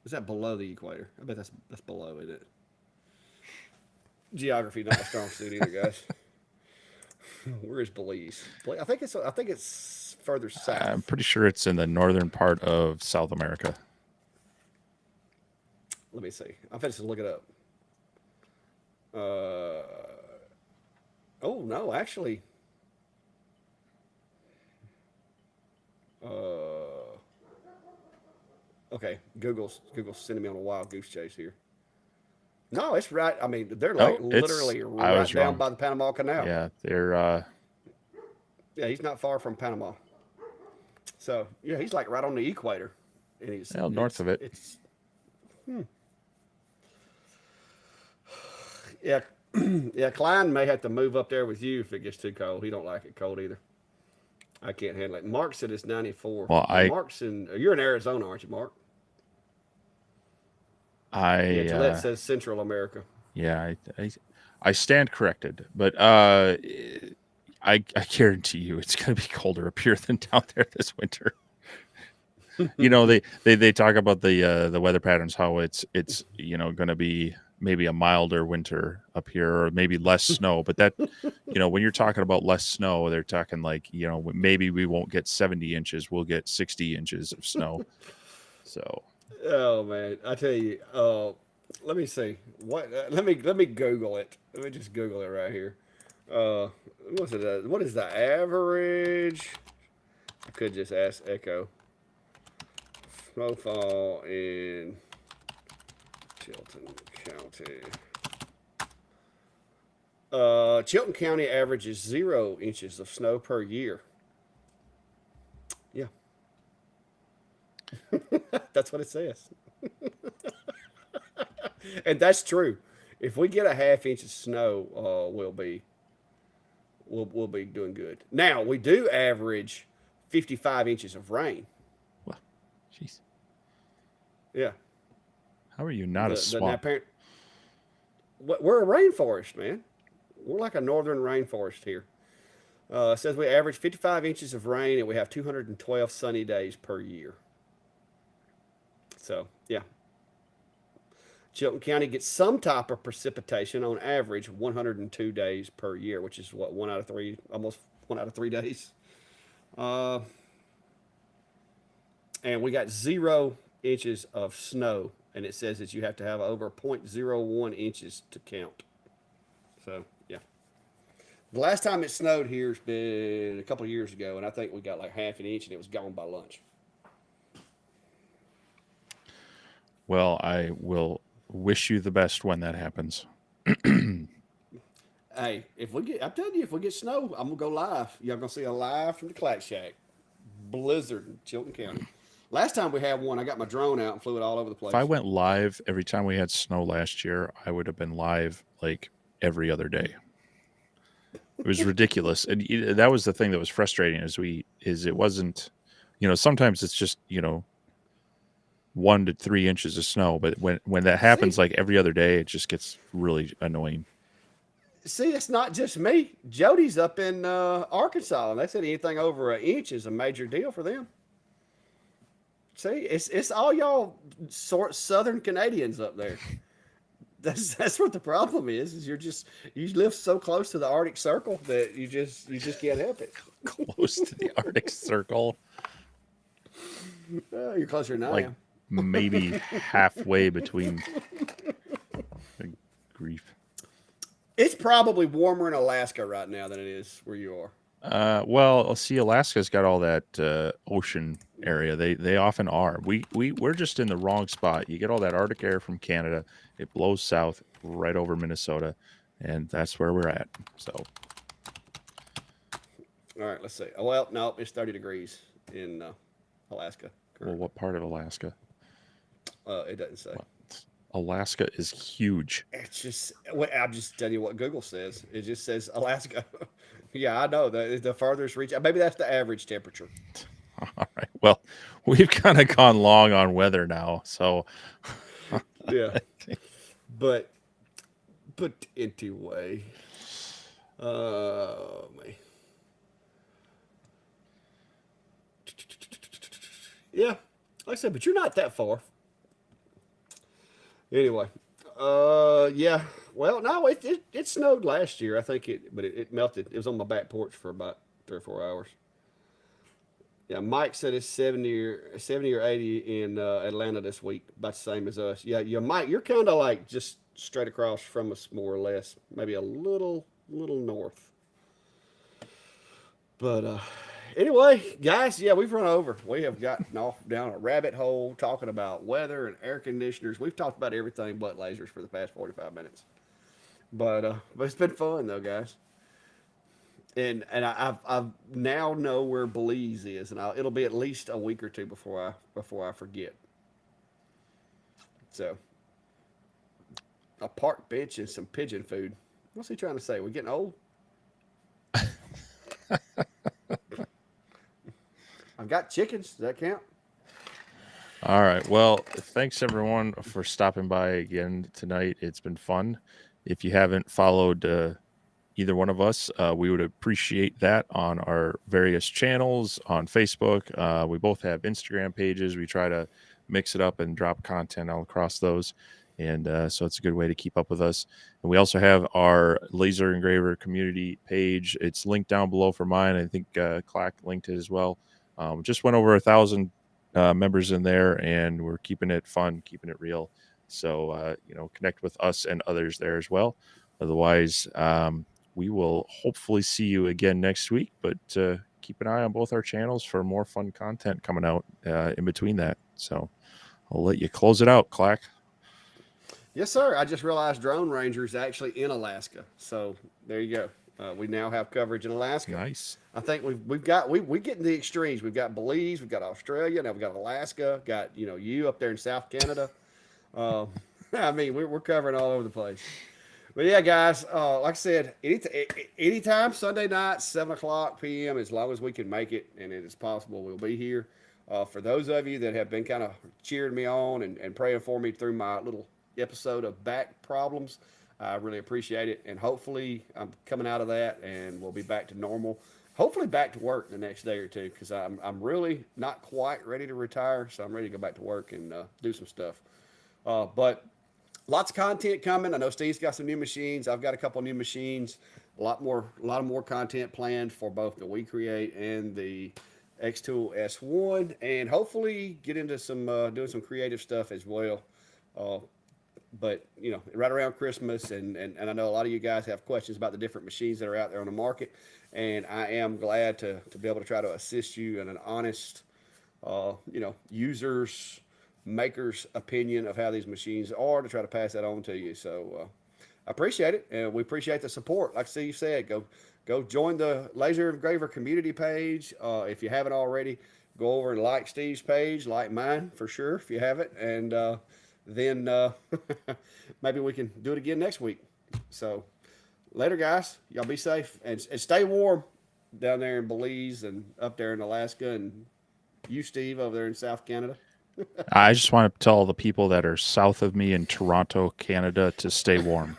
is that below the equator? I bet that's below, isn't it? Geography not my strong suit either, guys. Where is Belize? I think it's further I'm south. pretty sure it's in the northern part of South America. Let me see. I'm finna look it up. Uh, oh no, actually, uh, okay. Google's sending me on a wild goose chase here. No, it's right. I mean, they're like Oh, it's literally I right was down wrong. by the Panama Canal. Yeah, they're Yeah, he's not far from Panama. So yeah, he's like right on the equator, and well, north of it. it's yeah, yeah. Klein may have to move up there with you if it gets too cold. He don't like it cold either. I can't handle it. Mark said it's 94. Well, Well, Mark's in. You're in Arizona, aren't you, Mark? Yeah, I Gillette says Central America. yeah, I stand corrected, but I guarantee you it's going to be colder up here than down there this winter. You know, they talk about the weather patterns, how it's going to be maybe a milder winter up here or maybe less snow, but that when you're talking about less snow, they're talking like maybe we won't get 70 inches, we'll get 60 inches of snow. So Oh man, I tell you. Let me see. What? Let me Google it. Let me just Google it right here. Uh, what's it? What is the average? I could just ask Echo. Snowfall in Chilton County. Chilton County averages 0 inches of snow per year. Yeah, that's what it says, and that's true. If we get a half inch of snow, we'll be doing good. Now we do average 55 inches of rain. well, jeez, Yeah, how are you not a the now swamp? parent. We're a rainforest, man. We're like a northern rainforest here. It says we average 55 inches of rain and we have 212 sunny days per year. So, yeah. Chilton County gets some type of precipitation on average 102 days per year, which is what, one out of three, almost 1 out of 3 days. Uh, and we got 0 inches of snow, and it says that you have to have over 0.01 inches to count. So, yeah. The last time it snowed here has been a couple of years ago, and I think we got like half an inch, and it was gone by lunch. Well, I will wish you the best when that happens. Hey, I'm telling you, if we get snow, I'm gonna go live. Y'all gonna see a live from the Clack Shack blizzard in Chilton County. Last time we had one, I got my drone out and flew it all over the If I place. went live every time we had snow last year, I would have been live like every other day. It was ridiculous, and that was the thing that was frustrating. Is it wasn't, sometimes it's just 1 to 3 inches of snow, but when that happens See, like every other day, it just gets really annoying. see, it's not just me. Jody's up in Arkansas, and they said anything over an inch is a major deal for them. See, it's all y'all Southern Canadians up there. That's what the problem is. Is you live so close to the Arctic Circle that you just can't help it. Close to the Arctic Circle, You're closer than I like am. maybe halfway between. Good grief. It's probably warmer in Alaska right now than it is where you are. Well, see, Alaska's got all that ocean area. They often are. We're just in the wrong spot. You get all that Arctic air from Canada. It blows south right over Minnesota, and that's where we're at. So, All right, let's see. Oh, well, no, it's 30 degrees in Alaska well, currently. what part of Alaska? It doesn't say. Well, Alaska is huge. It's just I'm just telling you what Google says. It just says Alaska. Yeah, I know the farthest reach. Maybe that's the average temperature. All right. Well, we've kind of gone long on weather now, so Yeah, but anyway, me. Yeah, like I said, but you're not that far. Anyway, yeah. Well, no, it snowed last year. I think it melted. It was on my back porch for about 3 or 4 hours. Yeah, Mike said it's 70 or 80 in Atlanta this week, about the same as us. Yeah, Mike, you're kind of like just straight across from us, more or less, maybe a little north. But anyway, guys, yeah, we've run over. We have gotten off down a rabbit hole talking about weather and air conditioners. We've talked about everything but lasers for the past 45 minutes. But it's been fun though, guys. And I've now know where Belize is, and it'll be at least a week or two before I forget. So a park bench and some pigeon food. What's he trying to say? We getting old? I've got chickens. Does that count? all right. Well, thanks everyone for stopping by again tonight. It's been fun. If you haven't followed either one of us, we would appreciate that on our various channels on Facebook. We both have Instagram pages. We try to mix it up and drop content all across those. And so it's a good way to keep up with us. And we also have our laser engraver community page. It's linked down below for mine. I think Clack linked it as well. Just went over 1,000 members in there, and we're keeping it fun, keeping it real. So, connect with us and others there as well. Otherwise, we will hopefully see you again next week, but keep an eye on both our channels for more fun content coming out in between that. So I'll let you close it out, Clack. Yes, sir. I just realized Drone Ranger is actually in Alaska. So there you go. We now have coverage in Alaska. Nice. I think we get in the extremes. We've got Belize, we've got Australia, now we've got Alaska, got you up there in South Canada. Um, I mean, we're covering all over the place. But yeah, guys, like I said, anytime Sunday night, 7 o'clock p.m. as long as we can make it, and it is possible, we'll be here. For those of you that have been kind of cheering me on and praying for me through my little episode of back problems, I really appreciate it. And hopefully I'm coming out of that and we'll be back to normal. Hopefully back to work the next day or two, because I'm really not quite ready to retire. So I'm ready to go back to work and do some stuff. But lots of content coming. I know Steve's got some new machines. I've got a couple new machines. A lot of more content planned for both the We Create and the X-Tool S1, and hopefully get into some doing some creative stuff as well. But right around Christmas, and I know a lot of you guys have questions about the different machines that are out there on the market, and I am glad to be able to try to assist you in an honest, users maker's opinion of how these machines are to try to pass that on to you. So I appreciate it, and we appreciate the support. Like Steve said, go join the Laser Engraver community page if you haven't already. Go over and like Steve's page, like mine for sure if you haven't, and then maybe we can do it again next week. So later, guys. Y'all be safe and stay warm down there in Belize and up there in Alaska, and you, Steve, over there in South Canada. I just want to tell the people that are south of me in Toronto, Canada, to stay warm.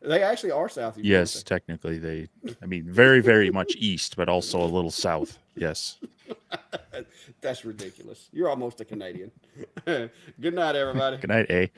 They actually are south of you. Yes, technically I mean, very, very much east, but also a little south. Yes. That's ridiculous. You're almost a Canadian. Good night, everybody. Good night, A.